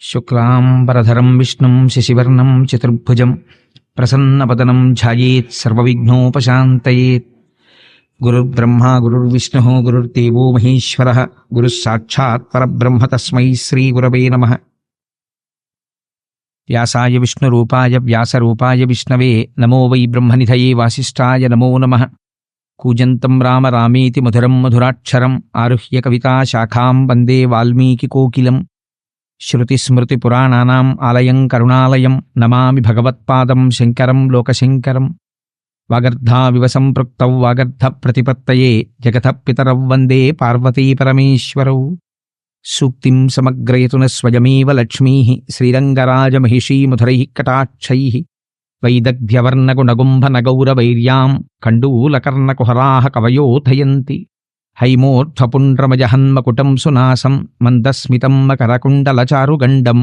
శుక్లాంబరధరం విష్ణుం శశివర్ణం చతుర్భుజం ప్రసన్నవదనం ధ్యాయేత్ సర్వవిఘ్నోపశాంతయేత్. గురుర్బ్రహ్మా గురుర్విష్ణుః గురుర్దేవో మహేశ్వరః గురుః సాక్షాత్ పరబ్రహ్మ తస్మై శ్రీగురవే నమః. వ్యాసాయ విష్ణురూపాయ వ్యాసరూపాయ విష్ణవే నమో వై బ్రహ్మనిధయే వాసిష్ఠాయ నమో నమః. కూజంతం రామ రామేతి మధురం మధురాక్షరం ఆరుహ్య కవితా శాఖాం వందే వాల్మీకికోకిలం. శృతిస్మృతిపురాణానాం ఆలయం కరుణాలయం నమామి భగవత్పాదం శంకరం లోకశంకరం. వాగర్ధావివ సంపృక్తౌ వాగర్ధ ప్రతిపత్తయే జగతః పితరౌ వందే పార్వతీ పరమేశ్వరౌ. సూక్తిం సమగ్రయతున స్వయమేవ లక్ష్మీః శ్రీరంగరాజమహిషీ మధురైః కటాక్షైః. వైదగ్ధ్యవర్ణగుణగుంభనగౌరవైర్యాం కండూలకర్ణకుహరాः కవయోధయంతి. హైమోర్ధ్వపుండ్రమజహన్మకుటం సునాసం మందస్మితం మకరకుండలచారుగండం.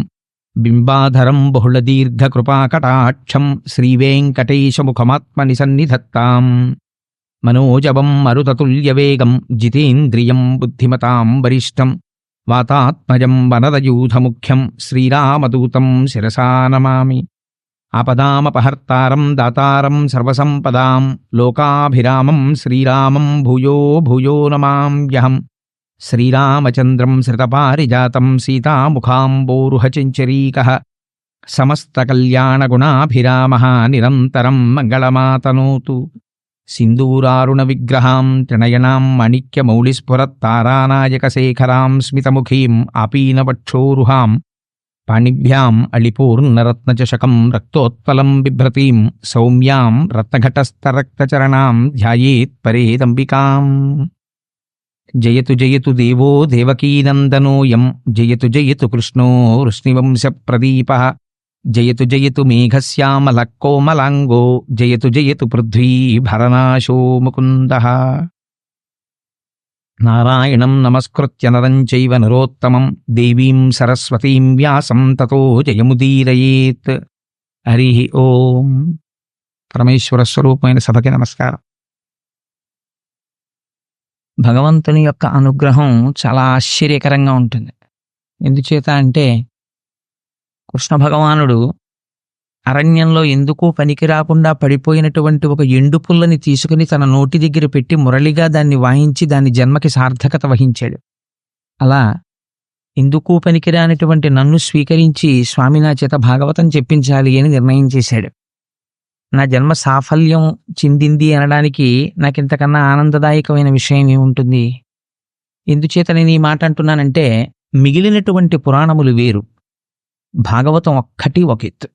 బింబాధరం బహుళదీర్ఘకృపాకటాక్షం శ్రీవేంకటేశముఖమాత్మని సన్నిధత్తాం. మనోజవం మరుతతుల్యవేగం జితేంద్రియం బుద్ధిమతాం వరిష్టం. వాతాత్మజం వనరయూథముఖ్యం శ్రీరామదూతం శిరసా నమామి. ఆపదామపహర్తారం దాతారం సర్వసంపదాం లోకాభిరామం శ్రీరామం భూయో భూయో నమామ్యహం. శ్రీరామచంద్రం శ్రితపారిజాతం సీతాముఖాంబోరుహచంచరీకః. సమస్తకల్యాణగుణాభిరామः నిరంతరం మంగళమాతనోతు. సింధూరారుణవిగ్రహాం త్రినయనాం మాణిక్యమౌళిస్ఫురత్తారానాయకశేఖరాం స్మితముఖీం ఆపీనవక్షోరుహాం. పాణిభ్యాం అళిపూర్ణరత్నచషకం రక్తోత్పలం బిభ్రతీం సౌమ్యాం రత్నఘటస్థరక్తచరణాం ధ్యాయేత్ పరేదంబికాం. జయతు జయతు దేవో దేవకీనందనోయం జయతు జయతు కృష్ణో వృష్ణివంశప్రదీపః. జయతు జయతు మేఘశ్యామలకోమలాంగో జయతు జయతు పృథ్వీ భరనాశో ముకుందః. నారాయణం నమస్కృత్య నరం చైవ నరోత్తమం దేవీం సరస్వతీం వ్యాసం తతో జయముదీరయేత్. హరి ఓం. పరమేశ్వర స్వరూపమైన సభకి నమస్కారం. భగవంతుని యొక్క అనుగ్రహం చాలా ఆశ్చర్యకరంగా ఉంటుంది. ఎందుచేత అంటే కృష్ణ భగవానుడు అరణ్యంలో ఎందుకూ పనికి రాకుండా పడిపోయినటువంటి ఒక ఎండు పుల్లని తీసుకుని తన నోటి దగ్గర పెట్టి మురళిగా దాన్ని వాయించి దాని జన్మకి సార్థకత వహించాడు. అలా ఎందుకూ పనికిరానటువంటి నన్ను స్వీకరించి స్వామి నా చేత భాగవతం చెప్పించాలి అని నిర్ణయం చేశాడు. నా జన్మ సాఫల్యం చెందింది అనడానికి నాకింతకన్నా ఆనందదాయకమైన విషయం ఏముంటుంది? ఎందుచేత నేను ఈ మాట అంటున్నానంటే మిగిలినటువంటి పురాణములు వేరు, భాగవతం ఒక్కటి ఒక ఎత్తు.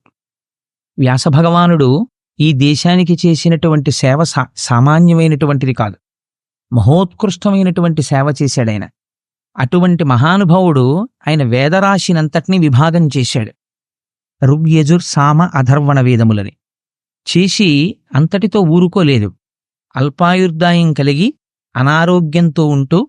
వ్యాసభగవానుడు ఈ దేశానికి చేసినటువంటి సేవ సామాన్యమైనటువంటిది కాదు, మహోత్కృష్టమైనటువంటి సేవ చేశాడు ఆయన. అటువంటి మహానుభావుడు ఆయన వేదరాశినంతటినీ విభాగం చేశాడు. ఋగ్యజుర్ సామ అధర్వణ వేదములని చేసి అంతటితో ఊరుకోలేదు. అల్పాయుర్దాయం కలిగి అనారోగ్యంతో ఉంటూ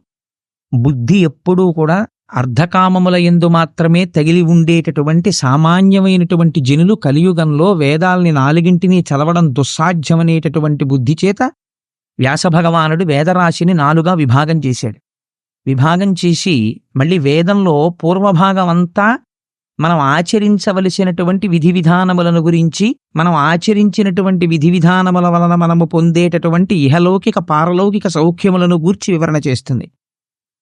బుద్ధి ఎప్పుడూ కూడా అర్ధకామముల యందు మాత్రమే తగిలి ఉండేటటువంటి సామాన్యమైనటువంటి జనులు కలియుగంలో వేదాల్ని నాలుగింటినీ చదవడం దుస్సాధ్యమనేటటువంటి బుద్ధి చేత వ్యాసభగవానుడు వేదరాశిని 4గా విభాగం చేశాడు. విభాగం చేసి మళ్ళీ వేదంలో పూర్వభాగం అంతా మనం ఆచరించవలసినటువంటి విధి విధానములను గురించి, మనం ఆచరించినటువంటి విధి విధానముల వలన మనము పొందేటటువంటి ఇహలౌకిక పారలౌకిక సౌఖ్యములను గూర్చి వివరణ చేస్తుంది.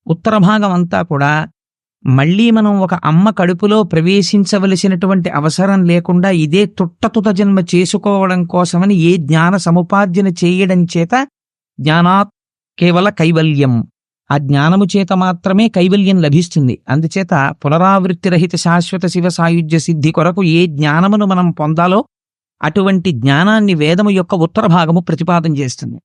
ఉత్తర భాగం అంతా కూడా మళ్ళీ మనం ఒక అమ్మ కడుపులో ప్రవేశించవలసినటువంటి అవసరం లేకుండా ఇదే తుట్ట జన్మ చేసుకోవడం కోసమని ఏ జ్ఞాన సముపార్జన చేయడం చేత జ్ఞానాత్ కేవల కైవల్యం, ఆ జ్ఞానము చేత మాత్రమే కైవల్యం లభిస్తుంది. అందుచేత పునరావృత్తి రహిత శాశ్వత శివ సాయుధ్య సిద్ధి కొరకు ఏ జ్ఞానమును మనం పొందాలో అటువంటి జ్ఞానాన్ని వేదము యొక్క ఉత్తర భాగము ప్రతిపాదన చేస్తుంది.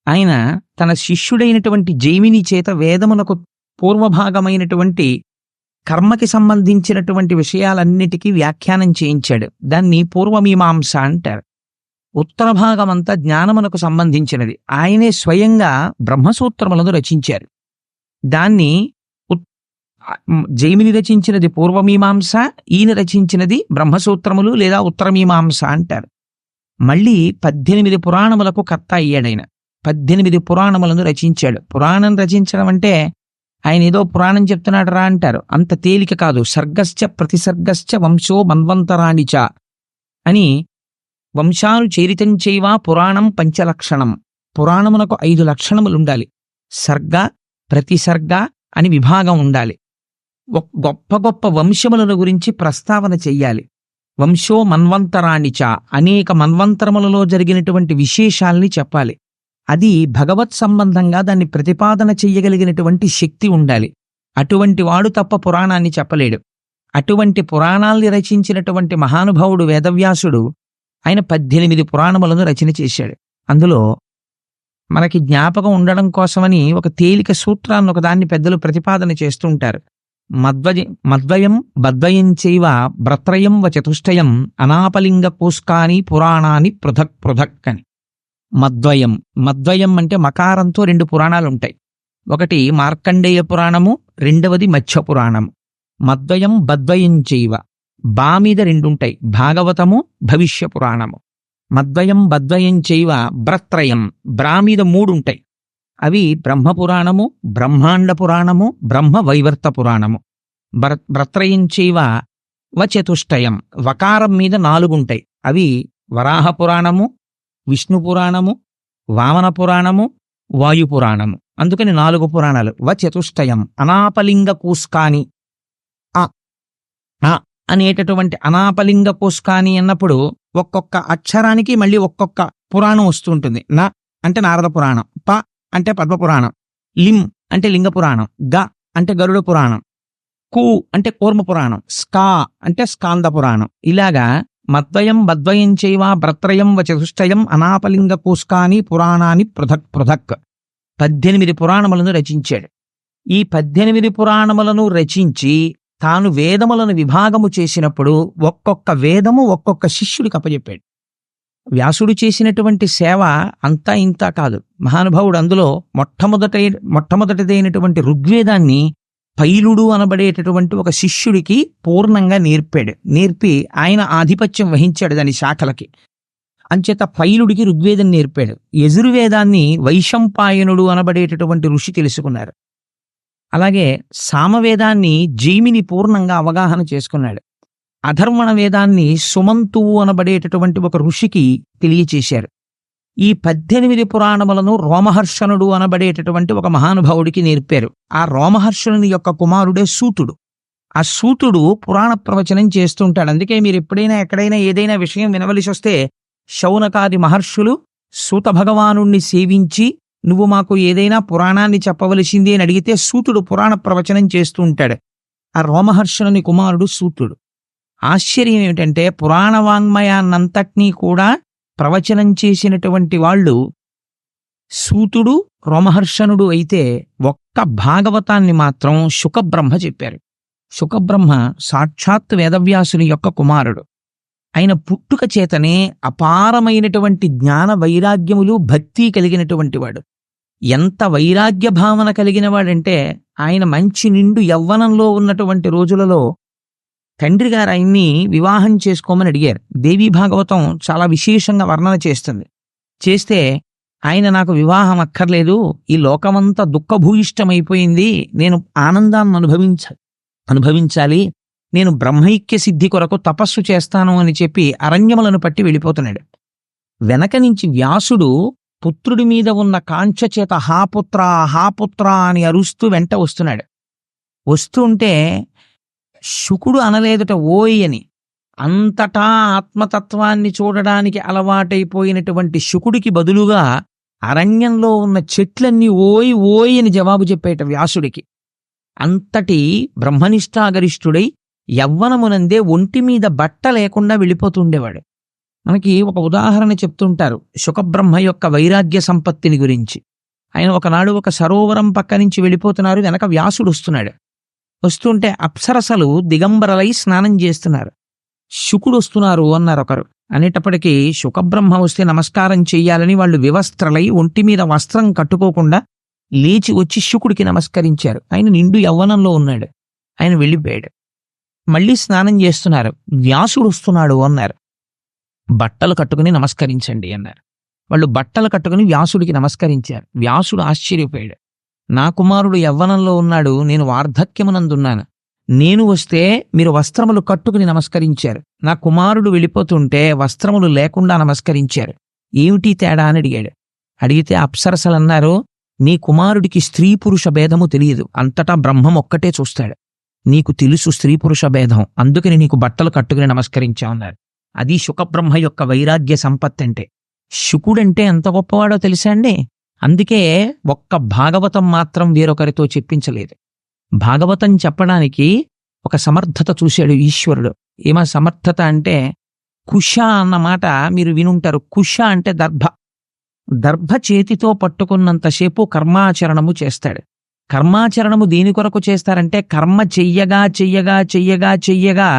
ఆయన తన శిష్యుడైనటువంటి జైమిని చేత వేదమునకు పూర్వభాగమైనటువంటి కర్మకి సంబంధించినటువంటి విషయాలన్నిటికీ వ్యాఖ్యానం చేయించాడు. దాన్ని పూర్వమీమాంస అంటారు. ఉత్తర భాగమంతా జ్ఞానమునకు సంబంధించినది. ఆయనే స్వయంగా బ్రహ్మసూత్రములను రచించారు. దాన్ని జైమిని రచించినది పూర్వమీమాంస, ఈయన రచించినది బ్రహ్మసూత్రములు లేదా ఉత్తరమీమాంస అంటారు. మళ్ళీ 18 పురాణములకు కర్త అయ్యాడైన. 18 పురాణములను రచించాడు. పురాణం రచించడం అంటే ఆయన ఏదో పురాణం చెప్తున్నాడు రా అంటారు. అంత తేలిక కాదు. సర్గశ్చ ప్రతిసర్గశ్చ వంశో మన్వంతరాణిచ అని వంశాలు చైరితంచైవా పురాణం పంచలక్షణం. పురాణమునకు 5 లక్షణములుండాలి. సర్గ ప్రతిసర్గ అని విభాగం ఉండాలి. గొప్ప గొప్ప వంశములను గురించి ప్రస్తావన చెయ్యాలి. వంశో మన్వంతరాణిచ అనేక మన్వంతరములలో జరిగినటువంటి విశేషాల్ని చెప్పాలి. అది భగవత్ సంబంధంగా దాన్ని ప్రతిపాదన చెయ్యగలిగినటువంటి శక్తి ఉండాలి. అటువంటి వాడు తప్ప పురాణాన్ని చెప్పలేడు. అటువంటి పురాణాల్ని రచించినటువంటి మహానుభావుడు వేదవ్యాసుడు ఆయన 18 పురాణములను రచన చేశాడు. అందులో మనకి జ్ఞాపకం ఉండడం కోసమని ఒక తేలిక సూత్రాన్ని ఒకదాన్ని పెద్దలు ప్రతిపాదన చేస్తూ ఉంటారు. మద్వయం బద్వయం చైవ భ్రత్రయం వ చతుష్టయం అనాపలింగ కోస్కాని పురాణాన్ని పృథక్ పృథక్ అని. మద్వయం అంటే మకారంతో 2 పురాణాలుంటాయి. ఒకటి మార్కండేయ పురాణము, రెండవది మత్స్య పురాణము. మద్వయం బద్వయం చైవ బా మీద 2 ఉంటాయి, భాగవతము భవిష్య పురాణము. మద్వయం బద్వయం చైవ భ్రత్రయం బ్రా మీద 3 ఉంటాయి. అవి బ్రహ్మపురాణము, బ్రహ్మాండ పురాణము, బ్రహ్మ వైవర్త పురాణము. భ్రత్రయం చైవ వ చతుష్టయం వకారం మీద 4 ఉంటాయి. అవి వరాహ పురాణము, విష్ణు పురాణము, వామన పురాణము, వాయు పురాణము. అందుకని 4 పురాణాలు. వ చతుష్టయం అనాపలింగ కూస్కాని అనేటటువంటి అనాపలింగ కోస్కాని అన్నప్పుడు ఒక్కొక్క అక్షరానికి మళ్ళీ ఒక్కొక్క పురాణం వస్తూ ఉంటుంది. న అంటే నారద పురాణం, ప అంటే పద్మ పురాణం, లిం అంటే లింగ పురాణం, గ అంటే గరుడ పురాణం, కు అంటే కూర్మ పురాణం, స్కా అంటే స్కాంద పురాణం. ఇలాగా మద్వయం బద్వయం చైవ భ్రత్రయం వ చతుష్టయం అనాపలింగ కోస్కాని పురాణాన్ని పృథక్ పృథక్ 18 పురాణములను రచించాడు. ఈ 18 పురాణములను రచించి తాను వేదములను విభాగము చేసినప్పుడు ఒక్కొక్క వేదము ఒక్కొక్క శిష్యుడికి అప్పచెప్పాడు. వ్యాసుడు చేసినటువంటి సేవ అంతా ఇంతా కాదు. మహానుభావుడు అందులో మొట్టమొదటిదైనటువంటి ఋగ్వేదాన్ని పైలుడు అనబడేటటువంటి ఒక శిష్యుడికి పూర్ణంగా నేర్పి ఆయన ఆధిపత్యం వహించాడు దాని శాఖలకి. అంచేత పైలుడికి ఋగ్వేదం నేర్పాడు. యజుర్వేదాన్ని వైశంపాయనుడు అనబడేటటువంటి ఋషి తెలుసుకున్నారు. అలాగే సామవేదాన్ని జైమిని పూర్ణంగా అవగాహన చేసుకున్నాడు. అధర్వణ వేదాన్ని సుమంతువు అనబడేటటువంటి ఒక ఋషికి తెలియచేశారు. ఈ 18 పురాణములను రోమహర్షణుడు అనబడేటటువంటి ఒక మహానుభావుడికి నేర్పారు. ఆ రోమహర్షణుని యొక్క కుమారుడే సూతుడు. ఆ సూతుడు పురాణ ప్రవచనం చేస్తుంటాడు. అందుకే మీరు ఎప్పుడైనా ఎక్కడైనా ఏదైనా విషయం వినవలసి వస్తే శౌనకాది మహర్షులు సూత భగవానుణ్ణి సేవించి నువ్వు మాకు ఏదైనా పురాణాన్ని చెప్పవలసింది అని అడిగితే సూతుడు పురాణ ప్రవచనం చేస్తూ ఉంటాడు. ఆ రోమహర్షణుని కుమారుడు సూతుడు. ఆశ్చర్యం ఏమిటంటే పురాణ వాంగ్మయాన్నంతటినీ కూడా ప్రవచనం చేసినటువంటి వాళ్ళు సూతుడు రోమహర్షణుడు అయితే ఒక్క భాగవతాన్ని మాత్రం శుకబ్రహ్మ చెప్పారు. శుకబ్రహ్మ సాక్షాత్ వేదవ్యాసుని యొక్క కుమారుడు. ఆయన పుట్టుక చేతనే అపారమైనటువంటి జ్ఞాన వైరాగ్యములు భక్తి కలిగినటువంటి వాడు. ఎంత వైరాగ్య భావన కలిగిన వాడంటే ఆయన మంచి నిండు యవ్వనంలో ఉన్నటువంటి రోజులలో తండ్రి గారు ఆయన్ని వివాహం చేసుకోమని అడిగారు. దేవీ భాగవతం చాలా విశేషంగా వర్ణన చేస్తే ఆయన నాకు వివాహం అక్కర్లేదు, ఈ లోకమంతా దుఃఖభూయిష్టమైపోయింది, నేను ఆనందాన్ని అనుభవించాలి, నేను బ్రహ్మైక్య సిద్ధి కొరకు తపస్సు చేస్తాను అని చెప్పి అరణ్యములను పట్టి వెళ్ళిపోతున్నాడు. వెనక నుంచి వ్యాసుడు పుత్రుడి మీద ఉన్న కాంక్ష చేత హాపుత్ర హాపుత్ర అని అరుస్తూ వెంట వస్తున్నాడు. వస్తుంటే శుకుడు అనలేదుట ఓయ్ అని. అంతటా ఆత్మతత్వాన్ని చూడడానికి అలవాటైపోయినటువంటి శుకుడికి బదులుగా అరణ్యంలో ఉన్న చెట్లన్నీ ఓయ్ ఓయ్ అని జవాబు చెప్పేట వ్యాసుడికి. అంతటి బ్రహ్మనిష్టాగరిష్ఠుడై యవ్వనమునందే ఒంటి మీద బట్ట లేకుండా వెళ్ళిపోతుండేవాడు. మనకి ఒక ఉదాహరణ చెప్తుంటారు శుకబ్రహ్మ యొక్క వైరాగ్య సంపత్తిని గురించి. ఆయన ఒకనాడు ఒక సరోవరం పక్క నుంచి వెళ్ళిపోతున్నారు, వెనక వ్యాసుడు వస్తున్నాడు. వస్తుంటే అప్సరసలు దిగంబరలై స్నానం చేస్తున్నారు. శుకుడు వస్తున్నారు అన్నారు ఒకరు. అనేటప్పటికీ శుకబ్రహ్మ వస్తే నమస్కారం చెయ్యాలని వాళ్ళు వివస్త్రలై ఒంటి మీద వస్త్రం కట్టుకోకుండా లేచి వచ్చి శుకుడికి నమస్కరించారు. ఆయన నిండు యవ్వనంలో ఉన్నాడు. ఆయన వెళ్ళిపోయాడు. మళ్ళీ స్నానం చేస్తున్నారు. వ్యాసుడు వస్తున్నాడు అన్నారు. బట్టలు కట్టుకుని నమస్కరించండి అన్నారు. వాళ్ళు బట్టలు కట్టుకుని వ్యాసుడికి నమస్కరించారు. వ్యాసుడు ఆశ్చర్యపోయాడు. నా కుమారుడు యవ్వనంలో ఉన్నాడు, నేను వార్ధక్యమునందున్నాను. నేను వస్తే మీరు వస్త్రములు కట్టుకుని నమస్కరించారు, నా కుమారుడు వెళ్ళిపోతుంటే వస్త్రములు లేకుండా నమస్కరించారు. ఏమిటి తేడా అని అడిగాడు. అడిగితే అప్సరసలన్నారు, నీ కుమారుడికి స్త్రీ పురుష భేదము తెలియదు, అంతటా బ్రహ్మం ఒక్కటే చూస్తాడు. నీకు తెలుసు స్త్రీ పురుష భేదం, అందుకని నీకు బట్టలు కట్టుకుని నమస్కరించామన్నారు. అది శుకబ్రహ్మ యొక్క వైరాగ్య సంపత్తి అంటే. శుకుడంటే ఎంత గొప్పవాడో తెలుసా అండి? అందుకే ఒక్క భాగవతం మాత్రం వేరొకరితో చెప్పించలేదు. భాగవతం చెప్పడానికి ఒక సమర్థత చూశాడు ఈశ్వరుడు. ఏమా సమర్థత అంటే, కుశ అన్నమాట మీరు వినుంటారు. కుశ అంటే దర్భ. దర్భ చేతితో పట్టుకున్నంతసేపు కర్మాచరణము చేస్తాడు. కర్మాచరణము దేని కొరకు చేస్తారంటే, కర్మ చెయ్యగా చెయ్యగా చెయ్యగా చెయ్యగా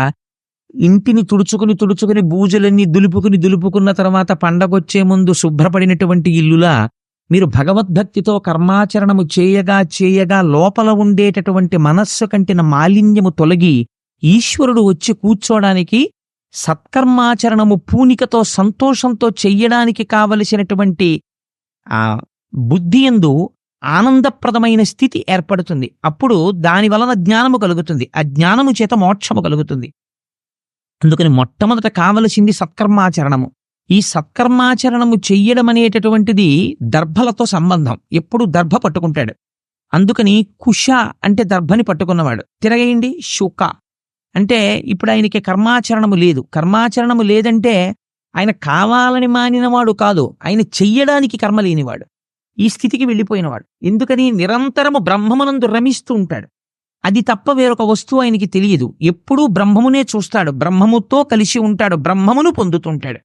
ఇంటిని తుడుచుకుని బూజలన్నీ దులుపుకున్న తర్వాత పండగొచ్చే ముందు శుభ్రపడినటువంటి ఇల్లులా మీరు భగవద్భక్తితో కర్మాచరణము చేయగా చేయగా లోపల ఉండేటటువంటి మనస్సు కంటిన మాలిన్యము తొలగి ఈశ్వరుడు వచ్చి కూర్చోడానికి, సత్కర్మాచరణము పూనికతో సంతోషంతో చెయ్యడానికి కావలసినటువంటి ఆ బుద్ధి యందు ఆనందప్రదమైన స్థితి ఏర్పడుతుంది. అప్పుడు దాని వలన జ్ఞానము కలుగుతుంది. ఆ జ్ఞానము చేత మోక్షము కలుగుతుంది. అందుకని మొట్టమొదట కావలసింది సత్కర్మాచరణము. ఈ సత్కర్మాచరణము చెయ్యడం అనేటటువంటిది దర్భలతో సంబంధం. ఎప్పుడు దర్భ పట్టుకుంటాడు. అందుకని కుశ అంటే దర్భని పట్టుకున్నవాడు. తిరగేయండి శుక అంటే ఇప్పుడు ఆయనకి కర్మాచరణము లేదు. కర్మాచరణము లేదంటే ఆయన కావాలని మానినవాడు కాదు, ఆయన చెయ్యడానికి కర్మ లేనివాడు. ఈ స్థితికి వెళ్ళిపోయినవాడు. ఎందుకని నిరంతరము బ్రహ్మమునందు రమిస్తూ ఉంటాడు. అది తప్ప వేరొక వస్తువు ఆయనకి తెలియదు. ఎప్పుడూ బ్రహ్మమునే చూస్తాడు, బ్రహ్మముతో కలిసి ఉంటాడు, బ్రహ్మమును పొందుతుంటాడు.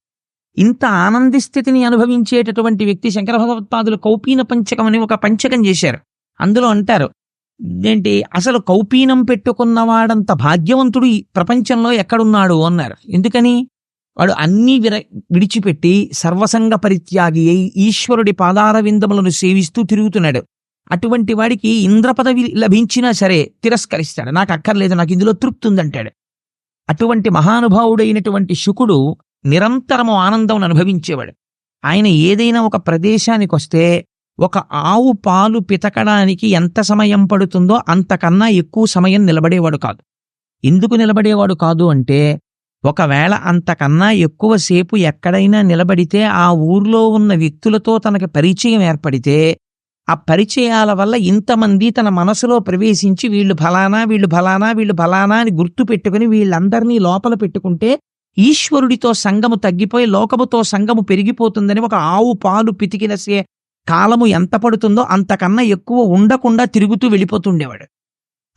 ఇంత ఆనంది స్థితిని అనుభవించేటటువంటి వ్యక్తి శంకర భగవత్పాదులు కౌపీన పంచకం అని ఒక పంచకం చేశారు. అందులో అంటారు ఏంటి, అసలు కౌపీనం పెట్టుకున్నవాడంత భాగ్యవంతుడు ఈ ప్రపంచంలో ఎక్కడున్నాడు అన్నారు. ఎందుకని? వాడు అన్నీ విడిచిపెట్టి సర్వసంగ పరిత్యాగి అయి ఈశ్వరుడి పాదార విందములను సేవిస్తూ తిరుగుతున్నాడు. అటువంటి వాడికి ఇంద్ర పదవి లభించినా సరే తిరస్కరిస్తాడు. నాకు అక్కర్లేదు, నాకు ఇందులో తృప్తి ఉందంటాడు. అటువంటి మహానుభావుడైనటువంటి శుకుడు నిరంతరము ఆనందం అనుభవించేవాడు. ఆయన ఏదైనా ఒక ప్రదేశానికి వస్తే ఒక ఆవు పాలు పితకడానికి ఎంత సమయం పడుతుందో అంతకన్నా ఎక్కువ సమయం నిలబడేవాడు కాదు. ఎందుకు నిలబడేవాడు కాదు అంటే, ఒకవేళ అంతకన్నా ఎక్కువసేపు ఎక్కడైనా నిలబడితే ఆ ఊర్లో ఉన్న వ్యక్తులతో తనకి పరిచయం ఏర్పడితే ఆ పరిచయాల వల్ల ఇంతమంది తన మనసులో ప్రవేశించి వీళ్ళు ఫలానా వీళ్ళు ఫలానా వీళ్ళు ఫలానా అని గుర్తు పెట్టుకుని వీళ్ళందరినీ లోపల పెట్టుకుంటే ఈశ్వరుడితో సంగము తగ్గిపోయి లోకముతో సంగము పెరిగిపోతుందని ఒక ఆవు పాలు పితికినసే కాలము ఎంత పడుతుందో అంతకన్నా ఎక్కువ ఉండకుండా తిరుగుతూ వెళ్ళిపోతుండేవాడు.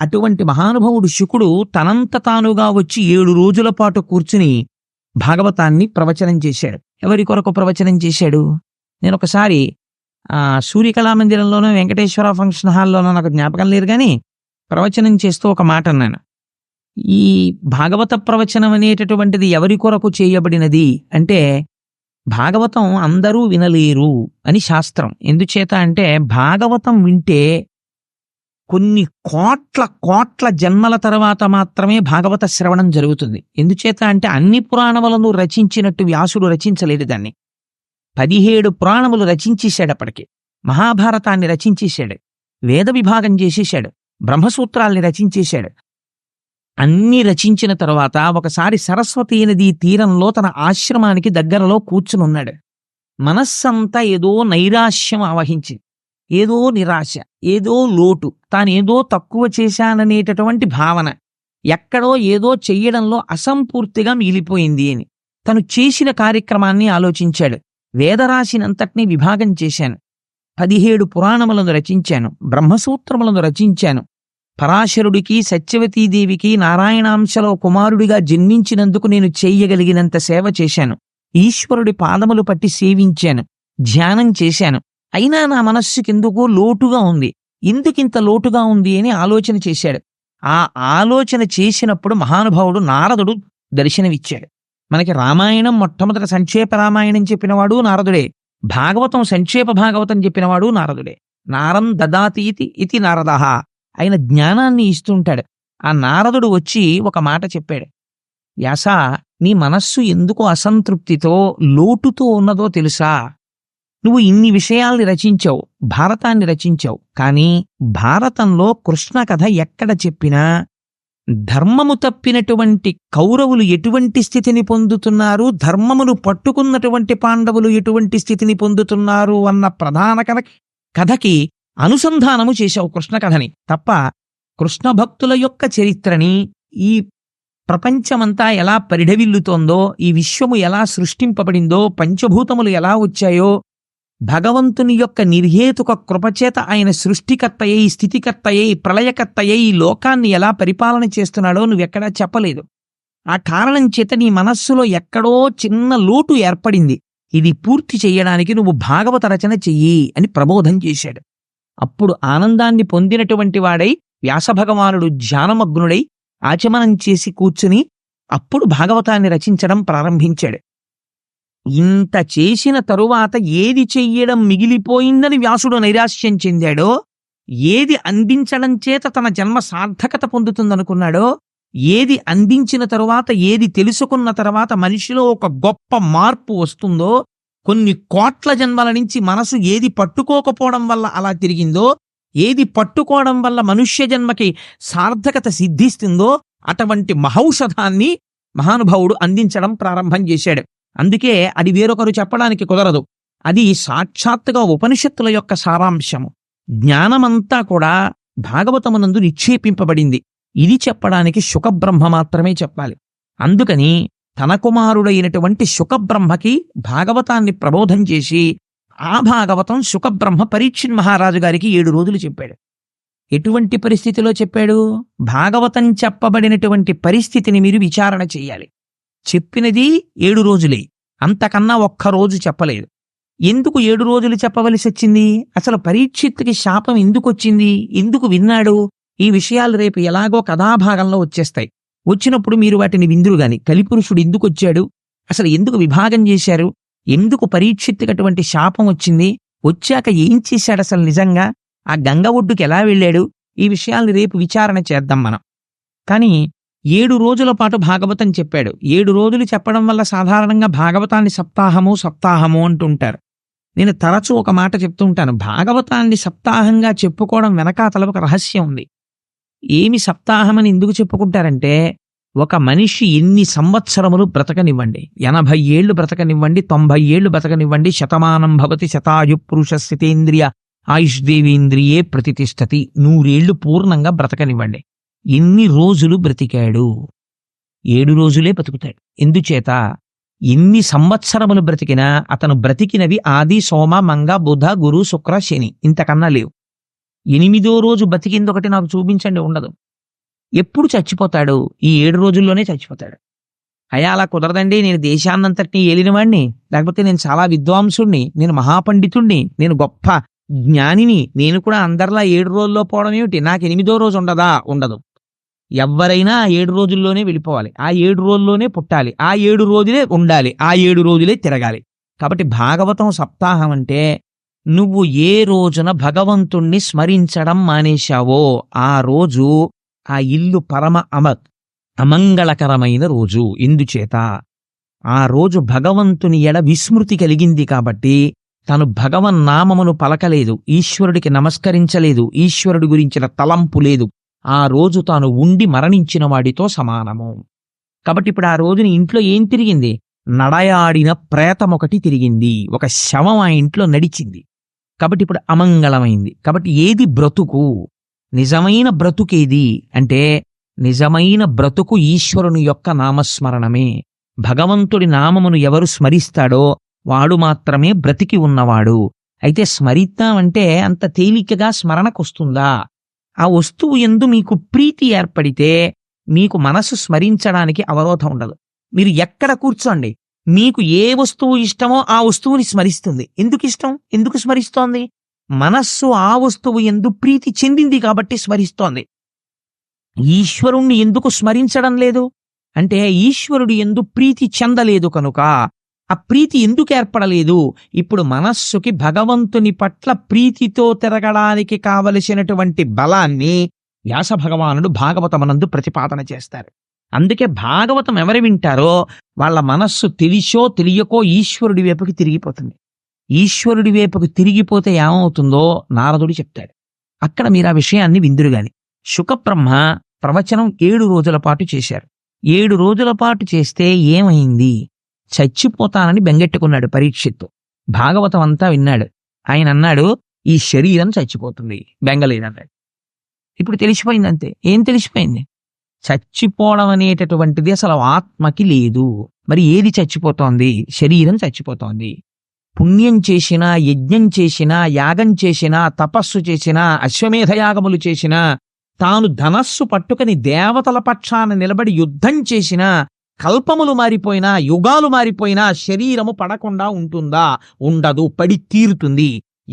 అటువంటి మహానుభావుడు శుకుడు తనంత తానుగా వచ్చి 7 రోజుల పాటు కూర్చుని భాగవతాన్ని ప్రవచనం చేశాడు. ఎవరి కొరకు ప్రవచనం చేశాడు? నేను ఒకసారి సూర్యకళామందిరంలోనూ వెంకటేశ్వర ఫంక్షన్ హాల్లోనూ నాకు జ్ఞాపకం లేదు, కానీ ప్రవచనం చేస్తూ ఒక మాట అన్నాను. ఈ భాగవత ప్రవచనం అనేటటువంటిది ఎవరి కొరకు చేయబడినది అంటే, భాగవతం అందరూ వినలేరు అని శాస్త్రం. ఎందుచేత అంటే భాగవతం వింటే కొన్ని కోట్ల జన్మల తర్వాత మాత్రమే భాగవత శ్రవణం జరుగుతుంది. ఎందుచేత అంటే అన్ని పురాణములను రచించినట్టు వ్యాసుడు రచించలేదు దాన్ని. 17 పురాణములు రచించేశాడు. అప్పటికి మహాభారతాన్ని రచించేశాడు, వేద విభాగం చేసేశాడు, బ్రహ్మసూత్రాల్ని రచించేశాడు. అన్నీ రచించిన తర్వాత ఒకసారి సరస్వతీ నదీ తీరంలో తన ఆశ్రమానికి దగ్గరలో కూర్చునున్నాడు. మనస్సంతా ఏదో నైరాశ్యం ఆవహించింది, ఏదో నిరాశ, ఏదో లోటు, తానేదో తక్కువ చేశాననేటటువంటి భావన, ఎక్కడో ఏదో చెయ్యడంలో అసంపూర్తిగా మిగిలిపోయింది అని తను చేసిన కార్యక్రమాన్ని ఆలోచించాడు. వేదరాశినంతటినీ విభాగం చేశాను, 17 పురాణములను రచించాను, బ్రహ్మసూత్రములను రచించాను, పరాశరుడికి సత్యవతీదేవికి నారాయణాంశలో కుమారుడిగా జన్మించినందుకు నేను చెయ్యగలిగినంత సేవ చేశాను, ఈశ్వరుడి పాదములు పట్టి సేవించాను, ధ్యానం చేశాను. అయినా నా మనస్సుకెందుకో లోటుగా ఉంది. ఎందుకింత లోటుగా ఉంది అని ఆలోచన చేశాడు. ఆ ఆలోచన చేసినప్పుడు మహానుభావుడు నారదుడు దర్శనమిచ్చాడు. మనకి రామాయణం మొట్టమొదట సంక్షేప రామాయణం చెప్పినవాడు నారదుడే, భాగవతం సంక్షేప భాగవతం చెప్పినవాడు నారదుడే. నారం దదాతీతి ఇతి నారదః, ఆయన జ్ఞానాన్ని ఇస్తుంటాడు. ఆ నారదుడు వచ్చి ఒక మాట చెప్పాడు. వ్యాసా, నీ మనస్సు ఎందుకు అసంతృప్తితో లోటుతో ఉన్నదో తెలుసా? నువ్వు ఇన్ని విషయాల్ని రచించావు, భారతాన్ని రచించావు, కానీ భారతంలో కృష్ణ కథ ఎక్కడ చెప్పినా ధర్మము తప్పినటువంటి కౌరవులు ఎటువంటి స్థితిని పొందుతున్నారు, ధర్మమును పట్టుకున్నటువంటి పాండవులు ఎటువంటి స్థితిని పొందుతున్నారు అన్న ప్రధాన కథకి అనుసంధానము చేశావు కృష్ణ కథని తప్ప కృష్ణ భక్తుల యొక్క చరిత్రని, ఈ ప్రపంచమంతా ఎలా పరిఢవిల్లుతోందో, ఈ విశ్వము ఎలా సృష్టింపబడిందో, పంచభూతములు ఎలా వచ్చాయో, భగవంతుని యొక్క నిర్హేతుక కృపచేత ఆయన సృష్టికర్తయ్యి, స్థితికర్తయ్యి, ప్రళయకర్తయ్యి ఈ లోకాన్ని ఎలా పరిపాలన చేస్తున్నాడో నువ్వెక్కడా చెప్పలేదు. ఆ కారణం చేత నీ మనస్సులో ఎక్కడో చిన్న లోటు ఏర్పడింది. ఇది పూర్తి చెయ్యడానికి నువ్వు భాగవత రచన చెయ్యి అని ప్రబోధం చేశాడు. అప్పుడు ఆనందాన్ని పొందినటువంటి వాడై వ్యాసభగవానుడు ధ్యానమగ్నుడై ఆచమనం చేసి కూర్చుని అప్పుడు భాగవతాన్ని రచించడం ప్రారంభించాడు. ఇంత చేసిన తరువాత ఏది చెయ్యడం మిగిలిపోయిందని వ్యాసుడు నైరాశ్యం చెందాడో, ఏది అందించడం చేత తన జన్మ సార్థకత పొందుతుందనుకున్నాడో, ఏది అందించిన తరువాత, ఏది తెలుసుకున్న తర్వాత మనిషిలో ఒక గొప్ప మార్పు వస్తుందో, కొన్ని కోట్ల జన్మల నుంచి మనసు ఏది పట్టుకోకపోవడం వల్ల అలా తిరిగిందో, ఏది పట్టుకోవడం వల్ల మనుష్య జన్మకి సార్థకత సిద్ధిస్తుందో అటువంటి మహౌషధాన్ని మహానుభావుడు అందించడం ప్రారంభం చేశాడు. అందుకే అది వేరొకరు చెప్పడానికి కుదరదు. అది సాక్షాత్తుగా ఉపనిషత్తుల యొక్క సారాంశము. జ్ఞానమంతా కూడా భాగవతమునందు నిక్షేపింపబడింది. ఇది చెప్పడానికి శుకబ్రహ్మ మాత్రమే చెప్పాలి. అందుకని తన కుమారుడైనటువంటి శుకబ్రహ్మకి భాగవతాన్ని ప్రబోధం చేసి ఆ భాగవతం శుకబ్రహ్మ పరీక్షిత్ మహారాజు గారికి 7 రోజులు చెప్పాడు. ఎటువంటి పరిస్థితిలో చెప్పాడు? భాగవతం చెప్పబడినటువంటి పరిస్థితిని మీరు విచారణ చెయ్యాలి. చెప్పినది 7 రోజులే, అంతకన్నా ఒక్కరోజు చెప్పలేదు. ఎందుకు 7 రోజులు చెప్పవలసి వచ్చింది? అసలు పరీక్షిత్తుకి శాపం ఎందుకు వచ్చింది? ఎందుకు విన్నాడు? ఈ విషయాలు రేపు ఎలాగో కథాభాగంలో వచ్చేస్తాయి. వచ్చినప్పుడు మీరు వాటిని విందురు గాని. కలిపురుషుడు ఎందుకు వచ్చాడు, అసలు ఎందుకు విభాగం చేశారు, ఎందుకు పరీక్షిత్తుకి అటువంటి శాపం వచ్చింది, వచ్చాక ఏం చేశాడు, అసలు నిజంగా ఆ గంగ ఒడ్డుకి ఎలా వెళ్ళాడు, ఈ విషయాల్ని రేపు విచారణ చేద్దాం మనం. కానీ 7 రోజుల పాటు భాగవతం చెప్పాడు. 7 రోజులు చెప్పడం వల్ల సాధారణంగా భాగవతాన్ని సప్తాహము అంటుంటారు. నేను తరచూ ఒక మాట చెప్తూ ఉంటాను. భాగవతాన్ని సప్తాహంగా చెప్పుకోవడం వెనకాతల ఒక రహస్యం ఉంది. ఏమి సప్తాహమని ఎందుకు చెప్పుకుంటారంటే, ఒక మనిషి ఎన్ని సంవత్సరములు బ్రతకనివ్వండి, 80 ఏళ్లు బ్రతకనివ్వండి, 90 ఏళ్లు బ్రతకనివ్వండి, శతమానం భవతి శతాయు పురుష స్థితేంద్రియ ఆయుష్దేవేంద్రియే ప్రతిష్టతి, 100 ఏళ్లు పూర్ణంగా బ్రతకనివ్వండి. ఎన్ని రోజులు బ్రతికాడు? 7 రోజులే బతుకుతాడు. ఎందుచేత? ఎన్ని సంవత్సరములు బ్రతికినా అతను బ్రతికినవి ఆది, సోమ, మంగ, బుధ, గురు, శుక్ర, శని, ఇంతకన్నా లేవు. 8వ రోజు బతికింది ఒకటి నాకు చూపించండి, ఉండదు. ఎప్పుడు చచ్చిపోతాడు? ఈ 7 రోజుల్లోనే చచ్చిపోతాడు. అయ్యా అలా కుదరదండి, నేను దేశాన్నంతటినీ ఏలినవాణ్ణి, లేకపోతే నేను చాలా విద్వాంసుణ్ణి, నేను మహాపండితుణ్ణి, నేను గొప్ప జ్ఞానిని, నేను కూడా అందరిలా 7 రోజుల్లో పోవడం ఏమిటి, నాకు 8వ రోజు ఉండదా? ఉండదు. ఎవరైనా 7 రోజుల్లోనే వెళ్ళిపోవాలి, ఆ 7 రోజుల్లోనే పుట్టాలి, ఆ 7 రోజులే ఉండాలి, ఆ 7 రోజులే తిరగాలి. కాబట్టి భాగవతం సప్తాహం అంటే నువ్వు ఏ రోజున భగవంతుణ్ణి స్మరించడం మానేశావో ఆ రోజు ఆ ఇల్లు పరమ అమంగళకరమైన రోజు. ఎందుచేత? ఆ రోజు భగవంతుని ఎడ విస్మృతి కలిగింది కాబట్టి తను భగవన్నామమును పలకలేదు, ఈశ్వరుడికి నమస్కరించలేదు, ఈశ్వరుడి గురించిన తలంపు లేదు. ఆ రోజు తాను ఉండి మరణించిన వాడితో సమానము. కాబట్టి ఇప్పుడు ఆ రోజుని ఇంట్లో ఏం తిరిగింది? నడయాడిన ప్రేతమొకటి తిరిగింది, ఒక శవం ఆ ఇంట్లో నడిచింది. కాబట్టి ఇప్పుడు అమంగళమైంది. కాబట్టి ఏది బ్రతుకు? నిజమైన బ్రతుకేది అంటే, నిజమైన బ్రతుకు ఈశ్వరుని యొక్క నామస్మరణమే. భగవంతుడి నామమును ఎవరు స్మరిస్తాడో వాడు మాత్రమే బ్రతికి ఉన్నవాడు. అయితే స్మరిద్దామంటే అంత తేలికగా స్మరణకొస్తుందా? ఆ వస్తువు యందు మీకు ప్రీతి ఏర్పడితే మీకు మనసు స్మరించడానికి అవరోధం ఉండదు. మీరు ఎక్కడ కూర్చోండి, మీకు ఏ వస్తువు ఇష్టమో ఆ వస్తువుని స్మరిస్తుంది. ఎందుకు ఇష్టం? ఎందుకు స్మరిస్తోంది? మనస్సు ఆ వస్తువు యందు ప్రీతి చెందింది కాబట్టి స్మరిస్తోంది. ఈశ్వరుణ్ణి ఎందుకు స్మరించడం లేదు అంటే, ఈశ్వరుడు యందు ప్రీతి చెందలేదు కనుక. ఆ ప్రీతి ఎందుకు ఏర్పడలేదు? ఇప్పుడు మనస్సుకి భగవంతుని పట్ల ప్రీతితో తిరగడానికి కావలసినటువంటి బలాన్ని వ్యాస భగవానుడు భాగవతమనందు ప్రతిపాదన చేస్తారు. అందుకే భాగవతం ఎవరు వింటారో వాళ్ళ మనస్సు తెలిసో తెలియకో ఈశ్వరుడి వైపుకి తిరిగిపోతుంది. ఈశ్వరుడి వైపుకు తిరిగిపోతే ఏమవుతుందో నారదుడు చెప్తాడు. అక్కడ మీరు ఆ విషయాన్ని విందురుగాని. శుకబ్రహ్మ ప్రవచనం 7 రోజుల పాటు చేశారు. 7 రోజుల పాటు చేస్తే ఏమైంది? చచ్చిపోతానని బెంగెట్టుకున్నాడు పరీక్షిత్తు. భాగవతం అంతా విన్నాడు. ఆయన అన్నాడు, ఈ శరీరం చచ్చిపోతుంది, బెంగలేదన్నాడు. ఇప్పుడు తెలిసిపోయింది అంతే. ఏం తెలిసిపోయింది? చచ్చిపోవడం అనేటటువంటిది అసలు ఆత్మకి లేదు. మరి ఏది చచ్చిపోతోంది? శరీరం చచ్చిపోతోంది. పుణ్యం చేసినా, యజ్ఞం చేసినా, యాగం చేసినా, తపస్సు చేసినా, అశ్వమేధయాగములు చేసినా, తాను ధనస్సు పట్టుకుని దేవతల పక్షాన నిలబడి యుద్ధం చేసినా, కల్పములు మారిపోయినా, యుగాలు మారిపోయినా శరీరము పడకుండా ఉంటుందా? ఉండదు, పడి తీరుతుంది.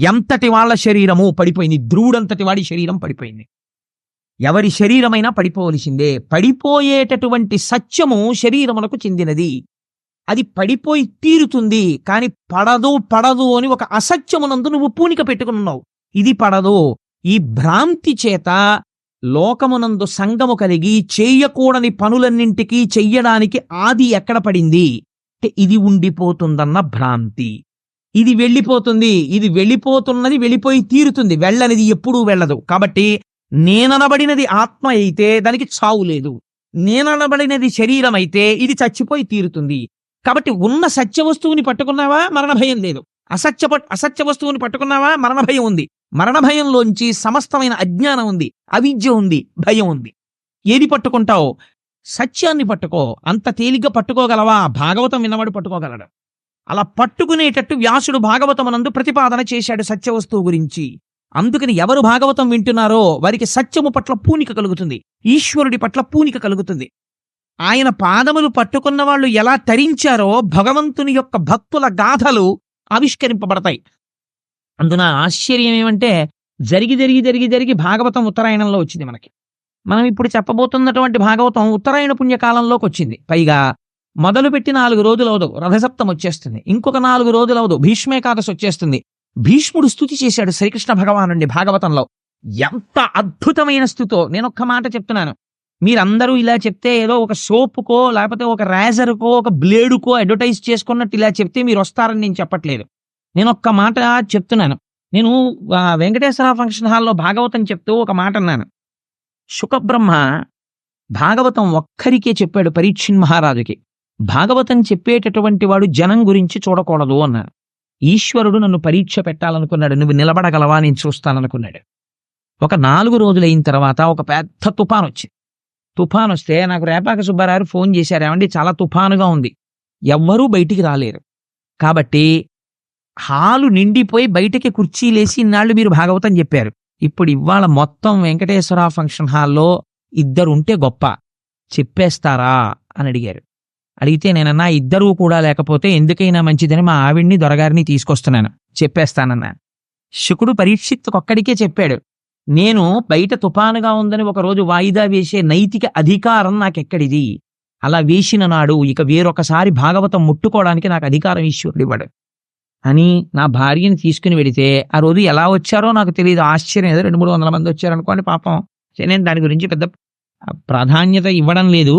ఎంతటి వాళ్ళ శరీరము పడిపోయింది. ధ్రువుడంతటి వాడి శరీరం పడిపోయింది. ఎవరి శరీరమైనా పడిపోవలసిందే. పడిపోయేటటువంటి సత్యము శరీరమునకు చెందినది. అది పడిపోయి తీరుతుంది. కాని పడదు పడదు అని ఒక అసత్యమునందు నువ్వు పూనిక పెట్టుకున్నావు. ఇది పడదు. ఈ భ్రాంతి చేత లోకమునందు సంగము కలిగి చేయకూడని పనులన్నింటికీ చెయ్యడానికి ఆది ఎక్కడ పడింది అంటే ఇది ఉండిపోతుందన్న భ్రాంతి. ఇది వెళ్ళిపోతుంది. ఇది వెళ్ళిపోతున్నది వెళ్ళిపోయి తీరుతుంది. వెళ్ళనిది ఎప్పుడూ వెళ్ళదు. కాబట్టి నేననబడినది ఆత్మ అయితే దానికి చావు లేదు. నేననబడినది శరీరం అయితే ఇది చచ్చిపోయి తీరుతుంది. కాబట్టి ఉన్న సత్య వస్తువుని పట్టుకున్నావా, మరణ భయం లేదు. అసత్య వస్తువుని పట్టుకున్నావా, మరణ భయం ఉంది. మరణ భయంలోంచి సమస్తమైన అజ్ఞానం ఉంది, అవిద్య ఉంది, భయం ఉంది. ఏది పట్టుకుంటావు? సత్యాన్ని పట్టుకో. అంత తేలిగ్గా పట్టుకోగలవా? భాగవతం విన్నవాడు పట్టుకోగలడు. అలా పట్టుకునేటట్టు వ్యాసుడు భాగవతమునందు ప్రతిపాదన చేశాడు సత్య వస్తువు గురించి. అందుకని ఎవరు భాగవతం వింటున్నారో వారికి సత్యము పట్ల పూనిక కలుగుతుంది, ఈశ్వరుడి పట్ల పూనిక కలుగుతుంది. ఆయన పాదములు పట్టుకున్న వాళ్ళు ఎలా తరించారో భగవంతుని యొక్క భక్తుల గాథలు ఆవిష్కరింపబడతాయి. అందున ఆశ్చర్యం ఏమంటే జరిగి జరిగి జరిగి జరిగి భాగవతం ఉత్తరాయణంలో వచ్చింది మనకి. మనం ఇప్పుడు చెప్పబోతున్నటువంటి భాగవతం ఉత్తరాయణ పుణ్యకాలంలోకి వచ్చింది. పైగా మొదలుపెట్టి 4 రోజులు అవదు, రథసప్తం వచ్చేస్తుంది. ఇంకొక 4 రోజులు అవదు, భీష్మేకాదశి వచ్చేస్తుంది. భీష్ముడు స్తుతి చేశాడు శ్రీకృష్ణ భగవానుడి భాగవతంలో. ఎంత అద్భుతమైన స్థుతో! నేనొక్క మాట చెప్తున్నాను. మీరందరూ ఇలా చెప్తే ఏదో ఒక సోపుకో లేకపోతే ఒక రేజర్కో ఒక బ్లేడుకో అడ్వర్టైజ్ చేసుకున్నట్టు ఇలా చెప్తే మీరు వస్తారని నేను చెప్పట్లేదు. నేను ఒక్క మాట చెప్తున్నాను. నేను వెంకటేశ్వర ఫంక్షన్ హాల్లో భాగవతం చెప్తూ ఒక మాట అన్నాను. శుకబ్రహ్మ భాగవతం ఒక్కరికే చెప్పాడు, పరీక్షిన్ మహారాజుకి. భాగవతం చెప్పేటటువంటి వాడు జనం గురించి చూడకూడదు అన్నాను. ఈశ్వరుడు నన్ను పరీక్ష పెట్టాలనుకున్నాడు. నువ్వు నిలబడగలవా, నేను చూస్తాననుకున్నాడు. ఒక 4 రోజులైన తర్వాత ఒక పెద్ద తుఫాన్ వచ్చింది. తుఫాన్ వస్తే నాకు రేపాక సుబ్బారావు ఫోన్ చేశారు, ఏమండి చాలా తుఫానుగా ఉంది, ఎవ్వరూ బయటికి రాలేరు, కాబట్టి హాలు నిండిపోయి బయటికి కుర్చీలేసి ఇన్నాళ్ళు మీరు భాగవతం చెప్పారు, ఇప్పుడు ఇవాళ మొత్తం వెంకటేశ్వర ఫంక్షన్ హాల్లో 2 ఉంటే గొప్ప, చెప్పేస్తారా అని అడిగారు. అడిగితే నేనన్నా 2 కూడా లేకపోతే ఎందుకైనా మంచిదని మా ఆవిడ్ని దొరగారిని తీసుకొస్తున్నాను, చెప్పేస్తానన్నా. శుకుడు పరీక్షిత్తుకొక్కడికే చెప్పాడు, నేను బయట తుఫానుగా ఉందని ఒకరోజు వాయిదా వేసే నైతిక అధికారం నాకెక్కడిది? అలా వేసిన నాడు ఇక వేరొకసారి భాగవతం ముట్టుకోవడానికి నాకు అధికారం ఈశ్వరుడు ఇవ్వడు అని నా భార్యని తీసుకుని వెడితే ఆ రోజు ఎలా వచ్చారో నాకు తెలియదు. ఆశ్చర్యం, ఏదో 200-300 మంది వచ్చారనుకోండి పాపం. నేను దాని గురించి పెద్ద ప్రాధాన్యత ఇవ్వడం లేదు.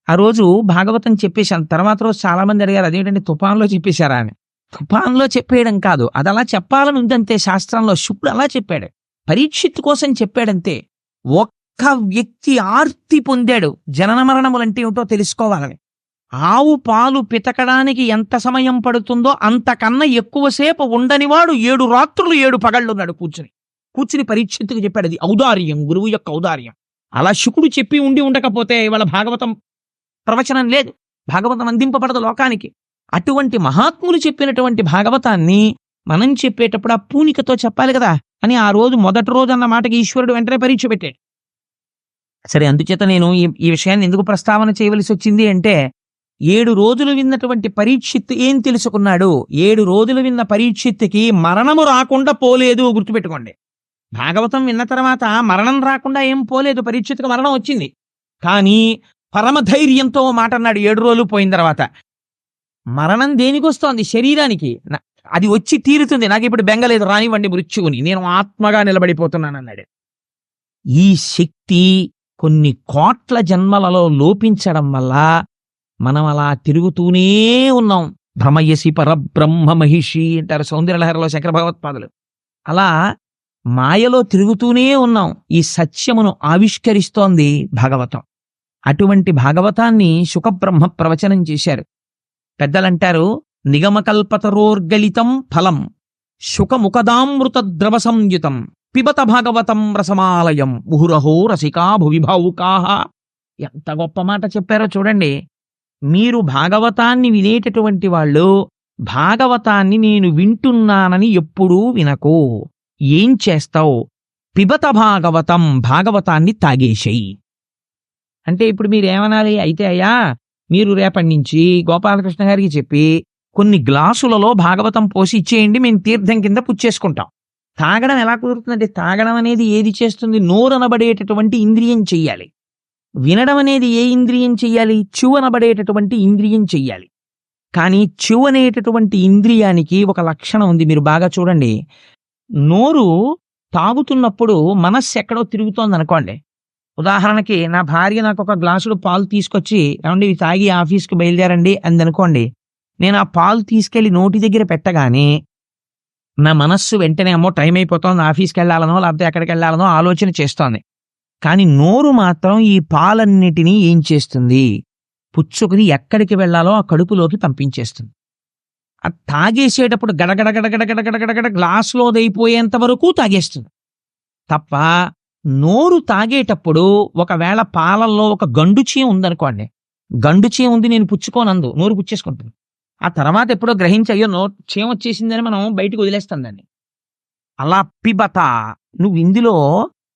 ఆ రోజు భాగవతం చెప్పేశాను. తర్వాత రోజు చాలా మంది అడిగారు, అదేంటంటే తుఫాన్లో చెప్పేశారా అని. తుఫాన్లో చెప్పేయడం కాదు, అది అలా చెప్పాలని ఉందంతే శాస్త్రంలో. శుకుడు అలా చెప్పాడు, పరీక్షిత్తు కోసం చెప్పాడంతే. ఒక్క వ్యక్తి ఆర్తి పొందాడు, జనన మరణములంటే ఏమిటో తెలుసుకోవాలని. ఆవు పాలు పితకడానికి ఎంత సమయం పడుతుందో అంతకన్నా ఎక్కువసేపు ఉండనివాడు 7 రాత్రులు 7 పగళ్ళున్నాడు కూర్చుని పరీక్షిత్తుకు చెప్పాడు. అది ఔదార్యం, గురువు యొక్క ఔదార్యం. అలా శుకుడు చెప్పి ఉండకపోతే ఇవాళ భాగవతం ప్రవచనం లేదు, భాగవతం అందింపబడదు లోకానికి. అటువంటి మహాత్ములు చెప్పినటువంటి భాగవతాన్ని మనం చెప్పేటప్పుడు ఆ పూనికతో చెప్పాలి కదా అని ఆ రోజు మొదటి రోజు అన్న మాటకి ఈశ్వరుడు వెంటనే పరీక్ష పెట్టాడు. సరే, అందుచేత నేను ఈ విషయాన్ని ఎందుకు ప్రస్తావన చేయవలసి వచ్చింది అంటే, 7 రోజులు విన్నటువంటి పరీక్షిత్తు ఏం తెలుసుకున్నాడు? 7 రోజులు విన్న పరీక్షిత్తుకి మరణము రాకుండా పోలేదు, గుర్తుపెట్టుకోండి. భాగవతం విన్న తర్వాత మరణం రాకుండా ఏం పోలేదు, పరీక్షిత్తుకు మరణం వచ్చింది. కానీ పరమధైర్యంతో మాట అన్నాడు 7 రోజులు పోయిన తర్వాత, మరణం దేనికి వస్తోంది? శరీరానికి. అది వచ్చి తీరుతుంది, నాకు ఇప్పుడు బెంగలేదు, రానివ్వండి మృత్యువుని, నేను ఆత్మగా నిలబడిపోతున్నాను అన్నాడు. ఈ శక్తి కొన్ని కోట్ల జన్మలలో లోపించడం వల్ల మనం అలా తిరుగుతూనే ఉన్నాం. భ్రమయసి పరబ్రహ్మ మహిషి అంటారు సౌందర్యలహరిలో శంకర భగవత్పాదులు. అలా మాయలో తిరుగుతూనే ఉన్నాం. ఈ సత్యమును ఆవిష్కరిస్తోంది భాగవతం. అటువంటి భాగవతాన్ని శుకబ్రహ్మ ప్రవచనం చేశారు. పెద్దలంటారు, నిగమకల్పతరోర్గళితం ఫలం శుకముఖదామృత ద్రవ సంయుతం పిబత భాగవతం రసమాలయం ముహురహో రసికా భువిభావుకాహ. ఎంత గొప్ప మాట చెప్పారో చూడండి. మీరు భాగవతాన్ని వినేటటువంటి వాళ్ళు భాగవతాన్ని నేను వింటున్నానని ఎప్పుడూ వినకు. ఏం చేస్తావు? పిబత భాగవతం, భాగవతాన్ని తాగేసేయి. అంటే ఇప్పుడు మీరేమనాలి? అయితే అయ్యా మీరు రేపటి నుంచి గోపాలకృష్ణ గారికి చెప్పి కొన్ని గ్లాసులలో భాగవతం పోసి ఇచ్చేయండి, మేము తీర్థం కింద పుచ్చేసుకుంటాం. తాగడం ఎలా కుదురుతుందంటే, తాగడం అనేది ఏది చేస్తుంది? నోరనబడేటటువంటి ఇంద్రియం చెయ్యాలి. వినడం అనేది ఏ ఇంద్రియం చెయ్యాలి? చెవనబడేటటువంటి ఇంద్రియం చెయ్యాలి. కానీ చెవు అనేటటువంటి ఇంద్రియానికి ఒక లక్షణం ఉంది, మీరు బాగా చూడండి. నోరు తాగుతున్నప్పుడు మనస్సు ఎక్కడో తిరుగుతోంది అనుకోండి. ఉదాహరణకి నా భార్య నాకు ఒక గ్లాసుడు పాలు తీసుకొచ్చి, ఏమండి ఇవి తాగి ఆఫీస్కి బయలుదేరండి అంది అనుకోండి. నేను ఆ పాలు తీసుకెళ్లి నోటి దగ్గర పెట్టగానే నా మనస్సు వెంటనే అమ్మో టైం అయిపోతుంది, ఆఫీస్కి వెళ్ళాలనో లేకపోతే ఎక్కడికి వెళ్ళాలనో ఆలోచన చేస్తోంది. కానీ నోరు మాత్రం ఈ పాలన్నిటినీ ఏం చేస్తుంది? పుచ్చుకుని ఎక్కడికి వెళ్ళాలో ఆ కడుపులోకి పంపించేస్తుంది. ఆ తాగేసేటప్పుడు గడగడ గడగడ గడగడ గడగడ గ్లాసులో దైపోయేంత వరకు తాగేస్తుంది తప్ప, నోరు తాగేటప్పుడు ఒకవేళ పాలల్లో ఒక గండుచీమ ఉందనుకోండి, గండుచీమ ఉంది నేను పుచ్చుకోనందు, నోరు పుచ్చేసుకుంటుంది. ఆ తర్వాత ఎప్పుడో గ్రహించి అయ్యో చీమ వచ్చేసిందని మనం బయటకు వదిలేస్తాం దాన్ని. అలా పిబత, నువ్వు ఇందులో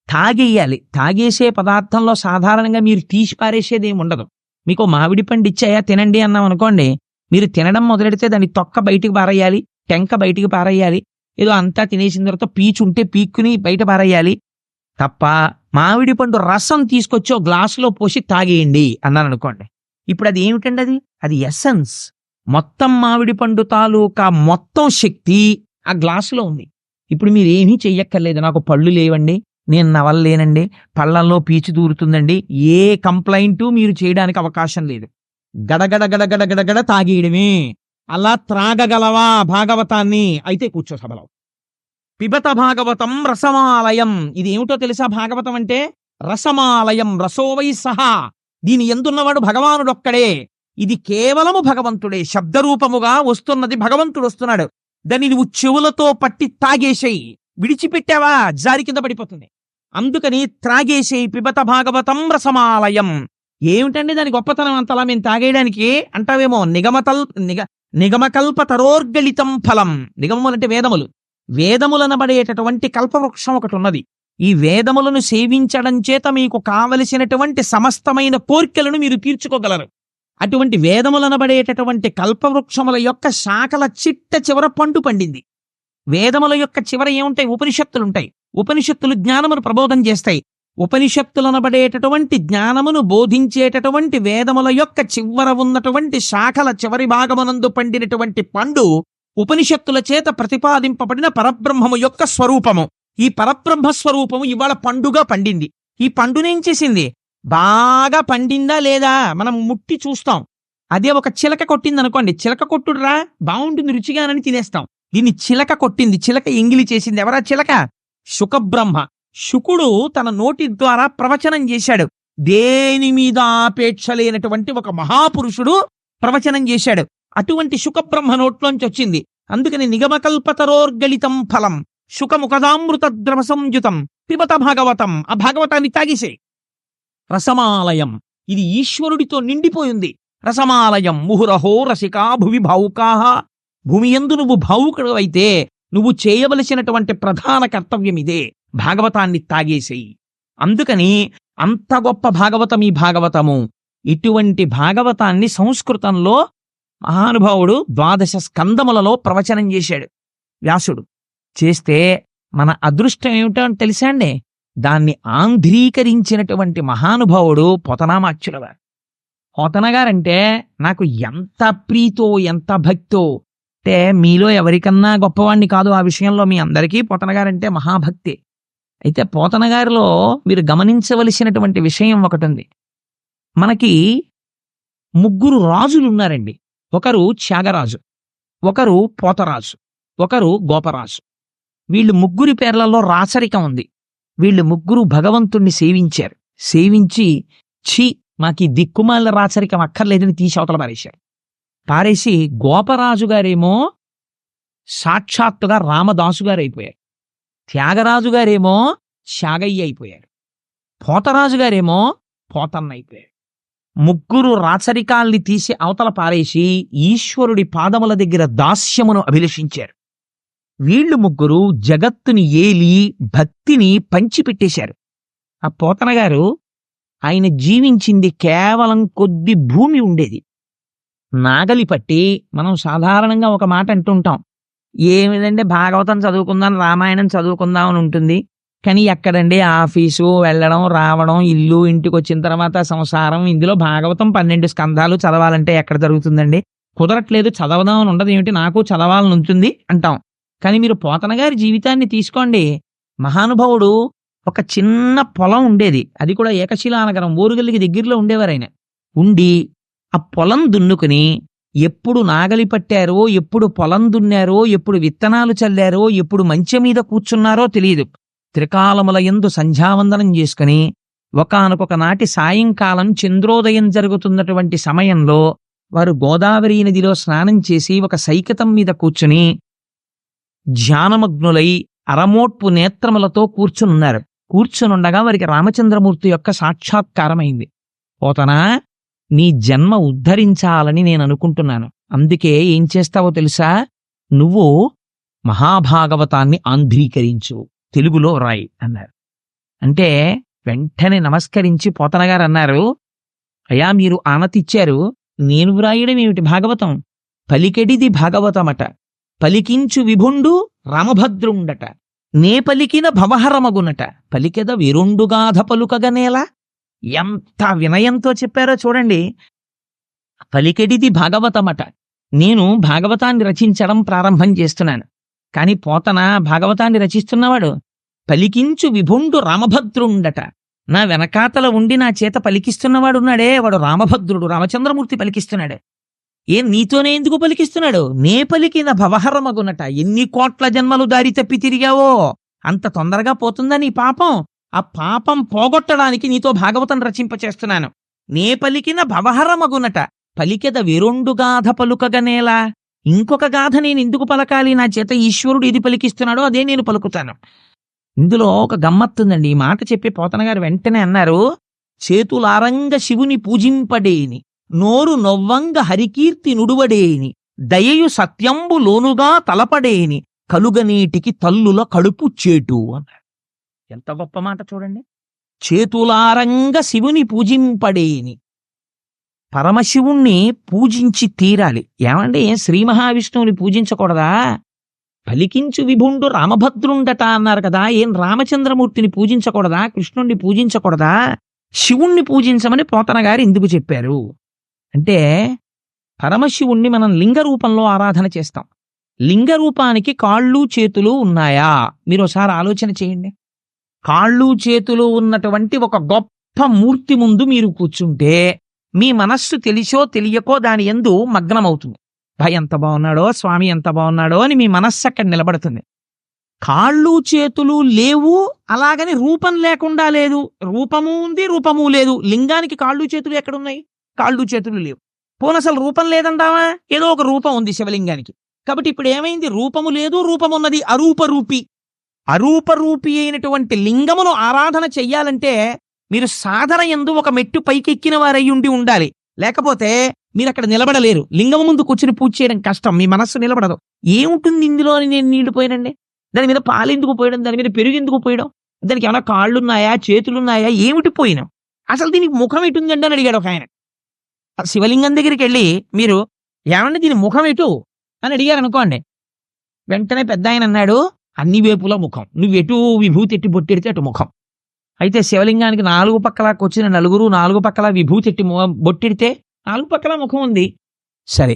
తాగేయాలి. తాగేసే పదార్థంలో సాధారణంగా మీరు తీసి పారేసేది ఏమి ఉండదు. మీకు మామిడి పండు ఇచ్చాయా తినండి అన్నాం అనుకోండి, మీరు తినడం మొదలెడితే దాన్ని తొక్క బయటికి పారేయాలి, టెంక బయటికి పారేయాలి, ఏదో అంతా తినేసిన తర్వాత పీచుంటే పీక్కుని బయట పారేయాలి తప్ప, మామిడి పండు రసం తీసుకొచ్చి ఒక గ్లాసులో పోసి తాగేయండి అన్నాను అనుకోండి. ఇప్పుడు అది ఏమిటండి? అది ఎసెన్స్. మొత్తం మామిడి పండు తాలూకా మొత్తం శక్తి ఆ గ్లాసులో ఉంది. ఇప్పుడు మీరు ఏమీ చెయ్యక్కర్లేదు. నాకు పళ్ళు లేవండి, నేను నవలలేనండి, పళ్ళల్లో పీచు దూరుతుందండి, ఏ కంప్లైంట్ మీరు చేయడానికి అవకాశం లేదు. గడగడ గడగడ గడగడ తాగేయడమే. అలా త్రాగగలవా భాగవతాన్ని? అయితే కూర్చో సభలో. పిబత భాగవతం రసమాలయం. ఇది ఏమిటో తెలుసా? భాగవతం అంటే రసమాలయం, రసోవై సహా. దీని ఎందున్నవాడు భగవానుడొక్కడే. ఇది కేవలము భగవంతుడే. శబ్దరూపముగా వస్తున్నది భగవంతుడు వస్తున్నాడు. దాన్ని నువ్వు చెవులతో పట్టి తాగేసేయి. విడిచిపెట్టావా జారి కింద పడిపోతుంది. అందుకని త్రాగేసేయి. పిబత భాగవతం రసమాలయం. ఏమిటండి దాని గొప్పతనం అంతలా మేము తాగేయడానికి అంటావేమో. నిగమకల్పతరోర్గళితం ఫలం. నిగమములంటే వేదములు. వేదములనబడేటటువంటి కల్పవృక్షం ఒకటి ఉన్నది. ఈ వేదములను సేవించడం చేత మీకు కావలసినటువంటి సమస్తమైన కోర్కెలను మీరు తీర్చుకోగలరు. అటువంటి వేదములనబడేటటువంటి కల్పవృక్షముల యొక్క శాఖల చిట్ట చివర పండు పండింది. వేదముల యొక్క చివర ఏముంటాయి? ఉపనిషత్తులుంటాయి. ఉపనిషత్తులు జ్ఞానమును ప్రబోధం చేస్తాయి. ఉపనిషత్తులనబడేటటువంటి జ్ఞానమును బోధించేటటువంటి వేదముల యొక్క చివర ఉన్నటువంటి శాఖల చివరి భాగమునందు పండినటువంటి పండు ఉపనిషత్తుల చేత ప్రతిపాదింపబడిన పరబ్రహ్మము యొక్క స్వరూపము. ఈ పరబ్రహ్మ స్వరూపము ఇవాళ పండుగా పండింది. ఈ పండునేం చేసింది? బాగా పండిందా లేదా మనం ముట్టి చూస్తాం. అదే ఒక చిలక కొట్టింది అనుకోండి, చిలక కొట్టుడురా బాగుంటుంది రుచిగానని తినేస్తాం. దీన్ని చిలక కొట్టింది, చిలక ఎంగిలి చేసింది. ఎవరా చిలక? శుకబ్రహ్మ. శుకుడు తన నోటి ద్వారా ప్రవచనం చేశాడు. దేని మీద ఆపేక్ష లేనటువంటి ఒక మహాపురుషుడు ప్రవచనం చేశాడు. అటువంటి శుకబ్రహ్మ నోట్లోంచి వచ్చింది. అందుకని నిగమకల్పతరోర్గళితం ఫలం శుకముఖదామృత ద్రవ సంయుతం పిబత భాగవతం. ఆ భాగవతాన్ని తాగిసే. రసమాలయం, ఇది ఈశ్వరుడితో నిండిపోయింది. రసమాలయం ముహురహో రసికా భువి భావుకాహ. భూమి యందు నువ్వు భావుకుడు అయితే నువ్వు చేయవలసినటువంటి ప్రధాన కర్తవ్యం ఇదే, భాగవతాన్ని తాగేసేయి. అందుకని అంత గొప్ప భాగవతం ఈ భాగవతము. ఇటువంటి భాగవతాన్ని సంస్కృతంలో మహానుభావుడు 12 స్కందములలో ప్రవచనం చేశాడు వ్యాసుడు. చేస్తే మన అదృష్టం ఏమిటో తెలుసా అండి? దాన్ని ఆంధ్రీకరించినటువంటి మహానుభావుడు పోతనామాచ్యుల వారు. పోతనగారంటే నాకు ఎంత ప్రీతో ఎంత భక్తో. అంటే మీలో ఎవరికన్నా గొప్పవాణ్ణి కాదు, ఆ విషయంలో మీ అందరికీ పోతనగారంటే మహాభక్తి. అయితే పోతనగారిలో మీరు గమనించవలసినటువంటి విషయం ఒకటి ఉంది. మనకి 3 రాజులు ఉన్నారండి. ఒకరు త్యాగరాజు, ఒకరు పోతరాజు, ఒకరు గోపరాజు. వీళ్ళు ముగ్గురి పేర్లలో రాచరికం ఉంది. వీళ్ళు ముగ్గురు భగవంతుణ్ణి సేవించారు. సేవించి ఛీ మాకు ఈ దిక్కుమాల రాచరికం అక్కర్లేదని తీసి అవతల పారేశారు. పారేసి గోపరాజు గారేమో సాక్షాత్తుగా రామదాసు గారు అయిపోయారు. త్యాగరాజు గారేమో త్యాగయ్య అయిపోయారు. పోతరాజు గారేమో పోతన్న అయిపోయారు. ముగ్గురు రాచరికాల్ని తీసి అవతల పారేసి ఈశ్వరుడి పాదముల దగ్గర దాస్యమును అభిలషించారు. వీళ్ళు ముగ్గురు జగత్తుని ఏలి భక్తిని పంచిపెట్టేశారు. ఆ పోతన గారు ఆయన జీవించింది కేవలం కొద్ది భూమి ఉండేది. నాగలి పట్టి మనం సాధారణంగా ఒక మాట అంటుంటాం, ఏమిదంటే భాగవతం చదువుకుందాం, రామాయణం చదువుకుందాం అని ఉంటుంది. కానీ ఎక్కడండి ఆఫీసు వెళ్ళడం రావడం, ఇల్లు, ఇంటికి వచ్చిన తర్వాత సంసారం, ఇందులో భాగవతం 12 స్కంధాలు చదవాలంటే ఎక్కడ జరుగుతుందండి? కుదరట్లేదు, చదవదాం అని ఉండదు. ఏమిటి నాకు చదవాలని ఉంటుంది అంటాం. కానీ మీరు పోతన గారి జీవితాన్ని తీసుకోండి. మహానుభావుడు ఒక చిన్న పొలం ఉండేది, అది కూడా ఏకశిలానగరం, ఓరుగల్లికి దగ్గరలో ఉండేవారు ఆయన. ఉండి ఆ పొలం దున్నుకుని ఎప్పుడు నాగలి పట్టారో, ఎప్పుడు పొలం దున్నారో, ఎప్పుడు విత్తనాలు చల్లారో, ఎప్పుడు మంచె మీద కూర్చున్నారో తెలియదు. త్రికాలముల యందు సంధ్యావందనం చేసుకుని ఒకానొక నాటి సాయంకాలం చంద్రోదయం జరుగుతున్నటువంటి సమయంలో వారు గోదావరి నదిలో స్నానం చేసి ఒక సైకతం మీద కూర్చుని ధ్యానమగ్నులై అరమోట్పు నేత్రములతో కూర్చునున్నారు. కూర్చునుండగా వారికి రామచంద్రమూర్తి యొక్క సాక్షాత్కారమైంది. పోతనా, నీ జన్మ ఉద్ధరించాలని నేను అనుకుంటున్నాను. అందుకే ఏం చేస్తావో తెలుసా? నువ్వు మహాభాగవతాన్ని ఆంధ్రీకరించు, తెలుగులో రాయి అన్నారు. అంటే వెంటనే నమస్కరించి పోతన గారు అన్నారు, అయ్యా మీరు ఆనతిచ్చారు, నేను వ్రాయడం ఏమిటి భాగవతం? పలికెడిది భాగవతమట, పలికించు విభుండు రామభద్రుండట, నే పలికిన భవహరమగునట, పలికెద విరుండుగాధ పలుకగనేలా. ఎంత వినయంతో చెప్పారో చూడండి. పలికెడిది భాగవతమట, నేను భాగవతాన్ని రచించడం ప్రారంభం చేస్తున్నాను. కాని పోతన భాగవతాన్ని రచిస్తున్నవాడు పలికించు విభుండు రామభద్రుండట, నా వెనకాతల ఉండి నా చేత పలికిస్తున్నవాడున్నాడే వాడు రామభద్రుడు, రామచంద్రమూర్తి పలికిస్తున్నాడు. నీతోనే ఎందుకు పలికిస్తున్నాడు? నే పలికిన భవహరమగునట. ఎన్ని కోట్ల జన్మలు దారి తప్పి తిరిగావో అంత తొందరగా పోతుందా నీ పాపం? ఆ పాపం పోగొట్టడానికి నీతో భాగవతం రచింపచేస్తున్నాను. నే పలికిన భవహరమగునట, పలికెద విరుండు గాథ పలుకగనేలా. ఇంకొక గాథ నేను ఎందుకు పలకాలి? నా చేత ఈశ్వరుడు ఇది పలికిస్తున్నాడో అదే నేను పలుకుతాను. ఇందులో ఒక గమ్మత్తుందండి. ఈ మాట చెప్పి పోతన గారు వెంటనే అన్నారు, చేతులారంగ శివుని పూజింపడేని, నోరు నొవ్వంగ హరికీర్తి నుడువడేని, దయయు సత్యంబు లోనుగా తలపడేని, కలుగనీటికి తల్లుల కడుపు చేటు అన్నారు. ఎంత గొప్ప మాట చూడండి. చేతులారంగ శివుని పూజింపడేని, పరమశివుణ్ణి పూజించి తీరాలి. ఏమండి, శ్రీ మహావిష్ణువుని పూజించకూడదా? పలికించు విభుండు రామభద్రుండట అన్నారు కదా, ఏం రామచంద్రమూర్తిని పూజించకూడదా? కృష్ణుణ్ణి పూజించకూడదా? శివుణ్ణి పూజించమని పోతన గారు ఎందుకు చెప్పారు అంటే, పరమశివుణ్ణి మనం లింగ రూపంలో ఆరాధన చేస్తాం. లింగ రూపానికి కాళ్ళు చేతులు ఉన్నాయా? మీరు ఒకసారి ఆలోచన చేయండి. కాళ్ళు చేతులు ఉన్నటువంటి ఒక గొప్ప మూర్తి ముందు మీరు కూర్చుంటే మీ మనస్సు తెలిసో తెలియకో దాని యందు మగ్నమవుతుంది. భయ ఎంత బాగున్నాడో, స్వామి ఎంత బాగున్నాడో అని మీ మనస్సు అక్కడ నిలబడుతుంది. కాళ్ళు చేతులు లేవు, అలాగని రూపం లేకుండా లేదు. రూపము ఉంది, రూపము లేదు. లింగానికి కాళ్ళు చేతులు ఎక్కడున్నాయి? కాళ్ళు చేతులు లేవు. పోనీ అసలు రూపం లేదంటావా? ఏదో ఒక రూపం ఉంది శివలింగానికి. కాబట్టి ఇప్పుడు ఏమైంది? రూపము లేదు, రూపమున్నది. అరూపరూపి. అరూపరూపి అయినటువంటి లింగమును ఆరాధన చెయ్యాలంటే మీరు సాధన యందు ఒక మెట్టు పైకెక్కిన వారయ్యుండి ఉండాలి. లేకపోతే మీరు అక్కడ నిలబడలేరు. లింగము ముందు కూర్చుని పూజ చేయడం కష్టం, మీ మనస్సు నిలబడదు. ఏముంటుంది ఇందులో అని నేను నీళ్లు పోయానండి? దాని మీద పాలు ఎందుకు పోయడం? దాని మీద పెరుగు ఎందుకు పోయడం? దానికి ఏమైనా కాళ్ళున్నాయా, చేతులున్నాయా? ఏమిటి పోయినాం? అసలు దీనికి ముఖం ఎటుందండి అని అడిగాడు ఒక ఆయన. శివలింగం దగ్గరికి వెళ్ళి మీరు ఏమన్నా దీని ముఖం ఎటు అని అడిగారు అనుకోండి, వెంటనే పెద్ద ఆయన అన్నాడు, అన్ని వేపుల ముఖం, నువ్వెటు విభూతి ఎట్టి బొట్టెడితే అటు ముఖం. అయితే శివలింగానికి 4 పక్కల వచ్చిన నలుగురు 4 పక్కల విభూతి ఎట్టి బొట్టెడితే 4 పక్కల ముఖం ఉంది. సరే,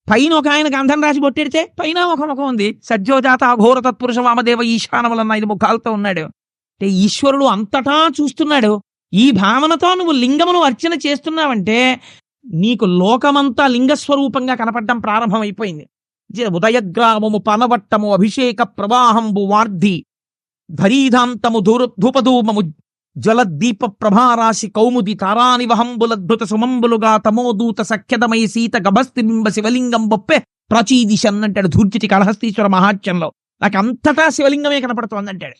పైన ఒక ఆయన గంధం రాసి బొట్టెడితే పైన ఒక ముఖం ఉంది. సజ్జోజాత అఘోర తత్పురుష వామదేవ ఈశానములన్న 5 ముఖాలతో ఉన్నాడు. అంటే ఈశ్వరుడు అంతటా చూస్తున్నాడు. ఈ భావనతో నువ్వు లింగమును అర్చన చేస్తున్నావంటే నీకు లోకమంతా లింగస్వరూపంగా కనపడడం ప్రారంభమైపోయింది. ఉదయగ్రామము పనవట్టము అభిషేక ప్రవాహంబు వార్ధి ధరీధాంతము ధూపధూమము జలదీప ప్రభారాశి కౌముది తారానివహంబులద్భుత సుమంబులుగా తమోదూత సఖ్యతమై సీత గభస్తిబింబ శివలింగం బొప్పే ప్రాచీదిశన్ అంటాడు ధూర్జటి కళహస్తీశ్వర మహాత్యంలో. నాకు అంతటా శివలింగమే కనపడుతోంది అంటాడు.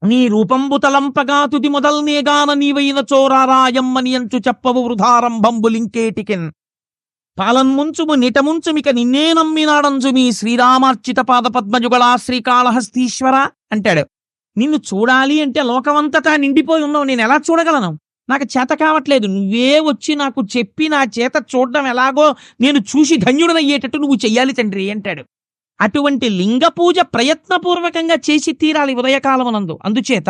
నీ రూపంబు తలంపగా తుది మొదల్నేగాన నీవైన చోరారాయమ్మని అంచు చెప్పవు వృధారంభంబులింకేటికెన్ పాలన్ముంచుము నిటముంచుమిక నిన్నే నమ్మినాడంజుమి శ్రీరామార్చిత పాద పద్మజుగళా శ్రీకాళహస్తీశ్వర అంటాడు. నిన్ను చూడాలి అంటే లోకమంతటా నిండిపోయి ఉన్నావు, నేను ఎలా చూడగలను? నాకు చేత కావట్లేదు. నువ్వే వచ్చి నాకు చెప్పి నా చేత చూడడం ఎలాగో నేను చూసి ధన్యుడనయ్యేటట్టు నువ్వు చెయ్యాలి తండ్రి అంటాడు. అటువంటి లింగ పూజ ప్రయత్నపూర్వకంగా చేసి తీరాలి ఉదయకాలమునందు. అందుచేత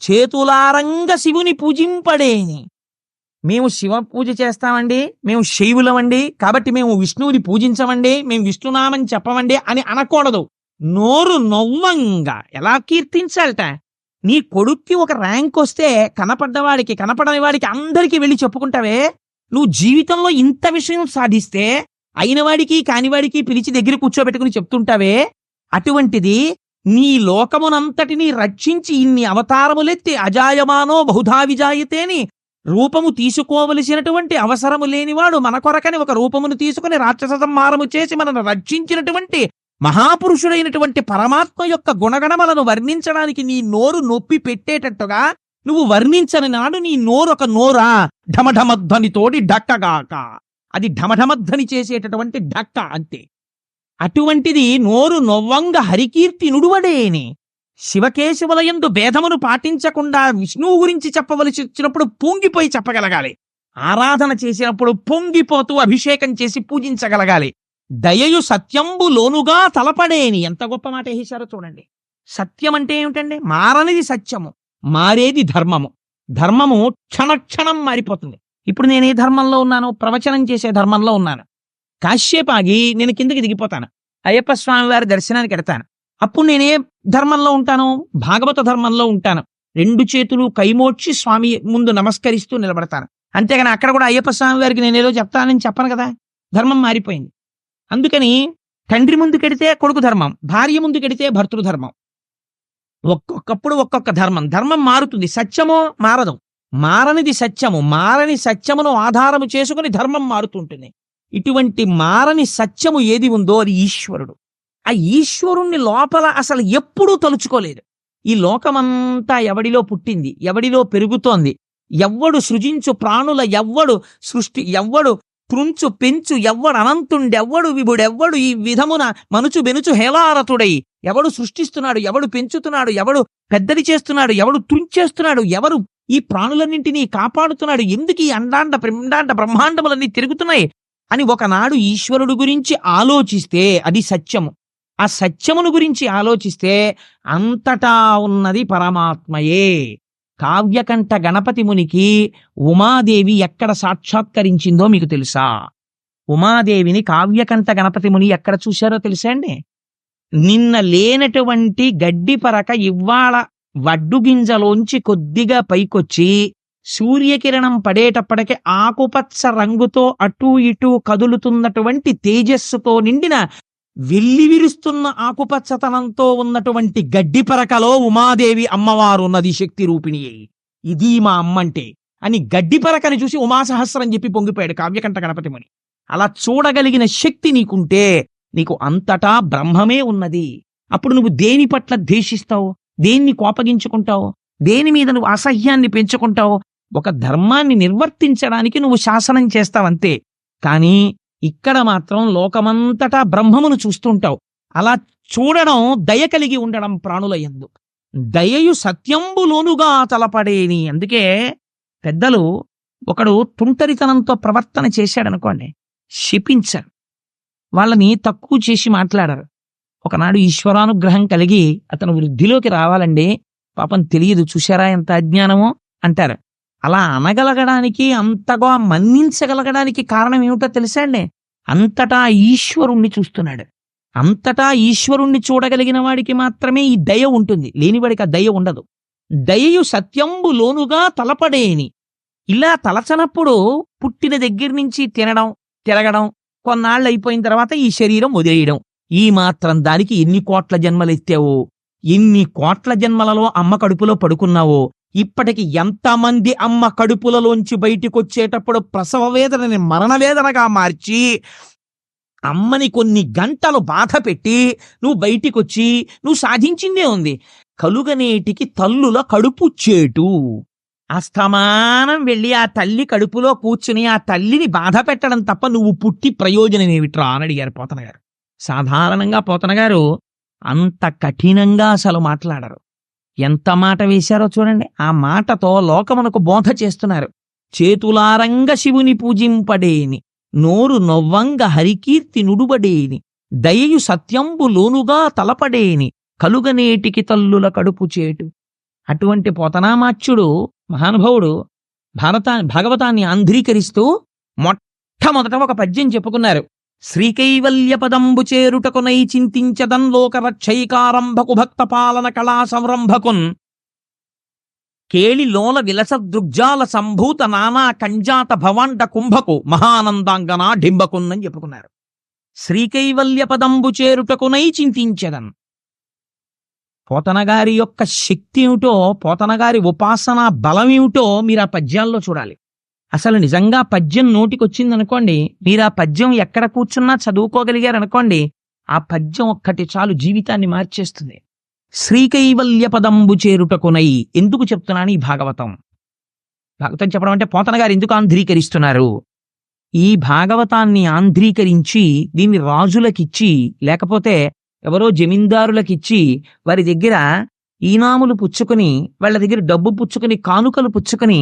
చేతులారంగ శివుని పూజింపడేని. మేము శివ పూజ చేస్తామండి, మేము శైవులమండి, కాబట్టి మేము విష్ణువుని పూజించమండి, మేము విష్ణునామం చెప్పమండి అని అనకూడదు. నోరు నవ్వంగా ఎలా కీర్తించాలట. నీ కొడుక్కి ఒక ర్యాంక్ వస్తే కనపడ్డవాడికి కనపడని వాడికి అందరికీ వెళ్ళి చెప్పుకుంటావే. నువ్వు జీవితంలో ఇంత విషయం సాధిస్తే అయినవాడికి కానివాడికి పిలిచి దగ్గర కూర్చోబెట్టుకుని చెప్తుంటావే. అటువంటిది నీ లోకమునంతటినీ రక్షించి ఇన్ని అవతారములెత్తి అజాయమానో బహుధా విజాయతేని రూపము తీసుకోవలసినటువంటి అవసరము లేనివాడు మన కొరకని ఒక రూపమును తీసుకుని రాక్షస సంహారము చేసి మనను రక్షించినటువంటి మహాపురుషుడైనటువంటి పరమాత్మ యొక్క గుణగణములను వర్ణించడానికి నీ నోరు నొప్పి పెట్టేటట్టుగా నువ్వు వర్ణించని నాడు నీ నోరొక నోరా ఢమఢమధ్వనితోటి డక్కగాక. అది ఢమఢమధ్వని చేసేటటువంటి డక్క అంతే. అటువంటిది నోరు నొవ్వంగ హరికీర్తి నుడువడేని. శివకేశవులయందు భేదమును పాటించకుండా విష్ణువు గురించి చెప్పవలసి వచ్చినప్పుడు పొంగిపోయి చెప్పగలగాలి. ఆరాధన చేసినప్పుడు పొంగిపోతూ అభిషేకం చేసి పూజించగలగాలి. దయయు సత్యంబు లోనుగా తలపడేని. ఎంత గొప్ప మాట వేశారో చూడండి. సత్యం అంటే ఏమిటండి? మారనిది సత్యము, మారేది ధర్మము. ధర్మము క్షణక్షణం మారిపోతుంది. ఇప్పుడు నేను ఏ ధర్మంలో ఉన్నాను? ప్రవచనం చేసే ధర్మంలో ఉన్నాను. కాశ్యపాగి నేను కిందకి దిగిపోతాను, అయ్యప్ప స్వామి వారి దర్శనానికి ఎడతాను. అప్పుడు నేనే ధర్మంలో ఉంటాను? భాగవత ధర్మంలో ఉంటాను. 2 చేతులు కైమోడ్చి స్వామి ముందు నమస్కరిస్తూ నిలబడతాను. అంతేగాని అక్కడ కూడా అయ్యప్ప స్వామి వారికి నేనేదో చెప్తానని చెప్పను కదా. ధర్మం మారిపోయింది. అందుకని తండ్రి ముందు కెడితే కొడుకు ధర్మం, భార్య ముందు కెడితే భర్తృ ధర్మం. ఒక్కొక్కప్పుడు ఒక్కొక్క ధర్మం. ధర్మం మారుతుంది, సత్యమో మారదు. మారనిది సత్యము. మారని సత్యమును ఆధారము చేసుకుని ధర్మం మారుతుంటుంది. ఇటువంటి మారని సత్యము ఏది ఉందో అది ఈశ్వరుడు. ఆ ఈశ్వరుణ్ణి లోపల అసలు ఎప్పుడూ తలుచుకోలేదు. ఈ లోకమంతా ఎవడిలో పుట్టింది, ఎవడిలో పెరుగుతోంది, ఎవ్వడు సృజించు ప్రాణుల ఎవ్వడు సృష్టి, ఎవ్వడు త్రుంచు పెంచు, ఎవ్వడు అనంతుండెవ్వడు విభుడెవ్వడు ఈ విధమున మనుచు బెనుచు హేలారతుడై ఎవడు సృష్టిస్తున్నాడు, ఎవడు పెంచుతున్నాడు, ఎవడు పెద్దది చేస్తున్నాడు, ఎవడు తుంచేస్తున్నాడు, ఎవరు ఈ ప్రాణులన్నింటినీ కాపాడుతున్నాడు, ఎందుకు ఈ అండాండ పిండాండ బ్రహ్మాండములన్నీ తిరుగుతున్నాయి అని ఒకనాడు ఈశ్వరుడు గురించి ఆలోచిస్తే అది సత్యము. ఆ సత్యమును గురించి ఆలోచిస్తే అంతటా ఉన్నది పరమాత్మయే. కావ్యకంఠ గణపతి మునికి ఉమాదేవి ఎక్కడ సాక్షాత్కరించిందో మీకు తెలుసా? ఉమాదేవిని కావ్యకంఠ గణపతి ముని ఎక్కడ చూశారో తెలుసా అండి? నిన్న లేనటువంటి గడ్డి పరక ఇవ్వాళ వడ్డు గింజలోంచి కొద్దిగా పైకొచ్చి సూర్యకిరణం పడేటప్పటికి ఆకుపచ్చ రంగుతో అటూ ఇటూ కదులుతున్నటువంటి తేజస్సుతో నిండిన వెల్లివిరుస్తున్న ఆకుపచ్చతనంతో ఉన్నటువంటి గడ్డి పరకలో ఉమాదేవి అమ్మవారు ఉన్నది, శక్తి రూపిణి. ఇది మా అమ్మంటే అని గడ్డి పరకని చూసి ఉమాసహస్రం చెప్పి పొంగిపోయాడు కావ్యకంఠ గణపతి ముని. అలా చూడగలిగిన శక్తి నీకుంటే నీకు అంతటా బ్రహ్మమే ఉన్నది. అప్పుడు నువ్వు దేని పట్ల ద్వేషిస్తావు, దేన్ని కోపగించుకుంటావు, దేని మీద నువ్వు అసహ్యాన్ని పెంచుకుంటావు? ఒక ధర్మాన్ని నిర్వర్తించడానికి నువ్వు శాసనం చేస్తావంతే. కానీ ఇక్కడ మాత్రం లోకమంతటా బ్రహ్మమును చూస్తుంటావు. అలా చూడడం దయ కలిగి ఉండడం ప్రాణుల యందు. దయయు సత్యంబులోనుగా తలపడేని. అందుకే పెద్దలు ఒకడు తుంటరితనంతో ప్రవర్తన చేశాడనుకోండి, శపించారు, వాళ్ళని తక్కువ చేసి మాట్లాడారు. ఒకనాడు ఈశ్వరానుగ్రహం కలిగి అతను వృద్ధిలోకి రావాలండి, పాపం తెలియదు, చూశారా ఎంత అజ్ఞానమో అంటారు. అలా అనగలగడానికి, అంతగా మన్నించగలగడానికి కారణం ఏమిటో తెలుసా అండి? అంతటా ఈశ్వరుణ్ణి చూస్తున్నాడు. అంతటా ఈశ్వరుణ్ణి చూడగలిగిన వాడికి మాత్రమే ఈ దయ ఉంటుంది, లేనివాడికి ఆ దయ ఉండదు. దయయు సత్యంబు లోనుగా తలపడేని. ఇలా తలచనప్పుడు పుట్టిన దగ్గర నుంచి తినడం, తిరగడం, కొన్నాళ్ళు అయిపోయిన తర్వాత ఈ శరీరం వదిలేయడం. ఈ మాత్రం దానికి ఎన్ని కోట్ల జన్మలు ఎత్తావో, ఎన్ని కోట్ల జన్మలలో అమ్మ కడుపులో పడుకున్నావో, ఇప్పటికి ఎంతమంది అమ్మ కడుపులలోంచి బయటికి వచ్చేటప్పుడు ప్రసవ వేదనని మరణ వేదనగా మార్చి అమ్మని కొన్ని గంటలు బాధ పెట్టి నువ్వు బయటికి వచ్చి నువ్వు సాధించిందే ఉంది. కలుగనేటికి తల్లుల కడుపు చేటు. అస్తమానం వెళ్ళి ఆ తల్లి కడుపులో కూర్చుని ఆ తల్లిని బాధ పెట్టడం తప్ప నువ్వు పుట్టి ప్రయోజనం ఏమిట్రా అని అడిగారు పోతన గారు. సాధారణంగా పోతన గారు అంత కఠినంగా అసలు మాట్లాడరు. ఎంత మాట వేశారో చూడండి. ఆ మాటతో లోకమునకు బోధ చేస్తున్నారు. చేతులారంగ శివుని పూజింపడేని, నోరు నొవ్వంగ హరికీర్తి నుడుబడేని, దయయు సత్యంబు లోనుగా తలపడేని, కలుగనేటికి తల్లుల కడుపు చేటు. అటువంటి పోతనామాచ్యుడు మహానుభావుడు భాగవతాన్ని ఆంధ్రీకరిస్తూ మొట్టమొదట ఒక పద్యం చెప్పుకున్నారు. శ్రీకైవల్య పదంబు చేరుటకునై చింతించదన్ లోకరక్షైకారంభకు భక్త పాలన కళా సంరంభకున్, కేళి లోల విలస దృగ్జాల సంభూత నానా కంజాత భవాండ కుంభకు మహానందాంగనా డింబకున్ అని చెప్పుకున్నారు. శ్రీకైవల్య పదంబు చేరుటకునై చింతించదన్. పోతనగారి యొక్క శక్తి ఏమిటో, పోతనగారి ఉపాసనా బలం ఏమిటో మీరు ఆ పద్యాల్లో చూడాలి. అసలు నిజంగా పద్యం నోటికొచ్చిందనుకోండి, మీరు ఆ పద్యం ఎక్కడ కూర్చున్నా చదువుకోగలిగారనుకోండి, ఆ పద్యం ఒక్కటి చాలు జీవితాన్ని మార్చేస్తుంది. శ్రీకైవల్య పదంబు చేరుటకునై. ఎందుకు చెప్తున్నాను ఈ భాగవతం చెప్పడం అంటే, పోతన గారు ఎందుకు ఆంధ్రీకరిస్తున్నారు? ఈ భాగవతాన్ని ఆంధ్రీకరించి దీన్ని రాజులకిచ్చి, లేకపోతే ఎవరో జమీందారులకిచ్చి వారి దగ్గర ఈనాములు పుచ్చుకొని, వాళ్ళ దగ్గర డబ్బు పుచ్చుకొని, కానుకలు పుచ్చుకొని,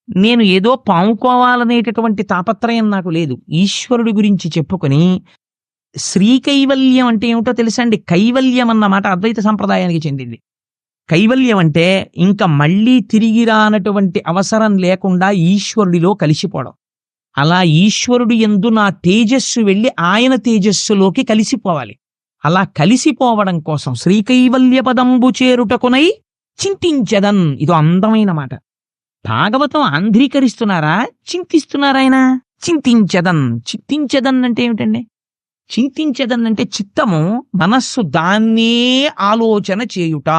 నేను ఏదో పాముకోవాలనేటటువంటి తాపత్రయం నాకు లేదు. ఈశ్వరుడి గురించి చెప్పుకొని, శ్రీకైవల్యం అంటే ఏమిటో తెలుసండి. కైవల్యం అన్నమాట అద్వైత సంప్రదాయానికి చెందింది. కైవల్యం అంటే ఇంకా మళ్ళీ తిరిగి రానటువంటి అవసరం లేకుండా ఈశ్వరుడిలో కలిసిపోవడం. అలా ఈశ్వరుడు యందు నా తేజస్సు వెళ్ళి ఆయన తేజస్సులోకి కలిసిపోవాలి. అలా కలిసిపోవడం కోసం శ్రీకైవల్య పదంబు చేరుటకునై చింతించదన్. ఇదో అందమైన మాట. భాగవతం ఆంధ్రీకరిస్తున్నారా, చింతిస్తున్నారా? ఆయన చింతించదన్. చింతించదన్ అంటే ఏమిటండి? చింతించదన్ అంటే చిత్తము, మనస్సు దాన్నే ఆలోచన చేయుట.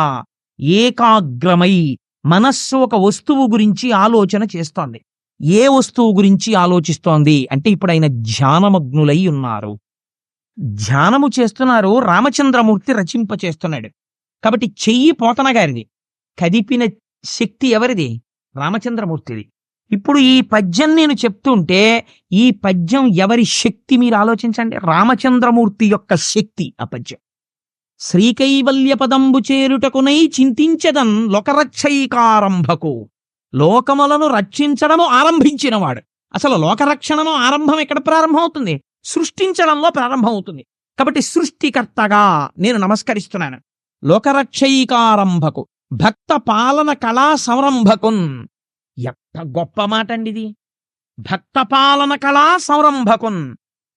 ఏకాగ్రమై మనస్సు ఒక వస్తువు గురించి ఆలోచన చేస్తోంది. ఏ వస్తువు గురించి ఆలోచిస్తోంది అంటే, ఇప్పుడు ఆయన ధ్యానమగ్నులై ఉన్నారు, ధ్యానము చేస్తున్నారు. రామచంద్రమూర్తి రచింప చేస్తున్నాడు కాబట్టి చెయ్యి పోతన గారిది, కదిపిన శక్తి ఎవరిది? రామచంద్రమూర్తిది. ఇప్పుడు ఈ పద్యం నేను చెప్తుంటే, ఈ పద్యం ఎవరి శక్తి మీరు ఆలోచించండి. రామచంద్రమూర్తి యొక్క శక్తి ఆ పద్యం. శ్రీకైవల్య పదంబు చేరుటకునై చింతించదన్ లోకరక్షైకారంభకు. లోకములను రక్షించడము ఆరంభించినవాడు. అసలు లోకరక్షణను ఆరంభం ఎక్కడ ప్రారంభం అవుతుంది? సృష్టించడంలో ప్రారంభం అవుతుంది. కాబట్టి సృష్టికర్తగా నేను నమస్కరిస్తున్నాను. లోకరక్షైకారంభకు భక్త పాలన కళా సంరంభకున్. ఎంత గొప్ప మాట అండి ఇది! భక్త పాలన కళా సంరంభకున్.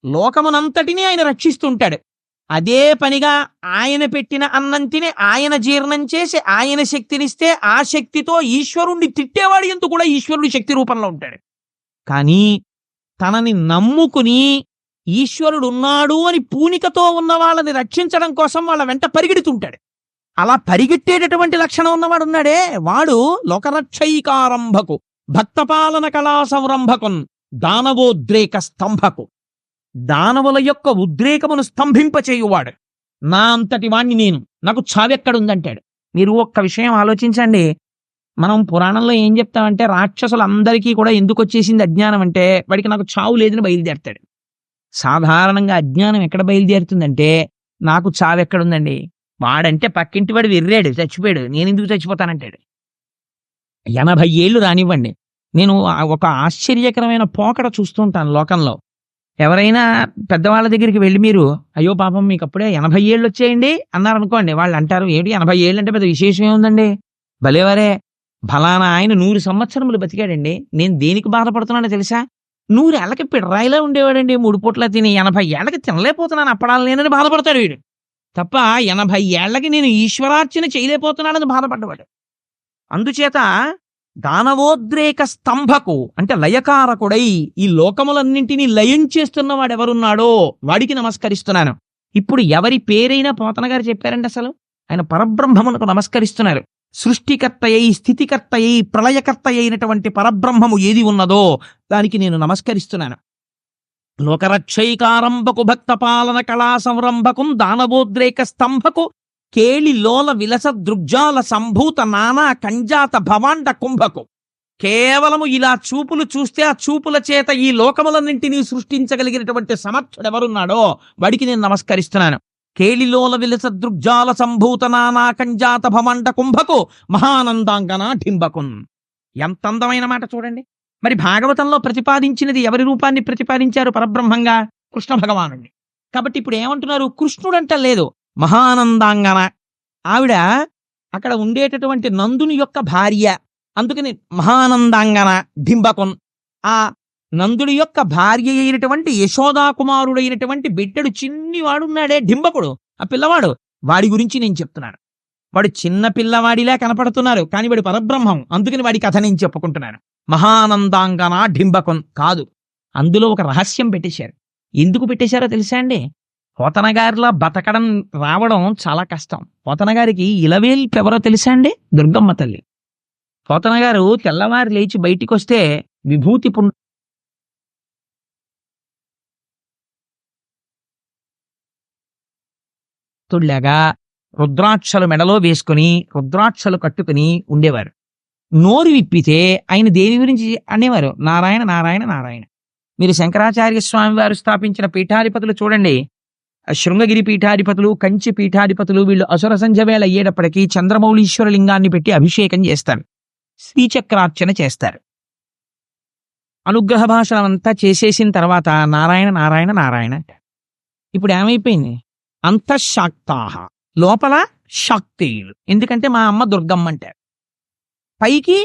లోకమునంతటినీ ఆయన రక్షిస్తుంటాడు. అదే పనిగా ఆయన పెట్టిన అన్నం తిని, ఆయన జీర్ణం చేసి, ఆయన శక్తినిస్తే, ఆ శక్తితో ఈశ్వరుణ్ణి తిట్టేవాడు ఎందుకు కూడా ఈశ్వరుడి శక్తి రూపంలో ఉంటాడు. కానీ తనని నమ్ముకుని ఈశ్వరుడు ఉన్నాడు అని పూనికతో ఉన్న వాళ్ళని రక్షించడం కోసం వాళ్ళ వెంట పరిగెడుతుంటాడు. అలా పరిగెట్టేటటువంటి లక్షణం ఉన్నవాడు ఉన్నాడే, వాడు లోకరక్షైకారంభకు భక్తపాలన కళా సంరంభకున్ దానవోద్రేక స్తంభకు. దానవుల యొక్క ఉద్రేకమును స్తంభింపచేయువాడు. నా అంతటి వాణ్ణి నేను, నాకు చావెక్కడుందంటాడు. మీరు ఒక్క విషయం ఆలోచించండి. మనం పురాణంలో ఏం చెప్తామంటే, రాక్షసులందరికీ కూడా ఎందుకు వచ్చేసింది అజ్ఞానం అంటే, వాడికి నాకు చావు లేదని బయలుదేరతాడు. సాధారణంగా అజ్ఞానం ఎక్కడ బయలుదేరుతుందంటే, నాకు చావెక్కడుందండి, వాడంటే పక్కింటి వాడు వెర్రాడు, చచ్చిపోయాడు, నేను ఎందుకు చచ్చిపోతానంటాడు. 80 ఏళ్ళు రానివ్వండి. నేను ఒక ఆశ్చర్యకరమైన పోకడ చూస్తుంటాను లోకంలో. ఎవరైనా పెద్దవాళ్ళ దగ్గరికి వెళ్ళి, మీరు అయ్యో పాపం మీకు అప్పుడే 80 ఏళ్ళు వచ్చేయండి అన్నారనుకోండి, వాళ్ళు అంటారు, ఏంటి 80 ఏళ్ళు అంటే పెద్ద విశేషం ఏముందండి, భలేవరే, ఫలానా ఆయన 100 సంవత్సరములు బతికాడండి, నేను దేనికి బాధపడుతున్నానో తెలుసా? 100 ఏళ్ళకి పిడరాయిలా ఉండేవాడండి, 3 పూట్ల తిని 80 ఏళ్ళకి తినలేకపోతున్నాను అప్పడాలు నేనని బాధపడతాడు వీడు. తప్ప 80 ఏళ్ళకి నేను ఈశ్వరార్చన చేయలేకపోతున్నానని బాధపడ్డవాడు. అందుచేత దానవోద్రేక స్తంభకు అంటే లయకారకుడై ఈ లోకములన్నింటినీ లయం చేస్తున్న వాడు ఎవరున్నాడో వాడికి నమస్కరిస్తున్నాను. ఇప్పుడు ఎవరి పేరైనా పోతన గారు చెప్పారండి, అసలు ఆయన పరబ్రహ్మమునకు నమస్కరిస్తున్నారు. సృష్టికర్త అయి స్థితికర్త అయి ప్రళయకర్త అయినటువంటి పరబ్రహ్మము ఏది ఉన్నదో దానికి నేను నమస్కరిస్తున్నాను. లోకరక్షైకారంభకు భక్త పాలన కళా సంరంభకు దానవోద్రేక స్తంభకు కేళి లోల విలస దృగ్జాల సంభూత నానా కంజాత భవాండ కుంభకు. కేవలము ఇలా చూపులు చూస్తే ఆ చూపుల చేత ఈ లోకములన్నింటినీ సృష్టించగలిగినటువంటి సమర్థుడెవరున్నాడో వాడికి నేను నమస్కరిస్తున్నాను. కేళిలోల విలస దృగ్జాల సంభూత నానా కంజాత భవాండ కుంభకు మహానందాంగన ఢింబకున్. ఎంత అందమైన మాట చూడండి. మరి భాగవతంలో ప్రతిపాదించినది ఎవరి రూపాన్ని ప్రతిపాదించారు? పరబ్రహ్మంగా కృష్ణ భగవానుడిని. కాబట్టి ఇప్పుడు ఏమంటున్నారు? కృష్ణుడంట లేదు, మహానందాంగన. ఆవిడ అక్కడ ఉండేటటువంటి నందుని యొక్క భార్య, అందుకని మహానందాంగన ఢింబకున్. ఆ నందుడి యొక్క భార్య అయినటువంటి యశోదాకుమారుడైనటువంటి బిడ్డడు చిన్నివాడున్నాడే ఢింబకుడు, ఆ పిల్లవాడు, వాడి గురించి నేను చెప్తున్నాను. వాడు చిన్న పిల్లవాడిలా కనపడుతున్నారు, కానీ వాడు పరబ్రహ్మం, అందుకని వాడి కథ నేను చెప్పుకుంటున్నాను. మహానందాంగన ఢింబకున్ కాదు, అందులో ఒక రహస్యం పెట్టేశారు. ఎందుకు పెట్టేశారో తెలుసా అండి? పోతన గారిలా బతకడం రావడం చాలా కష్టం. పోతన గారికి ఇలవేల్పు ఎవరో తెలుసా అండి? దుర్గమ్మ తల్లి. పోతన గారు తెల్లవారు లేచి బయటికి వస్తే విభూతి తుళ్ళగా రుద్రాక్షలు మెడలో వేసుకుని రుద్రాక్షలు కట్టుకుని ఉండేవారు. నోరు విప్పితే ఆయన దేవి గురించి అనేవారు, నారాయణ నారాయణ నారాయణ. మీరు శంకరాచార్య స్వామి వారు స్థాపించిన పీఠాధిపతులు చూడండి, శృంగగిరి పీఠాధిపతులు, కంచి పీఠాధిపతులు, వీళ్ళు అసుర సంధ్య వేళ అయ్యేటప్పటికీ చంద్రమౌళీశ్వర లింగాన్ని పెట్టి అభిషేకం చేస్తారు, శ్రీచక్రార్చన చేస్తారు. అనుగ్రహ భాషలంతా చేసేసిన తర్వాత నారాయణ నారాయణ నారాయణ. ఇప్పుడు ఏమైపోయింది? అంతఃశాక్తాహ, లోపల శాక్తేయులు. ఎందుకంటే మా అమ్మ దుర్గమ్మ అంటారు. పైకి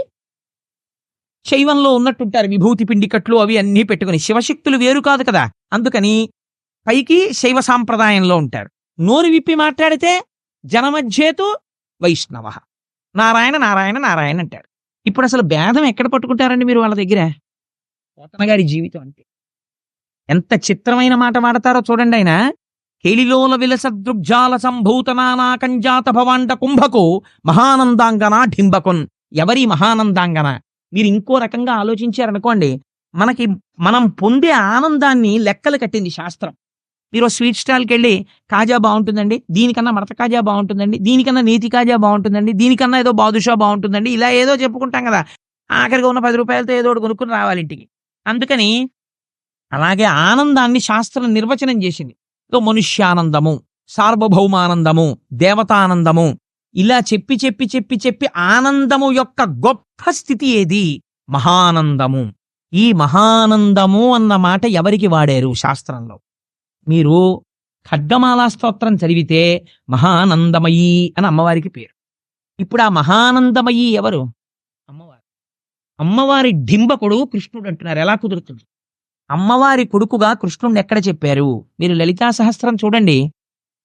శైవంలో ఉన్నట్టుంటారు, విభూతి పిండికట్లు అవి అన్నీ పెట్టుకుని. శివశక్తులు వేరు కాదు కదా, అందుకని పైకి శైవ సాంప్రదాయంలో ఉంటారు. నోరు విప్పి మాట్లాడితే జనమధ్యేతు వైష్ణవ, నారాయణ నారాయణ నారాయణ అంటారు. ఇప్పుడు అసలు భేదం ఎక్కడ పట్టుకుంటారండి మీరు వాళ్ళ దగ్గర? పోతన గారి జీవితం అంటే ఎంత చిత్రమైన మాట మాడతారో చూడండి. ఆయన కేళిలోల విలస దృగ్జాల సంభూత నానా కంజాత భవాండ కుంభకు మహానందాంగన ఢింబకున్. ఎవరి మహానందాంగన? మీరు ఇంకో రకంగా ఆలోచించారనుకోండి, మనం పొందే ఆనందాన్ని లెక్కలు కట్టింది శాస్త్రం. మీరు స్వీట్ స్టాల్కి వెళ్ళి కాజా బాగుంటుందండి, దీనికన్నా మడత కాజా బాగుంటుందండి, దీనికన్నా నేతి కాజా బాగుంటుందండి, దీనికన్నా ఏదో బాదుషా బాగుంటుందండి, ఇలా ఏదో చెప్పుకుంటాం కదా. ఆఖరిగా ఉన్న 10 రూపాయలతో ఏదో ఒకటి కొనుక్కుని రావాలి ఇంటికి. అందుకని అలాగే ఆనందాన్ని శాస్త్రం నిర్వచనం చేసింది. మనుష్యానందము, సార్వభౌమానందము, దేవతానందము, ఇలా చెప్పి చెప్పి చెప్పి చెప్పి ఆనందము యొక్క గొప్ప స్థితి ఏది? మహానందము. ఈ మహానందము అన్న మాట ఎవరికి వాడారు శాస్త్రంలో? మీరు ఖడ్గమాలా స్తోత్రం చదివితే మహానందమయీ అని అమ్మవారికి పేరు. ఇప్పుడు ఆ మహానందమయీ ఎవరు? అమ్మవారు. అమ్మవారి డింబకుడు కృష్ణుడు అంటున్నారు. ఎలా కుదురుతుంది? అమ్మవారి కొడుకుగా కృష్ణుడిని ఎక్కడ చెప్పారు? మీరు లలితా సహస్రం చూడండి.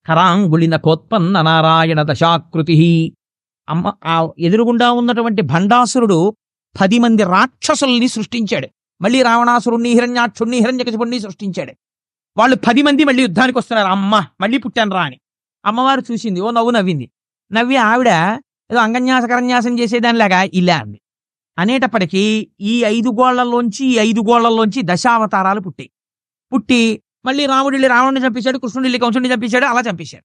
కరాంగుళిన కోత్పన్న నారాయణ దశాకృతి. ఆ ఎదురుగుండా ఉన్నటువంటి భండాసురుడు 10 మంది రాక్షసుల్ని సృష్టించాడు. మళ్ళీ రావణాసురుణ్ణి, హిరణ్యాక్షుణ్ణి, హిరణ్యకశిపుణ్ణి సృష్టించాడు. వాళ్ళు 10 మంది మళ్ళీ యుద్ధానికి వస్తున్నారు. అమ్మ మళ్ళీ పుట్టాను రా అని అమ్మవారు చూసింది, ఓ నవ్వు నవ్వింది. నవ్వి ఆవిడ ఏదో అంగన్యాస కరన్యాసం చేసేదానిలాగా ఇలా అంది. అనేటప్పటికీ ఈ 5 గోళ్లలోంచి దశావతారాలు పుట్టి మళ్ళీ రాముడు వెళ్ళి రావణుని చంపేశాడు, కృష్ణుడు వెళ్ళి కంసుడిని చంపేశాడు, అలా చంపేశాడు.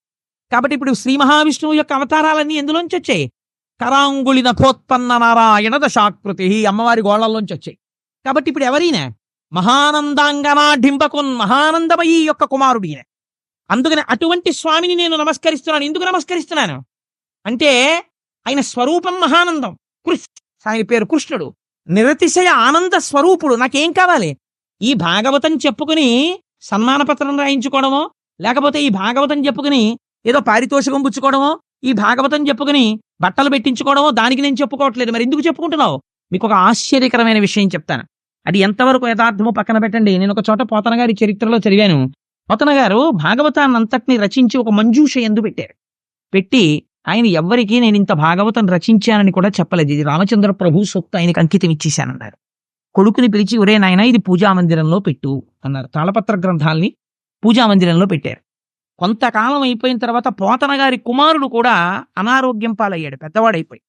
కాబట్టి ఇప్పుడు శ్రీ మహావిష్ణువు యొక్క అవతారాలన్నీ ఎందులోంచి వచ్చాయి? కరాంగుళిన కోత్పన్న నారాయణ దశాకృతి, అమ్మవారి గోళ్లలోంచి వచ్చాయి. కాబట్టి ఇప్పుడు ఎవరైనా మహానందాంగనా డింబకున్, మహానందమయీ యొక్క కుమారుడు ఈయన. అందుకని అటువంటి స్వామిని నేను నమస్కరిస్తున్నాను. ఎందుకు నమస్కరిస్తున్నాను అంటే ఆయన స్వరూపం మహానందం. ఆయన పేరు కృష్ణుడు, నిరతిశయ ఆనంద స్వరూపుడు. నాకేం కావాలి? ఈ భాగవతం చెప్పుకుని సన్మానపత్రం రాయించుకోవడమో, లేకపోతే ఈ భాగవతం చెప్పుకుని ఏదో పారితోషికం పుచ్చుకోవడమో, ఈ భాగవతం చెప్పుకుని బట్టలు పెట్టించుకోవడమో దానికి నేను చెప్పుకోవట్లేదు. మరి ఎందుకు చెప్పుకుంటున్నావు? మీకు ఒక ఆశ్చర్యకరమైన విషయం చెప్తాను. అది ఎంతవరకు యథార్థమో పక్కన పెట్టండి. నేను ఒక చోట పోతన గారి చరిత్రలో చదివాను. పోతన గారు భాగవతాన్ని అంతటిని రచించి ఒక మంజూష ఎందు పెట్టారు. పెట్టి ఆయన ఎవ్వరికీ నేను ఇంత భాగవతం రచించానని కూడా చెప్పలేదు. ఇది రామచంద్ర ప్రభు సొత్తు, ఆయనకి అంకితం ఇచ్చేశానన్నారు. కొడుకుని పిలిచి, ఒరే నాయన ఇది పూజామందిరంలో పెట్టు అన్నారు. తాళపత్ర గ్రంథాల్ని పూజామందిరంలో పెట్టారు. కొంతకాలం అయిపోయిన తర్వాత పోతన గారి కుమారుడు కూడా అనారోగ్యం పాలయ్యాడు, పెద్దవాడైపోయి.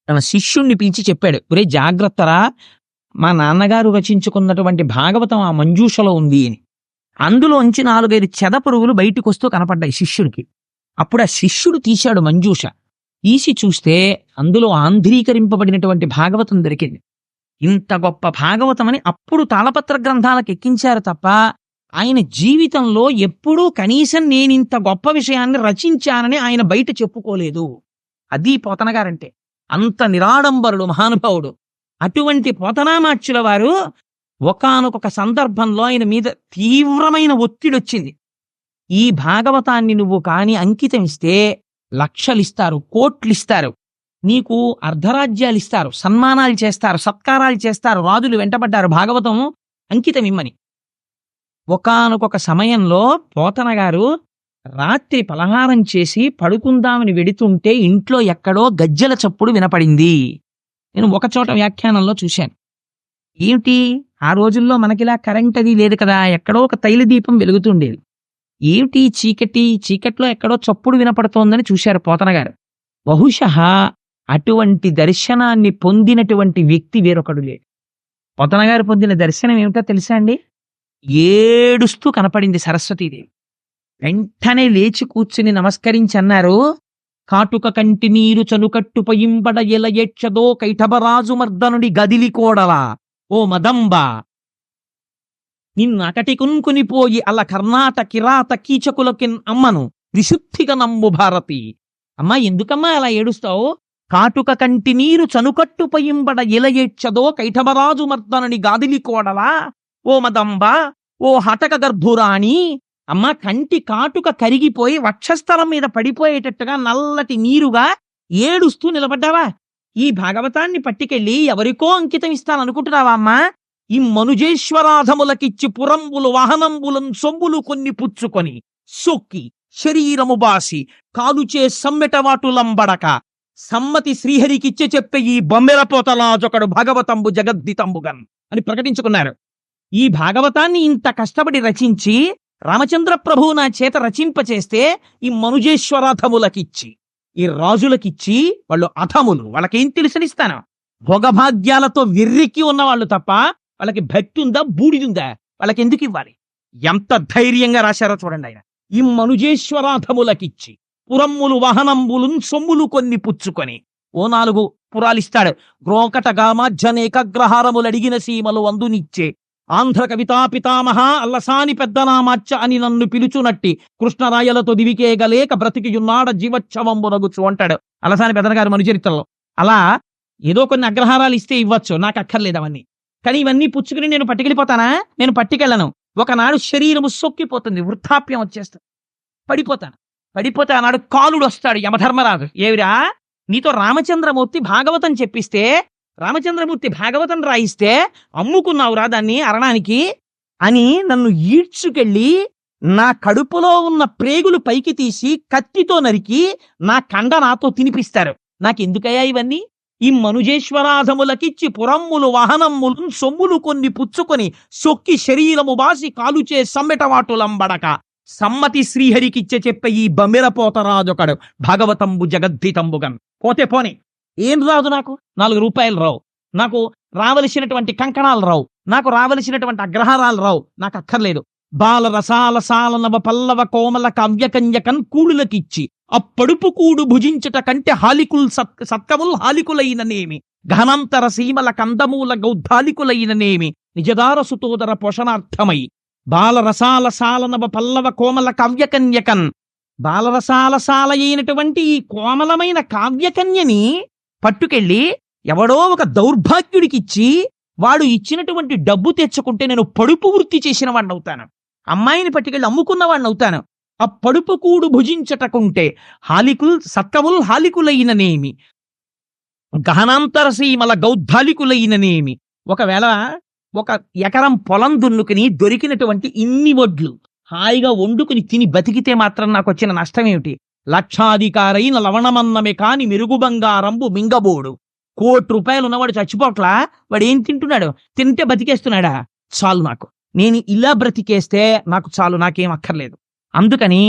తన శిష్యుణ్ణి పిలిచి చెప్పాడు, ఒరే జాగ్రత్తరా, మా నాన్నగారు రచించుకున్నటువంటి భాగవతం ఆ మంజూషలో ఉంది అని. అందులోంచి 4-5 చెదపురుగులు బయటికి వస్తూ కనపడ్డాయి శిష్యుడికి. అప్పుడు ఆ శిష్యుడు తీశాడు మంజూష. తీసి చూస్తే అందులో ఆంధ్రీకరింపబడినటువంటి భాగవతం దొరికింది. ఇంత గొప్ప భాగవతం అని అప్పుడు తాళపత్ర గ్రంథాలకు ఎక్కించారు తప్ప ఆయన జీవితంలో ఎప్పుడూ కనీసం నేనింత గొప్ప విషయాన్ని రచించానని ఆయన బయట చెప్పుకోలేదు. అది పోతనగారంటే. అంత నిరాడంబరుడు మహానుభావుడు. అటువంటి పోతనామాచ్యుల వారు ఒకానొక సందర్భంలో ఆయన మీద తీవ్రమైన ఒత్తిడి వచ్చింది. ఈ భాగవతాన్ని నువ్వు కాని అంకితం ఇస్తే లక్షలిస్తారు, కోట్లిస్తారు, నీకు అర్ధరాజ్యాలు ఇస్తారు, సన్మానాలు చేస్తారు, సత్కారాలు చేస్తారు, రాజులు వెంటబడ్డారు భాగవతం అంకితం ఇమ్మని. ఒకానొక సమయంలో పోతన గారు రాత్రి పలహారం చేసి పడుకుందామని వెడుతుంటే ఇంట్లో ఎక్కడో గజ్జెల చప్పుడు వినపడింది. నేను ఒకచోట వ్యాఖ్యానంలో చూశాను. ఏమిటి, ఆ రోజుల్లో మనకిలా కరెంట్ అది లేదు కదా, ఎక్కడో ఒక తైల దీపం వెలుగుతుండేది. ఏమిటి చీకట్లో ఎక్కడో చప్పుడు వినపడుతోందని చూశారు పోతన గారు. బహుశః అటువంటి దర్శనాన్ని పొందినటువంటి వ్యక్తి వేరొకడు లేడు. పోతన గారు పొందిన దర్శనం ఏమిటో తెలుసా అండి? ఏడుస్తూ కనపడింది సరస్వతీదేవి. వెంటనే లేచి కూర్చుని నమస్కరించి అన్నారు, కాటుక కంటి నీరు చనుకట్టు పయింబడ ఎల ఏడ్చదో కైఠబరాజు మర్దనుడి గదిలి కోడలా ఓ మదంబ, నిన్నకటి కున్కునిపోయి అల కర్ణాట కిరాత కీచకులకిన్ అమ్మను విశుద్ధిగా నమ్ము భారతి. అమ్మా ఎందుకమ్మా అలా ఏడుస్తావు? కాటుక కంటి నీరు చనుకట్టు పయింబడ ఎల ఏడ్చదో కైఠబరాజు మర్దనుడి గాదిలి కోడలా ఓ మదంబ, ఓ హటక గర్భురాణి. అమ్మ కంటి కాటుక కరిగిపోయి వక్షస్థలం మీద పడిపోయేటట్టుగా నల్లటి నీరుగా ఏడుస్తూ నిలబడ్డావా? ఈ భాగవతాన్ని పట్టుకెళ్ళి ఎవరికో అంకితం ఇస్తాననుకుంటున్నావా అమ్మా? ఈ మనుజేశ్వరాధములకిచ్చి పురంబులు వాహనంబులం సొమ్ములు కొన్ని పుచ్చుకొని సొక్కి శరీరము బాసి కాలుచే సమ్మెటవాటులంబడక సమ్మతి శ్రీహరికిచ్చే చెప్పే ఈ బొమ్మెరపోతలాజొకడు భాగవతంబు జగద్దితంబుగన్ అని ప్రకటించుకున్నారు. ఈ భాగవతాన్ని ఇంత కష్టపడి రచించి రామచంద్ర ప్రభు నా చేత రచింపచేస్తే ఈ మనుజేశ్వరాధములకిచ్చి, ఈ రాజులకిచ్చి, వాళ్ళు అధములు, వాళ్ళకేం తెలుసనిస్తాను? భోగభాగ్యాలతో విర్రికి ఉన్నవాళ్ళు తప్ప వాళ్ళకి భక్తి ఉందా, బూడిదుందా? వాళ్ళకి ఎందుకు ఇవ్వాలి? ఎంత ధైర్యంగా రాశారో చూడండి ఆయన. ఈ మనుజేశ్వరాధములకిచ్చి పురమ్ములు వాహనంబులు సొమ్ములు కొన్ని పుచ్చుకొని ఓ 4 పురాలిస్తాడు. గ్రోకటగామాజ్జనేకగ్రహారములు అడిగిన సీమలు అందునిచ్చే ఆంధ్ర కవితా పితామహ అల్లసాని పెద్దనామాచ్చ అని నన్ను పిలుచునట్టి కృష్ణరాయలతో దివికేగలేక బ్రతికియున్నాడ జీవచ్చవంబునగుచు అంటాడు అల్లసాని పెద్దనగారు మనుచరిత్రలో. అలా ఏదో కొన్ని అగ్రహారాలు ఇస్తే ఇవ్వచ్చు, నాకు అక్కర్లేదు అవన్నీ. కానీ ఇవన్నీ పుచ్చుకుని నేను పట్టుకెళ్ళిపోతానా? నేను పట్టుకెళ్ళను. ఒకనాడు శరీరము సొక్కిపోతుంది, వృద్ధాప్యం వచ్చేస్తుంది, పడిపోతే ఆనాడు కాలుడు వస్తాడు యమధర్మరాజు. ఏవిరా, నీతో రామచంద్రమూర్తి భాగవతం చెప్పిస్తే, రామచంద్రమూర్తి భాగవతం రాయిస్తే అమ్ముకున్నావురా దాన్ని అరణానికి అని నన్ను ఈడ్చుకెళ్ళి నా కడుపులో ఉన్న ప్రేగులు పైకి తీసి కత్తితో నరికి నా కండ నాతో తినిపిస్తారు. నాకెందుకయ్యా ఇవన్నీ? ఈ మనుజేశ్వరాధములకిచ్చి పురమ్ములు వాహనమ్ములు సొమ్ములు కొన్ని పుచ్చుకొని సొక్కి శరీరము బాసి కాలుచే సమ్మెటవాటులంబడక సమ్మతి శ్రీహరికిచ్చే చెప్పే ఈ బమ్మెరపోతరాజొకడు భాగవతంబు జగద్దితంబుగన్. పోతే పోని, ఏం రాదు నాకు? 4 రూపాయలు రావు, నాకు రావలసినటువంటి కంకణాలు రావు, నాకు రావలసినటువంటి అగ్రహారాలు రావు, నాకు అక్కర్లేదు. బాల రసాల సాల నవ పల్లవ కోమల కావ్యకన్యకన్ కూడులకిచ్చి అప్పడుపు కూడు భుజించట కంటే హాలికుల్ సత్కముల్ హాలికులైననేమి ఘనంతర సీమల కందమూల గౌద్ధాలికులైననేమి నిజదార సుతోదర పోషణార్థమై బాలరసాల సాలనవ పల్లవ కోమల కావ్యకన్యకన్, బాలరసాల సాల అయినటువంటి ఈ కోమలమైన కావ్యకన్యని పట్టుకెళ్ళి ఎవడో ఒక దౌర్భాగ్యుడికిచ్చి వాడు ఇచ్చినటువంటి డబ్బు తెచ్చుకుంటే నేను పడుపు వృత్తి చేసిన వాడిని అవుతాను, అమ్మాయిని పట్టుకెళ్ళి అమ్ముకున్న వాడిని అవుతాను. ఆ పడుపు కూడు భుజించటకుంటే హాలికుల్ సత్కముల్ హాలికులైననేమి గహనాంతర సీమల గౌద్ధాలికులైననేమి. ఒకవేళ 1 ఎకరం పొలం దున్నుకుని దొరికినటువంటి ఇన్ని వడ్లు హాయిగా వండుకుని తిని బతికితే మాత్రం నాకు వచ్చిన నష్టం ఏమిటి? లక్షాధికారైన లవణమన్నమే కాని మెరుగు బంగారంబు మింగబోడు. 1,00,00,000 రూపాయలు ఉన్నవాడు చచ్చిపోట్లా, వాడు ఏం తింటున్నాడు? తింటే బతికేస్తున్నాడా? చాలు నాకు, నేను ఇలా బ్రతికేస్తే నాకు చాలు, నాకేం అక్కర్లేదు. అందుకని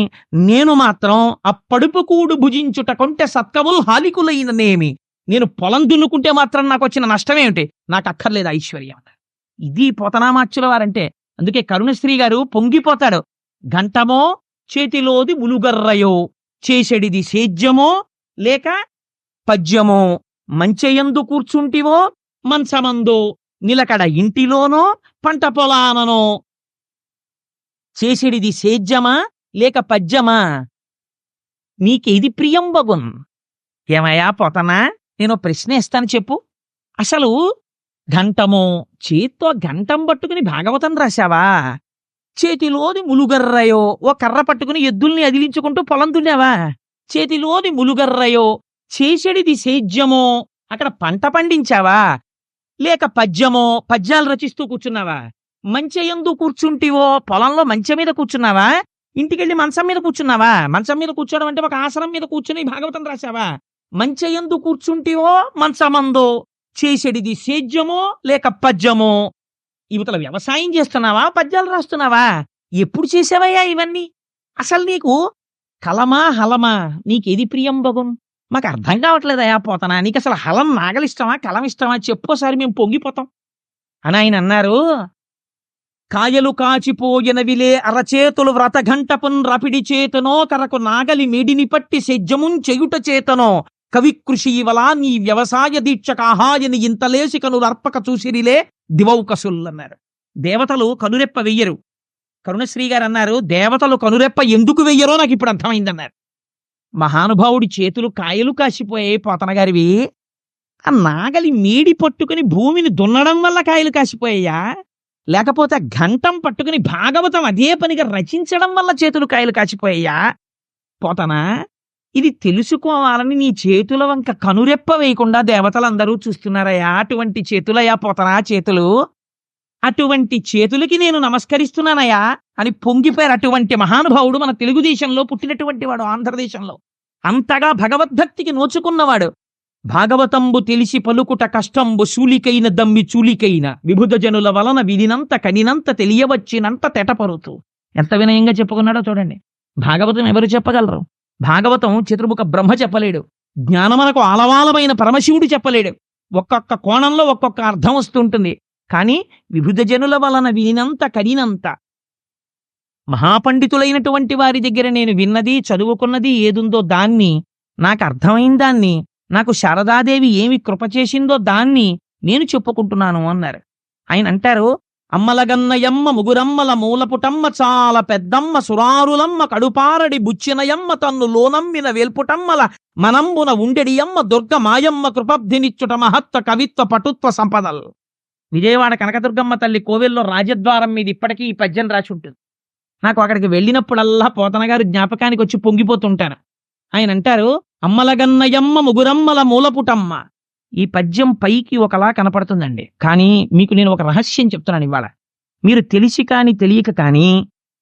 నేను మాత్రం అప్పడుపు కూడు భుజించుట కొంటే సత్కవుల్ హాలికులైననేమి, నేను పొలం దున్నుకుంటే మాత్రం నాకు వచ్చిన నష్టమేమిటి? నాకు అక్కర్లేదు ఐశ్వర్యం. ఇది పోతనామాచ్యుల వారంటే. అందుకే కరుణశ్రీ గారు పొంగిపోతాడు. గంటమో చేతిలోది ములుగర్రయో, చేసెడిది సేద్యమో లేక పద్యమో, మంచెయందు కూర్చుంటివో మంచమందో, నిలకడ ఇంటిలోనో పంట పొలాననో, చేసెడిది సేద్యమా లేక పద్యమా, నీకేది ప్రియం బగున్? ఏమయ్యా పోతనా, నేను ప్రశ్న ఇస్తాను చెప్పు. అసలు గంటమో, చేత్తో గంటం పట్టుకుని భాగవతం రాశావా? చేతిలోది ములుగర్రయో, ఓ కర్ర పట్టుకుని ఎద్దుల్ని అదిలించుకుంటూ పొలం దున్నావా? చేతిలోది ములుగర్రయో, చేసెడిది సేద్యమో, అక్కడ పంట పండించావా? లేక పద్యమో, పద్యాలు రచిస్తూ కూర్చున్నావా? మంచెయందు కూర్చుంటివో, పొలంలో మంచె మీద కూర్చున్నావా? ఇంటికెళ్ళి మంచం మీద కూర్చున్నావా? మంచం మీద కూర్చోవడం అంటే ఒక ఆసనం మీద కూర్చుని భాగవతం రాశావా? మంచెయందు కూర్చుంటివో మంచమందో, చేసెడిది సేద్యమో లేక పద్యమో, యువతల వ్యవసాయం చేస్తున్నావా పద్యాలు రాస్తున్నావా? ఎప్పుడు చేసావయ్యా ఇవన్నీ? అసలు నీకు కలమా హలమా, నీకేది ప్రియం బగున్? మాకు అర్థం కావట్లేదయా పోతనా, నీకు అసలు హలం నాగలిష్టమా కలం ఇష్టమా చెప్పోసారి, మేము పొంగిపోతాం అని ఆయన అన్నారు. కాయలు కాచిపోయినవిలే అరచేతులు వ్రతఘంటపున్ రపిడి చేతనో, కరకు నాగలి మేడిని పట్టి సెజ్జమున్ చెయుట చేతనో, కవికృషి ఇవలా నీ వ్యవసాయ దీక్ష కాహాయని ఇంతలేసి కనులర్పక చూసిరిలే దివౌకసుల్లన్నారు. దేవతలు కనురెప్ప వెయ్యరు. కరుణశ్రీ గారు అన్నారు, దేవతలు కనురెప్ప ఎందుకు వెయ్యరో నాకు ఇప్పుడు అర్థమైందన్నారు. మహానుభావుడి చేతులు కాయలు కాసిపోయాయి పోతన గారివి. ఆ నాగలి మేడి పట్టుకుని భూమిని దున్నడం వల్ల కాయలు కాసిపోయాయా, లేకపోతే ఘంటం పట్టుకుని భాగవతం అదే పనిగా రచించడం వల్ల చేతులు కాయలు కాసిపోయాయా? పోతనా, ఇది తెలుసుకోవాలని నీ చేతుల వంక కనురెప్ప వేయకుండా దేవతలందరూ చూస్తున్నారయ్యా. అటువంటి చేతులయ్యా పోతనా చేతులు, అటువంటి చేతులకి నేను నమస్కరిస్తున్నానయ్యా అని పొంగిపోయారు. అటువంటి మహానుభావుడు మన తెలుగుదేశంలో పుట్టినటువంటి వాడు, ఆంధ్రదేశంలో అంతగా భగవద్భక్తికి నోచుకున్నవాడు. భాగవతంబు తెలిసి పలుకుట కష్టంబు శూలికైన దమ్మి చూలికైన, విభుధ జనుల వలన వినినంత కనినంత తెలియవచ్చినంత తెటపరుతూ. ఎంత వినయంగా చెప్పుకున్నాడో చూడండి. భాగవతం ఎవరు చెప్పగలరు? భాగవతం చతుర్ముఖ బ్రహ్మ చెప్పలేడు, జ్ఞానమనకు ఆలవాలమైన పరమశివుడు చెప్పలేడు. ఒక్కొక్క కోణంలో ఒక్కొక్క అర్థం వస్తుంటుంది. కానీ విభుధ జనుల వలన వినినంత కనినంత, మహాపండితులైనటువంటి వారి దగ్గర నేను విన్నది చదువుకున్నది ఏదుందో దాన్ని, నాకు అర్థమైన దాన్ని, నాకు శారదాదేవి ఏమి కృప చేసిందో దాన్ని నేను చెప్పుకుంటున్నాను అన్నారు. ఆయన అంటారు, అమ్మలగన్నయమ్మ ముగురమ్మల మూలపుటమ్మ చాలా పెద్దమ్మ సురారులమ్మ కడుపారడి బుచ్చినయమ్మ తన్ను లోనమ్మిన వేల్పుటమ్మల మనంబున ఉండెడియమ్మ దుర్గ మాయమ్మ కృపబ్ధినిచ్చుట మహత్వ కవిత్వ పటుత్వ సంపదల్. విజయవాడ కనకదుర్గమ్మ తల్లి కోవెల్లో రాజద్వారం మీద ఇప్పటికీ ఈ పద్యం రాసి ఉంటుంది. నాకు అక్కడికి వెళ్ళినప్పుడల్లా పోతన గారు జ్ఞాపకానికి వచ్చి పొంగిపోతుంటాను. ఆయన అంటారు, అమ్మలగన్నయమ్మ ముగురమ్మల మూలపుటమ్మ. ఈ పద్యం పైకి ఒకలా కనపడుతుందండి, కానీ మీకు నేను ఒక రహస్యం చెప్తున్నాను ఇవాళ. మీరు తెలిసి కానీ తెలియక కానీ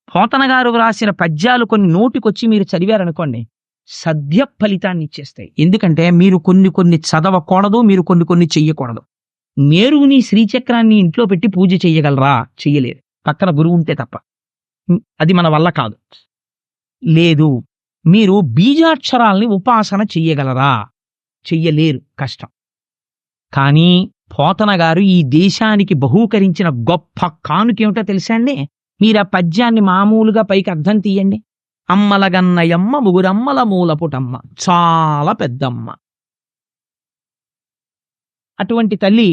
పోతన గారు రాసిన పద్యాలు కొన్ని నోటికొచ్చి మీరు చదివారనుకోండి, సద్య ఫలితాన్ని ఇచ్చేస్తాయి. ఎందుకంటే మీరు కొన్ని చదవకూడదు, మీరు కొన్ని చెయ్యకూడదు. మేరుని శ్రీచక్రాన్ని ఇంట్లో పెట్టి పూజ చెయ్యగలరా? చెయ్యలేరు, పక్కన గురువు ఉంటే తప్ప. అది మన వల్ల కాదు. లేదు, మీరు బీజాక్షరాల్ని ఉపాసన చెయ్యగలరా? చెయ్యలేరు, కష్టం. కానీ పోతన గారు ఈ దేశానికి బహూకరించిన గొప్ప కానుకేమిటో తెలుసా అండి? మీరు ఆ పద్యాన్ని మామూలుగా పైకి అర్థం తీయండి. అమ్మలగన్నయమ్మ ముగురమ్మల మూలపుటమ్మ చాలా పెద్దమ్మ. అటువంటి తల్లి,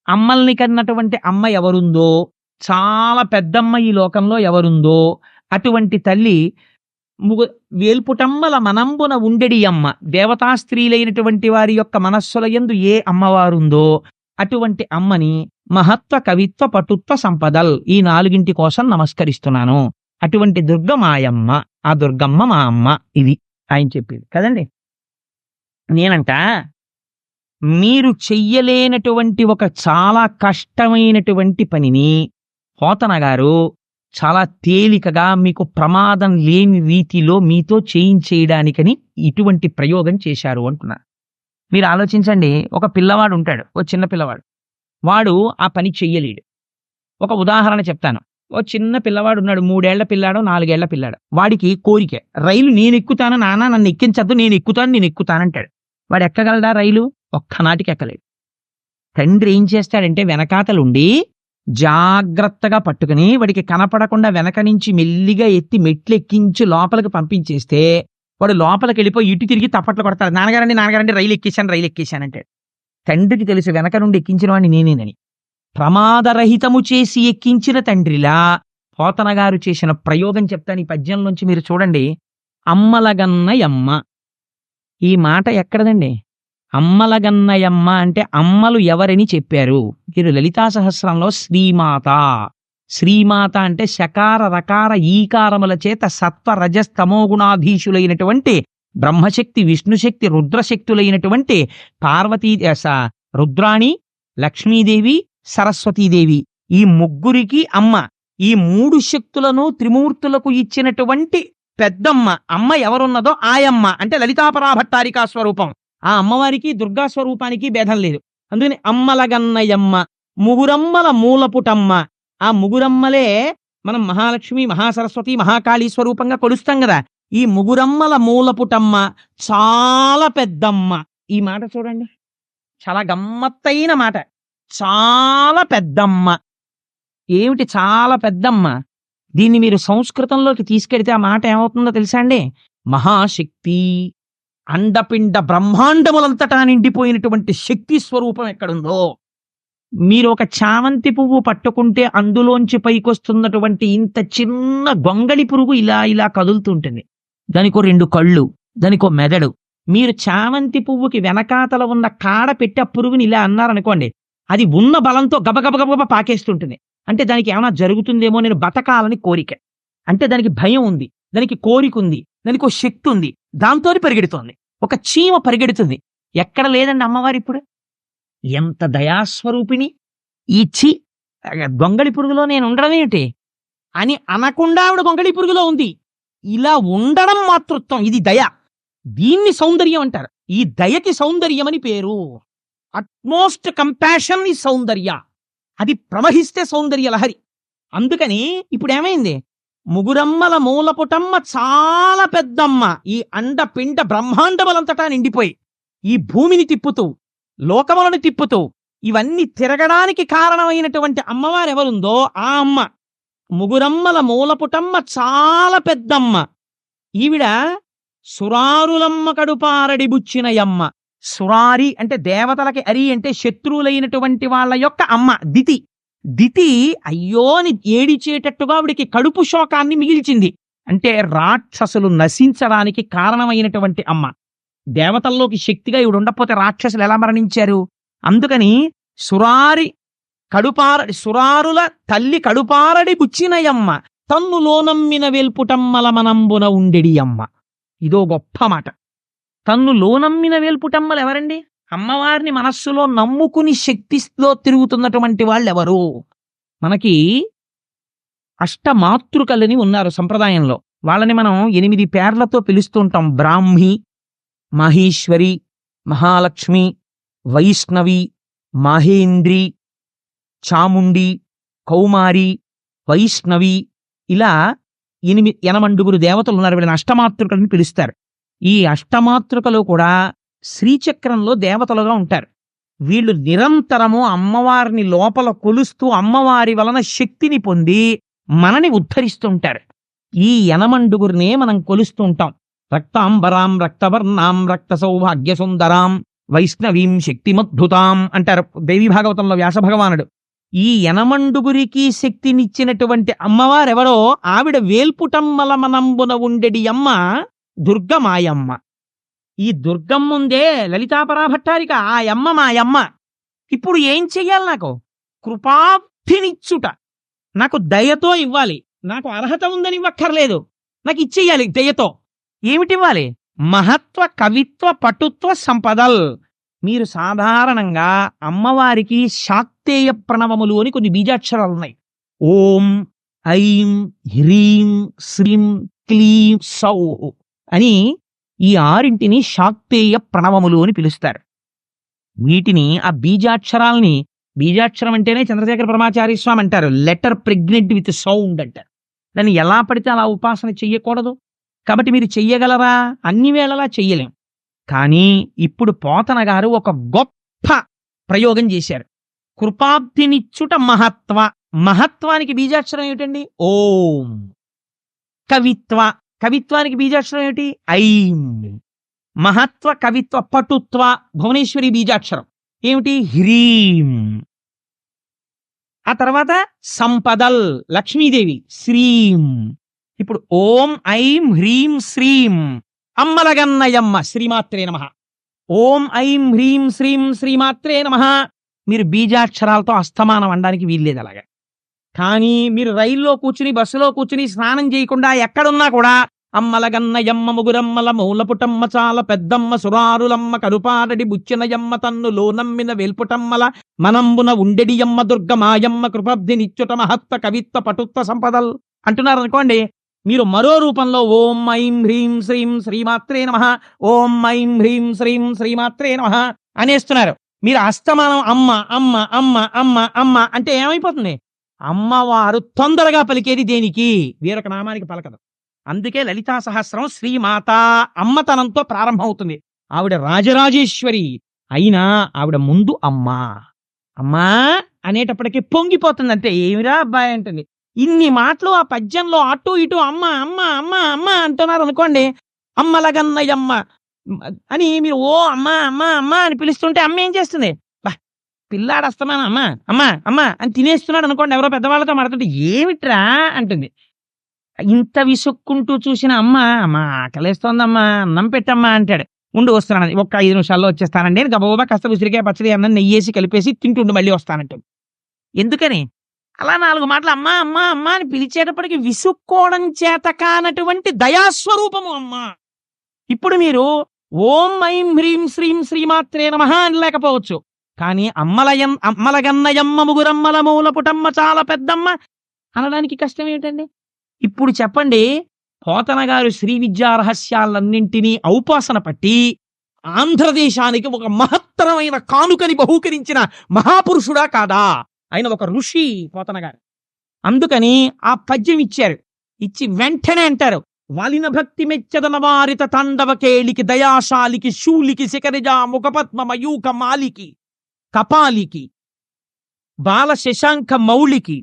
అమ్మల్ని కన్నటువంటి అమ్మ ఎవరుందో, చాలా పెద్దమ్మ ఈ లోకంలో ఎవరుందో అటువంటి తల్లి వేల్పుటమ్మల మనంబున ఉండెడి అమ్మ. దేవతా స్త్రీలైనటువంటి వారి యొక్క మనస్సుల యందు ఏ అమ్మవారుందో అటువంటి అమ్మని మహత్వ కవిత్వ పటుత్వ సంపదల్, ఈ 4 కోసం నమస్కరిస్తున్నాను. అటువంటి దుర్గ మాయమ్మ, ఆ దుర్గమ్మ మా అమ్మ. ఇది ఆయన చెప్పేది కదండి. నేనంట, మీరు చెయ్యలేనటువంటి ఒక చాలా కష్టమైనటువంటి పనిని పోతన గారు చాలా తేలికగా మీకు ప్రమాదం లేని రీతిలో మీతో చేయించేయడానికని ఇటువంటి ప్రయోగం చేశారు అంటున్నారు. మీరు ఆలోచించండి, ఒక పిల్లవాడు ఉంటాడు, ఓ చిన్న పిల్లవాడు, వాడు ఆ పని చెయ్యలేడు. ఒక ఉదాహరణ చెప్తాను. ఓ చిన్న పిల్లవాడు ఉన్నాడు, 3 ఏళ్ల పిల్లాడు, 4 ఏళ్ల పిల్లాడు. వాడికి కోరిక, రైలు నేను ఎక్కుతాను నాన్న, నన్ను ఎక్కించద్దు, నేను ఎక్కుతానంటాడు. వాడు ఎక్కగలడా రైలు? ఒక్కనాటికి ఎక్కలేడు. తండ్రి ఏం చేస్తాడంటే వెనకాతలుండి జాగ్రత్తగా పట్టుకుని వాడికి కనపడకుండా వెనక నుంచి మెల్లిగా ఎత్తి మెట్లు ఎక్కించి లోపలికి పంపించేస్తే వాడు లోపలికి వెళ్ళిపోయి ఇటు తిరిగి తప్పట్లు కొడతాడు, నాన్నగారండి రైలు ఎక్కేశానంటాడు. తండ్రికి తెలుసు వెనక నుండి ఎక్కించిన వాడిని నేనేనని. ప్రమాదరహితము చేసి ఎక్కించిన తండ్రిలా పోతన గారు చేసిన ప్రయోగం చెప్తాను ఈ పద్యంలోంచి. మీరు చూడండి, అమ్మలగన్నయమ్మ. ఈ మాట ఎక్కడదండి? అమ్మలగన్నయమ్మ అంటే అమ్మలు ఎవరని చెప్పారు. మీరు లలితా సహస్రంలో శ్రీమాత అంటే శకార రకార ఈకారముల చేత సత్వ రజస్తమోగుణాధీశులైనటువంటి బ్రహ్మశక్తి, విష్ణుశక్తి, రుద్రశక్తులైనటువంటి పార్వతీ రుద్రాణి, లక్ష్మీదేవి, సరస్వతీదేవి, ఈ ముగ్గురికి అమ్మ. ఈ 3 శక్తులను త్రిమూర్తులకు ఇచ్చినటువంటి పెద్దమ్మ అమ్మ ఎవరున్నదో ఆయమ్మ అంటే లలితాపరాభట్టారికా స్వరూపం. ఆ అమ్మవారికి దుర్గా స్వరూపానికి భేదం లేదు. అందుకని అమ్మలగన్నయమ్మ, ముగురమ్మల మూలపుటమ్మ. ఆ ముగురమ్మలే మనం మహాలక్ష్మి, మహాసరస్వతి, మహాకాళీ స్వరూపంగా కొలుస్తాం కదా. ఈ ముగురమ్మల మూలపుటమ్మ, చాలా పెద్దమ్మ. ఈ మాట చూడండి, చాలా గమ్మత్తైన మాట. చాలా పెద్దమ్మ. ఏమిటి చాలా పెద్దమ్మ? దీన్ని మీరు సంస్కృతంలోకి తీసుకెడితే ఆ మాట ఏమవుతుందో తెలుసా అండి? మహాశక్తి. అండపిండ బ్రహ్మాండములంతటా నిండిపోయినటువంటి శక్తి స్వరూపం ఎక్కడుందో, మీరు ఒక చామంతి పువ్వు పట్టుకుంటే అందులోంచి పైకొస్తున్నటువంటి ఇంత చిన్న గొంగళి పురుగు ఇలా ఇలా కదులుతుంటుంది. దానికో 2 కళ్ళు, దానికో మెదడు. మీరు చామంతి పువ్వుకి వెనకాతల ఉన్న కాడ పెట్టి ఆ పురుగుని ఇలా అన్నారనుకోండి, అది ఉన్న బలంతో గబగబగబ పాకేస్తుంటుంది. అంటే దానికి ఏమైనా జరుగుతుందేమో, నేను బతకాలని కోరిక. అంటే దానికి భయం ఉంది, దానికి కోరిక ఉంది, దానికి ఒక శక్తి ఉంది, దాంతో పరిగెడుతోంది. ఒక చీమ పరిగెడుతుంది. ఎక్కడ లేదండి అమ్మవారు ఇప్పుడు? ఎంత దయాస్వరూపిణి! ఈ గొంగళి పురుగులో నేను ఉండడం ఏమిటి అని అనకుండా ఆవిడ గొంగళి పురుగులో ఉంది. ఇలా ఉండడం మాతృత్వం, ఇది దయ. దీన్ని సౌందర్యం అంటారు. ఈ దయకి సౌందర్యం అని పేరు. అట్మోస్ట్ కంపాషన్ ఈ సౌందర్య. అది ప్రవహిస్తే సౌందర్య లహరి. అందుకని ఇప్పుడు ఏమైంది? ముగురమ్మల మూలపుటమ్మ, చాలా పెద్దమ్మ. ఈ అండపిండ బ్రహ్మాండములంతటా నిండిపోయి ఈ భూమిని తిప్పుతూ, లోకములను తిప్పుతూ, ఇవన్నీ తిరగడానికి కారణమైనటువంటి అమ్మవారు ఎవరుందో ఆ అమ్మ ముగురమ్మల మూలపుటమ్మ, చాలా పెద్దమ్మ. ఈవిడ సురారులమ్మ కడుపారడి బుచ్చినయమ్మ. సురారి అంటే దేవతలకి, అరి అంటే శత్రువులైనటువంటి వాళ్ళ యొక్క అమ్మ. దితి అయ్యో అని ఏడిచేటట్టుగా ఆవిడికి కడుపు శోకాన్ని మిగిల్చింది. అంటే రాక్షసులు నశించడానికి కారణమైనటువంటి అమ్మ. దేవతల్లోకి శక్తిగా ఈవిడ ఉండకపోతే రాక్షసులు ఎలా మరణించారు? అందుకని సురారుల తల్లి కడుపారడి బుచ్చినయమ్మ, తన్నులోనమ్మిన వేల్పుటమ్మల మనంబున ఉండెడి అమ్మ. ఇదో గొప్ప మాట. తన్నులోనమ్మిన వేల్పుటమ్మలు ఎవరండి? అమ్మవారిని మనస్సులో నమ్ముకుని శక్తిలో తిరుగుతున్నటువంటి వాళ్ళు ఎవరు? మనకి అష్టమాతృకలని ఉన్నారు సంప్రదాయంలో. వాళ్ళని మనం 8 పేర్లతో పిలుస్తూ ఉంటాం. బ్రాహ్మి, మహేశ్వరి, మహాలక్ష్మి, వైష్ణవి, మహేంద్రి, చాముండి, కౌమారి, వైష్ణవి, ఇలా 8 దేవతలు ఉన్నారు. వీళ్ళని అష్టమాతృకలని పిలుస్తారు. ఈ అష్టమాతృకలు కూడా శ్రీచక్రంలో దేవతలుగా ఉంటారు. వీళ్ళు నిరంతరము అమ్మవారిని లోపల కొలుస్తూ అమ్మవారి వలన శక్తిని పొంది మనని ఉద్ధరిస్తుంటారు. ఈ 8 మనం కొలుస్తూ ఉంటాం. రక్తాంబరాం, రక్తవర్ణాం, రక్త సౌభాగ్య సుందరాం, వైష్ణవీం శక్తిమద్భుతాం అంటారు దేవి భాగవతంలో వ్యాస భగవానుడు. ఈ 8 శక్తినిచ్చినటువంటి అమ్మవారెవరో ఆవిడ వేల్పుటమ్మల మనంబున ఉండెడి అమ్మ దుర్గమాయమ్మ. ఈ దుర్గమ్ముందే లలితాపరాభట్టారిక, ఆ అమ్మ మాయమ్మ. ఇప్పుడు ఏం చెయ్యాలి? నాకు కృపాభినిచ్చుట, నాకు దయతో ఇవ్వాలి. నాకు అర్హత ఉందని ఇవ్వక్కర్లేదు, నాకు ఇచ్చేయాలి దయతో. ఏమిటివ్వాలి? మహత్వ, కవిత్వ, పటుత్వ సంపదల్. మీరు సాధారణంగా అమ్మవారికి శాక్తేయ ప్రణవములు అని కొన్ని బీజాక్షరాలు ఉన్నాయి. ఓం ఐం హ్రీం శ్రీం క్లీం సౌః అని ఈ ఆరింటిని శాక్తేయ ప్రణవములు అని పిలుస్తారు. వీటిని ఆ బీజాక్షరాల్ని, బీజాక్షరం అంటేనే చంద్రశేఖర పరమాచార్య స్వామి అంటారు లెటర్ ప్రెగ్నెంట్ విత్ సౌండ్ అంటారు. దాన్ని ఎలా పడితే అలా ఉపాసన చెయ్యకూడదు. కాబట్టి మీరు చెయ్యగలరా? అన్ని వేళలా చెయ్యలేం. కానీ ఇప్పుడు పోతన గారు ఒక గొప్ప ప్రయోగం చేశారు. కృపాబ్ధినిచ్చుట మహత్వ. మహత్వానికి బీజాక్షరం ఏమిటండి? ఓం. కవిత్వ, కవిత్వానికి బీజాక్షరం ఏమిటి? ఐం. మహత్వ, కవిత్వ, పటుత్వ, భువనేశ్వరి బీజాక్షరం ఏమిటి? హ్రీం. ఆ తర్వాత సంపదల్, లక్ష్మీదేవి శ్రీం. ఇప్పుడు ఓం ఐం హ్రీం శ్రీం అమ్మలగన్నయమ్మ శ్రీమాత్రే నమః. ఓం ఐం హ్రీం శ్రీం శ్రీమాత్రే నమః. మీరు బీజాక్షరాలతో అస్తమానం అనడానికి వీల్లేదు అలాగా. కానీ మీరు రైల్లో కూర్చుని, బస్సులో కూర్చుని, స్నానం చేయకుండా ఎక్కడున్నా కూడా అమ్మలగన్నయమ్మ ముగురమ్మల మూలపుటమ్మ చాలా పెద్దమ్మ సురారులమ్మ కరుపారడి బుచ్చినయమ్మ తన్ను లోనమ్మిన వేల్పుటమ్మల మనంబున ఉండెడియమ్మ దుర్గమాయమ్మ కృపబ్ధి నిత్యుట మహత్వ కవిత్వ పటుత్వ సంపదల్ అంటున్నారు అనుకోండి. మీరు మరో రూపంలో ఓం ఐం హ్రీం శ్రీం శ్రీమాత్రే నమః, ఓం ఐం హ్రీం శ్రీం శ్రీమాత్రే నమః అనేస్తున్నారు. మీరు అస్తమానం అమ్మ అమ్మ అమ్మ అమ్మ అమ్మ అంటే ఏమైపోతుంది? అమ్మవారు తొందరగా పలికేది దేనికి? వేరొక నామానికి పలకదు. అందుకే లలితా సహస్రం శ్రీమాత అమ్మతనంతో ప్రారంభమవుతుంది. ఆవిడ రాజరాజేశ్వరి అయినా ఆవిడ ముందు అమ్మా అమ్మా అనేటప్పటికీ పొంగిపోతుంది. అంటే ఏమిరా అబ్బాయి అంటుంది. ఇన్ని మాటలు ఆ పద్యంలో అటు ఇటు అమ్మ అమ్మ అమ్మ అమ్మ అంటున్నారు అనుకోండి. అమ్మలగన్నయమ్మ అని మీరు ఓ అమ్మ అమ్మ అమ్మ అని పిలుస్తుంటే అమ్మ ఏం చేస్తుంది? పిల్లాడు అస్తమానం అమ్మ అమ్మ అమ్మ అని తినేస్తున్నాడు అనుకోండి. ఎవరో పెద్దవాళ్ళతో మాట్లాడుతుంటే ఏమిట్రా అంటుంది. ఇంత విసుక్కుంటూ చూసిన అమ్మ అమ్మ ఆకలేస్తోందమ్మా అన్నం పెట్టమ్మా అంటాడు. ఉండి వస్తున్నాను, ఒక్క 5 నిమిషాల్లో వచ్చేస్తానండి. నేను గబగబా కాస్త ఉసిరికాయ పచ్చడి అన్నం నెయ్యేసి కలిపేసి తింటుండి మళ్ళీ వస్తానంటాడు. ఎందుకని? అలా 4 మాటలు అమ్మ అమ్మ అమ్మ అని పిలిచేటప్పటికి విసుక్కోవడం చేత కానటువంటి దయాస్వరూపము అమ్మ. ఇప్పుడు మీరు ఓం ఐం హ్రీం శ్రీం శ్రీమాత్రే నమః అని లేకపోవచ్చు. కానీ అమ్మలగన్నయమ్మ ముగురమ్మల మూలపుటమ్మ చాలా పెద్దమ్మ అనడానికి కష్టం ఏమిటండి? ఇప్పుడు చెప్పండి, పోతన గారు శ్రీ విద్యా రహస్యాలన్నింటినీ ఔపాసన పట్టి ఆంధ్రదేశానికి ఒక మహత్తరమైన కానుకని బహూకరించిన మహాపురుషుడా కాదా? ఆయన ఒక ఋషి పోతన గారు. అందుకని ఆ పద్యం ఇచ్చారు. ఇచ్చి వెంటనే అంటారు, వాలిన భక్తి మెచ్చదన వారిత తాండవ కేళికి దయాశాలికి శూలికి శిఖరిజా ముఖపద్మ మయూక మాలికి కపాలికి బాల శశాంక మౌళికి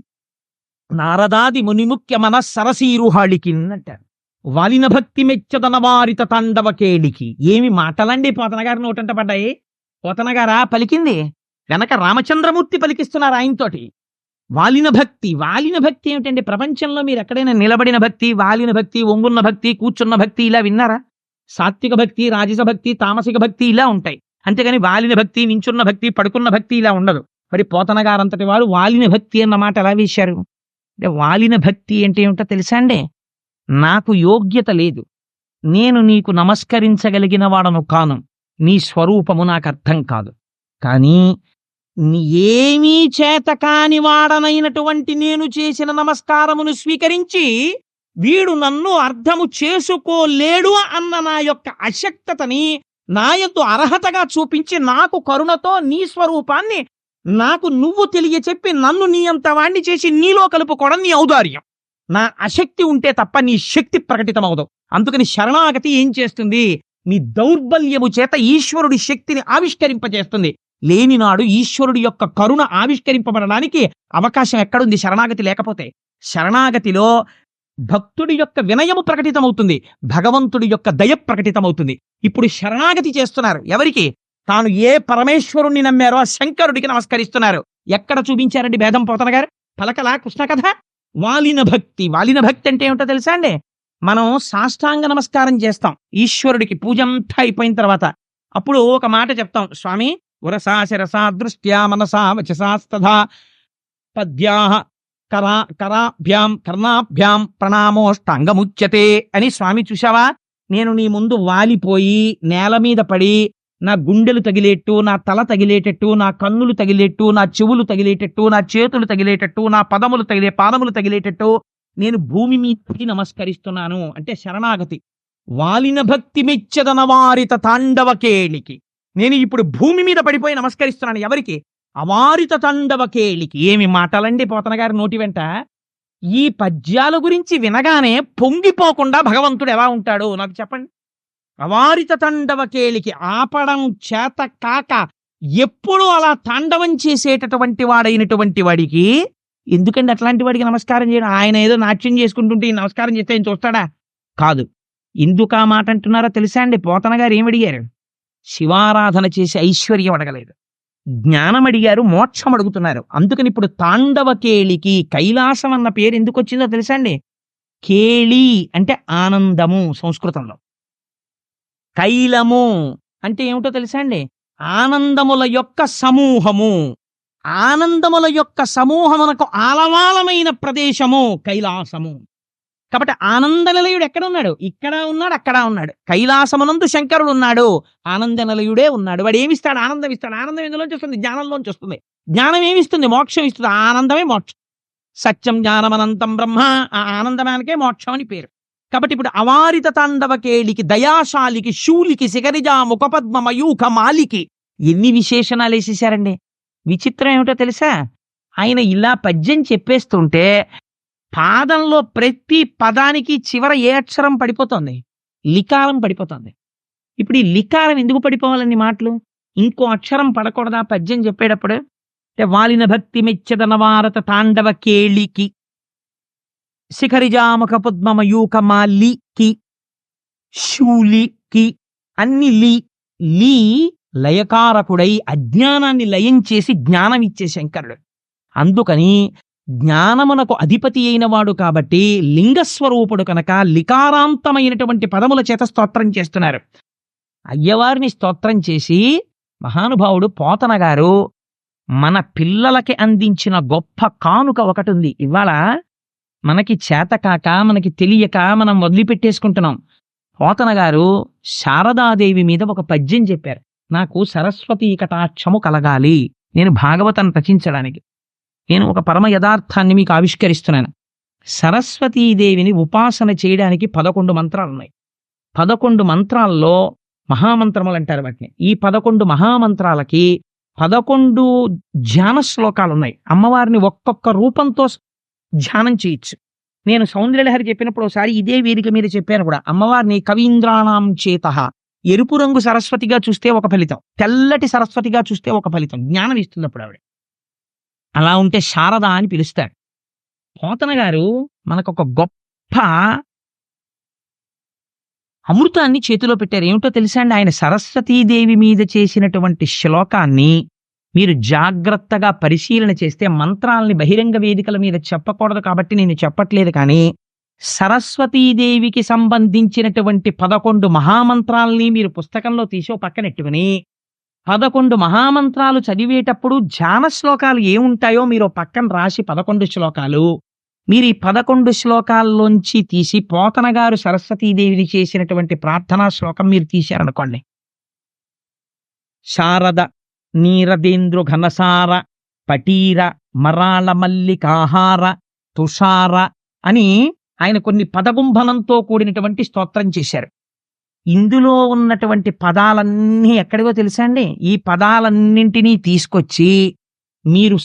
నారదాది మునిముఖ్య మన సరసీరుహాళికి అంటారు. వాలిన భక్తి మెచ్చదన వారిత తాండవ కేళికి. ఏమి మాటలండి పోతన గారి నోటంట పడ్డాయి. పోతన గారా పలికింది? వెనక రామచంద్రమూర్తి పలికిస్తున్నారు ఆయనతోటి. వాలిన భక్తి. వాలిన భక్తి ఏమిటండి? ప్రపంచంలో మీరు ఎక్కడైనా నిలబడిన భక్తి, వాలిన భక్తి, ఒంగున్న భక్తి, కూర్చున్న భక్తి ఇలా విన్నారా? సాత్విక భక్తి, రాజస భక్తి, తామసిక భక్తి ఇలా ఉంటాయి. అంతేగాని వాలిన భక్తి, నించున్న భక్తి, పడుకున్న భక్తి ఇలా ఉండదు. మరి పోతన గారంతటి వారు వాలిన భక్తి అన్న మాట ఎలా వేశారు? అంటే వాలిన భక్తి అంటే ఏమిటో తెలుసా అండి? నాకు యోగ్యత లేదు, నేను నీకు నమస్కరించగలిగిన వాడను కాను, నీ స్వరూపము నాకు అర్థం కాదు, కానీ ఏమీ చేత కాని వాడనైనటువంటి నేను చేసిన నమస్కారమును స్వీకరించి వీడు నన్ను అర్థము చేసుకోలేడు అన్న నా యొక్క అశక్తతని నా యందు అర్హతగా చూపించి నాకు కరుణతో నీ స్వరూపాన్ని నాకు నువ్వు తెలియచెప్పి నన్ను నీ అంత వాణ్ణి చేసి నీలో కలుపుకోవడం నీ ఔదార్యం. నా అశక్తి ఉంటే తప్ప నీ శక్తి ప్రకటితమవుదు. అందుకని శరణాగతి ఏం చేస్తుంది? నీ దౌర్బల్యము చేత ఈశ్వరుడి శక్తిని ఆవిష్కరింపజేస్తుంది. లేనినాడు ఈశ్వరుడి యొక్క కరుణ ఆవిష్కరింపబడడానికి అవకాశం ఎక్కడుంది? శరణాగతి లేకపోతే. శరణాగతిలో భక్తుడి యొక్క వినయము ప్రకటితమవుతుంది, భగవంతుడి యొక్క దయ ప్రకటితమవుతుంది. ఇప్పుడు శరణాగతి చేస్తున్నారు. ఎవరికి? తాను ఏ పరమేశ్వరుణ్ణి నమ్మారో ఆ శంకరుడికి నమస్కరిస్తున్నారు. ఎక్కడ చూపించారండి భేదం పోతన గారు? పలకలా కృష్ణ కథ. వాలిన భక్తి. వాలిన భక్తి అంటే ఏమిటో తెలుసా అండి? మనం సాష్టాంగ నమస్కారం చేస్తాం ఈశ్వరుడికి పూజ అంతా అయిపోయిన తర్వాత. అప్పుడు ఒక మాట చెప్తాం, స్వామి ఉరసా శిరసా దృష్ట్యా మనసా వచసాస్తథా పద్యాః కరాభ్యాం కర్ణాభ్యాం ప్రణామోష్టాంగముచ్యతే అని. స్వామి చూశావా, నేను నీ ముందు వాలిపోయి నేల మీద పడి నా గుండెలు తగిలేట్టు, నా తల తగిలేటట్టు, నా కన్నులు తగిలేట్టు, నా చెవులు తగిలేటట్టు, నా చేతులు తగిలేటట్టు, నా పాదములు తగిలేటట్టు నేను భూమి మీదకి నమస్కరిస్తున్నాను అంటే శరణాగతి. వాలిన భక్తి మెచ్చదన వారిత తాండవ కేళికి, నేను ఇప్పుడు భూమి మీద పడిపోయి నమస్కరిస్తున్నాను. ఎవరికి? అవారిత తాండవ కేళికి. ఏమి మాటలండి పోతన గారి నోటి వెంట. ఈ పద్యాల గురించి వినగానే పొంగిపోకుండా భగవంతుడు ఎలా ఉంటాడో నాకు చెప్పండి. అవారిత తాండవ కేళికి, ఆపడం చేత కాక ఎప్పుడూ అలా తాండవం చేసేటటువంటి వాడైనటువంటి వాడికి ఎందుకండి అట్లాంటి వాడికి నమస్కారం చేయడం? ఆయన ఏదో నాట్యం చేసుకుంటుంటే ఈ నమస్కారం చేస్తే ఆయన చూస్తాడా? కాదు. ఎందుకు ఆ మాట అంటున్నారో తెలుసా అండి? పోతన గారు ఏమడిగారు? శివారాధన చేసి ఐశ్వర్యం అడగలేదు, జ్ఞానం అడిగారు, మోక్షం అడుగుతున్నారు. అందుకని ఇప్పుడు తాండవ కేళికి, కైలాసం అన్న పేరు ఎందుకు వచ్చిందో తెలుసా అండి? కేళి అంటే ఆనందము సంస్కృతంలో, కైలము అంటే ఏమిటో తెలుసా అండి? ఆనందముల యొక్క సమూహము. ఆనందముల యొక్క సమూహమునకు ఆలవాలమైన ప్రదేశము కైలాసము. కాబట్టి ఆనంద నిలయుడు ఎక్కడ ఉన్నాడు? ఇక్కడ ఉన్నాడు, అక్కడ ఉన్నాడు. కైలాసమునందు శంకరుడు ఉన్నాడు, ఆనంద నిలయుడే ఉన్నాడు. వాడు ఏమిస్తాడు? ఆనందం ఇస్తాడు. ఆనందం ఎందులోంచి వస్తుంది? జ్ఞానంలోంచి వస్తుంది. జ్ఞానం ఏమిస్తుంది? మోక్షం ఇస్తుంది. ఆనందమే మోక్షం. సత్యం జ్ఞానమనంతం బ్రహ్మ, ఆ ఆనందమానికే మోక్షం అని పేరు. కాబట్టి ఇప్పుడు అవారిత తాండవ కేళికి, దయాశాలికి, శూలికి, శిఖరిజా ముఖపద్మ మయూఖ మాలికి ఎన్ని విశేషణాలు వేసేశారండి. విచిత్రం ఏమిటో తెలుసా? ఆయన ఇలా పద్యం చెప్పేస్తుంటే పాదంలో ప్రతి పదానికి చివర ఏ అక్షరం పడిపోతుంది? లికారం పడిపోతుంది. ఇప్పుడు ఈ లికారం ఎందుకు పడిపోవాలని మాటలు? ఇంకో అక్షరం పడకూడదా పద్యం చెప్పేటప్పుడు? అంటే వాలిన భక్తి మెచ్చదన వారత తాండవ కేళికి, శిఖరిజాముఖ పద్మమయూక మాలికి, శూలికి, అన్ని లీ లయకారకుడై అజ్ఞానాన్ని లయం చేసి జ్ఞానం ఇచ్చే శంకరుడు. అందుకని జ్ఞానమునకు అధిపతి అయిన వాడు కాబట్టి లింగస్వరూపుడు కనుక లికారాంతమైనటువంటి పదముల చేత స్తోత్రం చేస్తున్నారు. అయ్యవారిని స్తోత్రం చేసి మహానుభావుడు పోతన గారు మన పిల్లలకి అందించిన గొప్ప కానుక ఒకటి ఉంది. ఇవాళ మనకి చేతకాక, మనకి తెలియక మనం వదిలిపెట్టేసుకుంటున్నాం. పోతన గారు శారదాదేవి మీద ఒక పద్యం చెప్పారు. నాకు సరస్వతీ కటాక్షము కలగాలి, నేను భాగవతాన్ని రచించడానికి నేను ఒక పరమ యథార్థాన్ని మీకు ఆవిష్కరిస్తున్నాను. సరస్వతీదేవిని ఉపాసన చేయడానికి 11 మంత్రాలు ఉన్నాయి. 11 మంత్రాల్లో మహామంత్రములు అంటారు వాటిని. ఈ 11 మహామంత్రాలకి 11 ధ్యాన శ్లోకాలు ఉన్నాయి. అమ్మవారిని ఒక్కొక్క రూపంతో ధ్యానం చేయొచ్చు. నేను సౌందర్యలహరి చెప్పినప్పుడు ఒకసారి ఇదే వేదిక మీద చెప్పాను కూడా. అమ్మవారిని కవీంద్రాణం చేతః, ఎరుపు రంగు సరస్వతిగా చూస్తే ఒక ఫలితం, తెల్లటి సరస్వతిగా చూస్తే ఒక ఫలితం, జ్ఞానం ఇస్తుంది అప్పుడు ఆవిడ. అలా ఉంటే శారద అని పిలుస్తాడు. పోతన గారు మనకొక గొప్ప అమృతాన్ని చేతిలో పెట్టారు. ఏమిటో తెలుసా అండి? ఆయన సరస్వతీదేవి మీద చేసినటువంటి శ్లోకాన్ని మీరు జాగ్రత్తగా పరిశీలన చేస్తే, మంత్రాలని బహిరంగ వేదికల మీద చెప్పకూడదు కాబట్టి నేను చెప్పట్లేదు, కానీ సరస్వతీదేవికి సంబంధించినటువంటి 11 మహామంత్రాలని మీరు పుస్తకంలో తీసి పక్కనెట్టుకుని 11 మహామంత్రాలు చదివేటప్పుడు ధ్యాన శ్లోకాలు ఏముంటాయో మీరు పక్కన రాసి 11 శ్లోకాలు, మీరు ఈ 11 శ్లోకాల్లోంచి తీసి పోతన గారు సరస్వతీదేవిని చేసినటువంటి ప్రార్థనా శ్లోకం మీరు తీశారనుకోండి. శారద నీరదేంద్రు ఘనసార పటీర మరాళ మల్లికాహార తుషార అని ఆయన కొన్ని పదగుంభనంతో కూడినటువంటి స్తోత్రం చేశారు. ఇందులో ఉన్నటువంటి పదాలన్నీ ఎక్కడివో తెలుసా అండి? ఈ పదాలన్నింటినీ తీసుకొచ్చి మీరు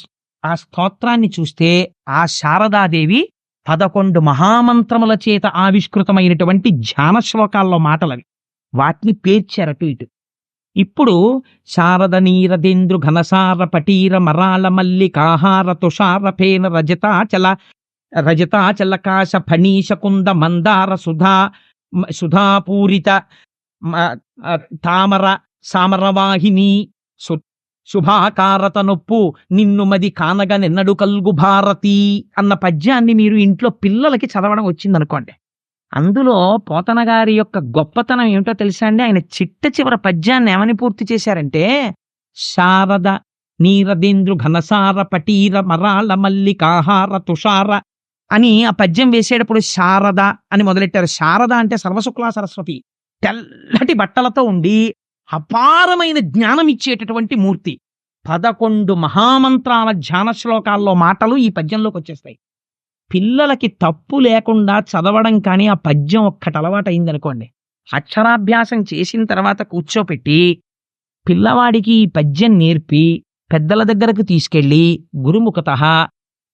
ఆ స్తోత్రాన్ని చూస్తే ఆ శారదాదేవి 11 మహామంత్రముల చేత ఆవిష్కృతమైనటువంటి ధ్యాన శ్లోకాల్లో మాటలవి. వాటిని పేర్చారు అటు ఇటు. ఇప్పుడు శారద నీరదేంద్రు ఘనసార పటీర మరాళ మల్లికాహార తుషార ఫేన రజతాచలకాశ ఫణీశ కుంద మందార సుధాపూరిత తామర సామరవాహిని శుభాకారత నొప్పు నిన్ను మది కానగ నిన్నడు కల్గు భారతి అన్న పద్యాన్ని మీరు ఇంట్లో పిల్లలకి చదవడం వచ్చిందనుకోండి. అందులో పోతన గారి యొక్క గొప్పతనం ఏమిటో తెలుసా అండి? ఆయన చిట్ట చివర పద్యాన్ని ఏమని పూర్తి చేశారంటే, శారద నీరదేంద్రు ఘనసార పటీర మరాళ మల్లికాహార తుషార అని ఆ పద్యం వేసేటప్పుడు శారద అని మొదలెట్టారు. శారద అంటే సర్వశుక్లా సరస్వతి, తెల్లటి బట్టలతో ఉండి అపారమైన జ్ఞానం ఇచ్చేటటువంటి మూర్తి. 11 మహామంత్రాల ధ్యాన శ్లోకాల్లో మాటలు ఈ పద్యంలోకి వచ్చేస్తాయి. పిల్లలకి తప్పు లేకుండా చదవడం కానీ ఆ పద్యం ఒక్కటి అలవాటు అయిందనుకోండి, అక్షరాభ్యాసం చేసిన తర్వాత కూర్చోపెట్టి పిల్లవాడికి ఈ పద్యం నేర్పి పెద్దల దగ్గరకు తీసుకెళ్ళి గురుముఖతః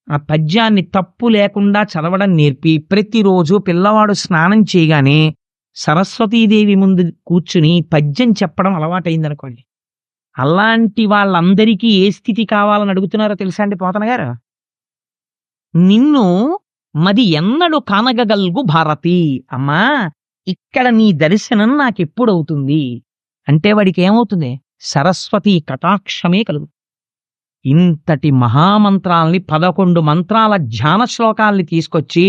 ఆ పద్యాన్ని తప్పు లేకుండా చదవడం నేర్పి ప్రతిరోజు పిల్లవాడు స్నానం చేయగానే సరస్వతీదేవి ముందు కూర్చుని పద్యం చెప్పడం అలవాటైందనుకోండి, అలాంటి వాళ్ళందరికీ ఏ స్థితి కావాలని అడుగుతున్నారో తెలుసా అండి పోతన గారు? నిన్ను మది ఎన్నడు కానగగల్గు భారతి, అమ్మా ఇక్కడ నీ దర్శనం నాకెప్పుడవుతుంది అంటే వాడికి ఏమవుతుంది? సరస్వతి కటాక్షమే కలుగు. ఇంతటి మహామంత్రాల్ని 11 మంత్రాల ధ్యాన శ్లోకాల్ని తీసుకొచ్చి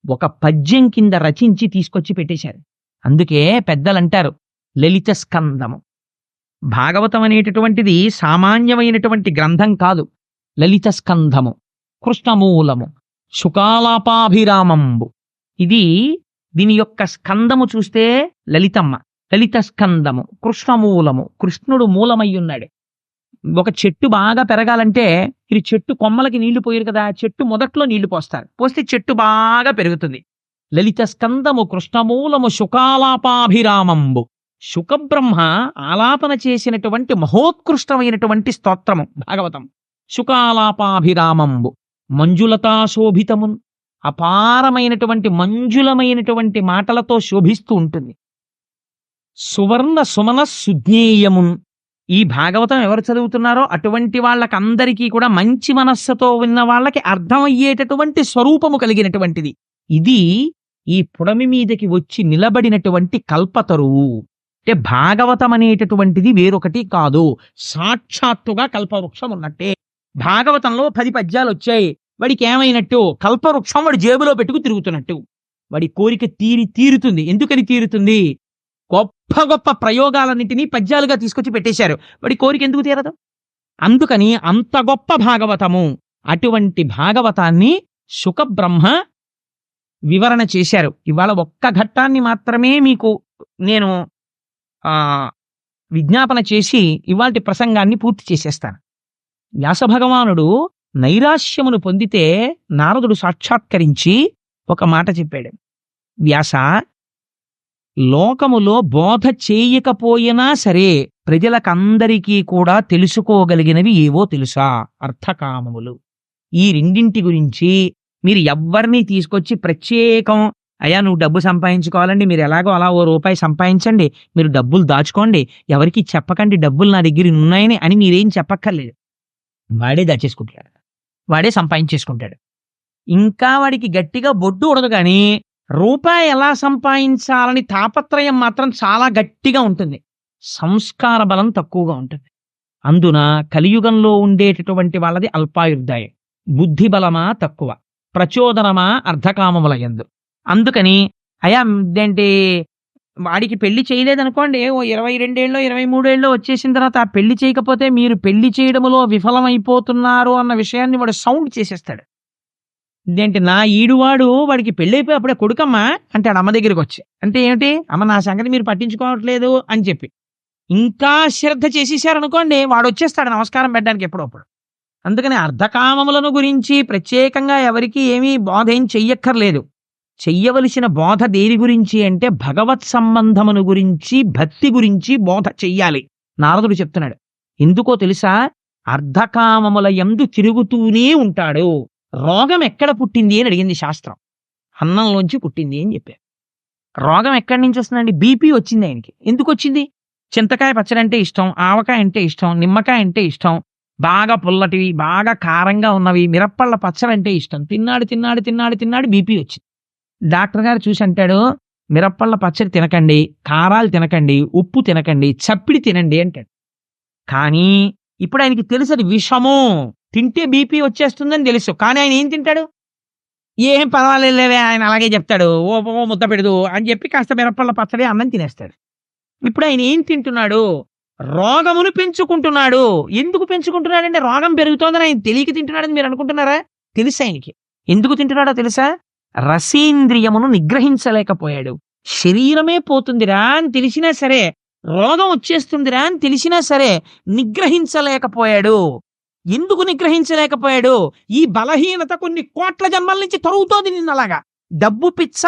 ఒక పద్యం కింద రచించి తీసుకొచ్చి పెట్టేశారు. అందుకే పెద్దలంటారు లలిత స్కందము. భాగవతం అనేటటువంటిది సామాన్యమైనటువంటి గ్రంథం కాదు. లలిత స్కంధము, కృష్ణమూలము, శుకాలాపాభిరామంబు. దీని యొక్క స్కందము చూస్తే లలితమ్మ, లలిత స్కందము, కృష్ణమూలము, కృష్ణుడు మూలమయ్యున్నాడు. ఒక చెట్టు బాగా పెరగాలంటే ఇది చెట్టు కొమ్మలకి నీళ్లు పోయారు కదా, చెట్టు మొదట్లో నీళ్లు పోస్తారు, పోస్తే చెట్టు బాగా పెరుగుతుంది. లలిత స్కందము, కృష్ణమూలము, శుకాలాపాభిరామంబు. శుకబ్రహ్మ ఆలాపన చేసినటువంటి మహోత్కృష్టమైనటువంటి స్తోత్రము భాగవతం. శుకాలాపాభిరామంబు మంజులతా శోభితమున్, అపారమైనటువంటి మంజులమైనటువంటి మాటలతో శోభిస్తూ ఉంటుంది. సువర్ణ సుమన సుజ్ఞేయమున్. ఈ భాగవతం ఎవరు చదువుతున్నారో అటువంటి వాళ్ళకందరికీ కూడా మంచి మనస్సుతో విన్న వాళ్ళకి అర్థమయ్యేటటువంటి స్వరూపము కలిగినటువంటిది. ఇది ఈ పుడమి మీదకి వచ్చి నిలబడినటువంటి కల్పతరువు. అంటే భాగవతం అనేటటువంటిది వేరొకటి కాదు, సాక్షాత్తుగా కల్పవృక్షం ఉన్నట్టే. భాగవతంలో 10 పద్యాలు వచ్చాయి, వాడికి ఏమైనట్టు? కల్పవృక్షం వాడి జేబులో పెట్టుకు తిరుగుతున్నట్టు. వాడి కోరిక తీరుతుంది. ఎందుకని తీరుతుంది? గొప్ప గొప్ప ప్రయోగాలన్నింటినీ పద్యాలుగా తీసుకొచ్చి పెట్టేశారు, వాడి కోరిక ఎందుకు తీరదు? అందుకని అంత గొప్ప భాగవతము. అటువంటి భాగవతాన్ని శుకబ్రహ్మ వివరణ చేశారు. ఇవాళ ఒక్క ఘట్టాన్ని మాత్రమే మీకు నేను విజ్ఞాపన చేసి ఇవాల్టి ప్రసంగాన్ని పూర్తి చేసేస్తాను. వ్యాసభగవానుడు నైరాశ్యమును పొందితే నారదుడు సాక్షాత్కరించి ఒక మాట చెప్పాడు. వ్యాస, లోకములో బోధ చేయకపోయినా సరే ప్రజలకందరికీ కూడా తెలుసుకోగలిగినవి ఏవో తెలుసా? అర్థకామములు. ఈ రెండింటి గురించి మీరు ఎవ్వరినీ తీసుకొచ్చి ప్రత్యేకం, అయ్యా నువ్వు డబ్బు సంపాదించుకోవాలండి, మీరు ఎలాగో అలా ఓ రూపాయి సంపాదించండి, మీరు డబ్బులు దాచుకోండి, ఎవరికి చెప్పకండి డబ్బులు నా దగ్గర ఉన్నాయని అని మీరేం చెప్పక్కర్లేదు. వాడే దాచేసుకుంటాడు, వాడే సంపాదించేసుకుంటాడు. ఇంకా వాడికి గట్టిగా బొడ్డు ఉడదు, కానీ రూపాయి ఎలా సంపాదించాలని తాపత్రయం మాత్రం చాలా గట్టిగా ఉంటుంది. సంస్కార బలం తక్కువగా ఉంటుంది. అందున కలియుగంలో ఉండేటటువంటి వాళ్ళది అల్పాయుర్దాయం. బుద్ధి బలమా తక్కువ, ప్రచోదనమా అర్ధకామముల యందు. అందుకని అయా ఏంటి వాడికి పెళ్లి చేయలేదనుకోండి, ఓ 22 ఏళ్ళో 23 ఏళ్ళో వచ్చేసిన తర్వాత ఆ పెళ్లి చేయకపోతే మీరు పెళ్లి చేయడములో విఫలమైపోతున్నారు అన్న విషయాన్ని వాడు సౌండ్ చేసేస్తాడు. ఇదేంటి నా ఈడువాడు వాడికి పెళ్ళైపోయి అప్పుడే కొడుకమ్మా అంటాడు అమ్మ దగ్గరికి వచ్చి. అంటే ఏమిటి? అమ్మ నా సంగతి మీరు పట్టించుకోవట్లేదు అని చెప్పి ఇంకా శ్రద్ధ చేసేసారనుకోండి, వాడు వచ్చేస్తాడు నమస్కారం పెట్టడానికి ఎప్పుడప్పుడు. అందుకని అర్ధకామములను గురించి ప్రత్యేకంగా ఎవరికి ఏమీ బోధ ఏం చెయ్యక్కర్లేదు. చెయ్యవలసిన బోధ దేని గురించి అంటే భగవత్ సంబంధమును గురించి, భక్తి గురించి బోధ చెయ్యాలి. నారదుడు చెప్తున్నాడు. ఎందుకో తెలుసా? అర్ధకామముల యందు తిరుగుతూనే ఉంటాడు. రోగం ఎక్కడ పుట్టింది అని అడిగింది శాస్త్రం. అన్నంలోంచి పుట్టింది అని చెప్పారు. రోగం ఎక్కడి నుంచి వస్తుందండి? బీపీ వచ్చింది ఆయనకి. ఎందుకు వచ్చింది? చింతకాయ పచ్చడి అంటే ఇష్టం, ఆవకాయ అంటే ఇష్టం, నిమ్మకాయ అంటే ఇష్టం, బాగా పుల్లటివి బాగా కారంగా ఉన్నవి, మిరప్పళ్ళ పచ్చడి అంటే ఇష్టం. తిన్నాడు బీపీ వచ్చింది. డాక్టర్ గారు చూసి అంటాడు, మిరప్పళ్ళ పచ్చడి తినకండి, కారాలు తినకండి, ఉప్పు తినకండి, చప్పిడి తినండి అంటాడు. కానీ ఇప్పుడు ఆయనకి తెలుసు అది విషము, తింటే బీపీ వచ్చేస్తుందని తెలుసు. కానీ ఆయన ఏం తింటాడు? ఏం పర్వాలేదులేవే, ఆయన అలాగే చెప్తాడు, ఓ ముద్ద పెడదు అని చెప్పి కాస్త మిరప్పళ్ళ పచ్చడి అన్నం తినేస్తాడు. ఇప్పుడు ఆయన ఏం తింటున్నాడు? రోగమును పెంచుకుంటున్నాడు. ఎందుకు పెంచుకుంటున్నాడంటే రోగం పెరుగుతోందని ఆయన తెలియక తింటున్నాడని మీరు అనుకుంటున్నారా? తెలుసు ఆయనకి. ఎందుకు తింటున్నాడో తెలుసా? రసేంద్రియమును నిగ్రహించలేకపోయాడు. శరీరమే పోతుందిరా అని తెలిసినా సరే, రోగం వచ్చేస్తుందిరా అని తెలిసినా సరే నిగ్రహించలేకపోయాడు. ఎందుకు నిగ్రహించలేకపోయాడు? ఈ బలహీనత కొన్ని కోట్ల జన్మల నుంచి తరుగుతోంది నిన్నలాగా. డబ్బు పిచ్చ,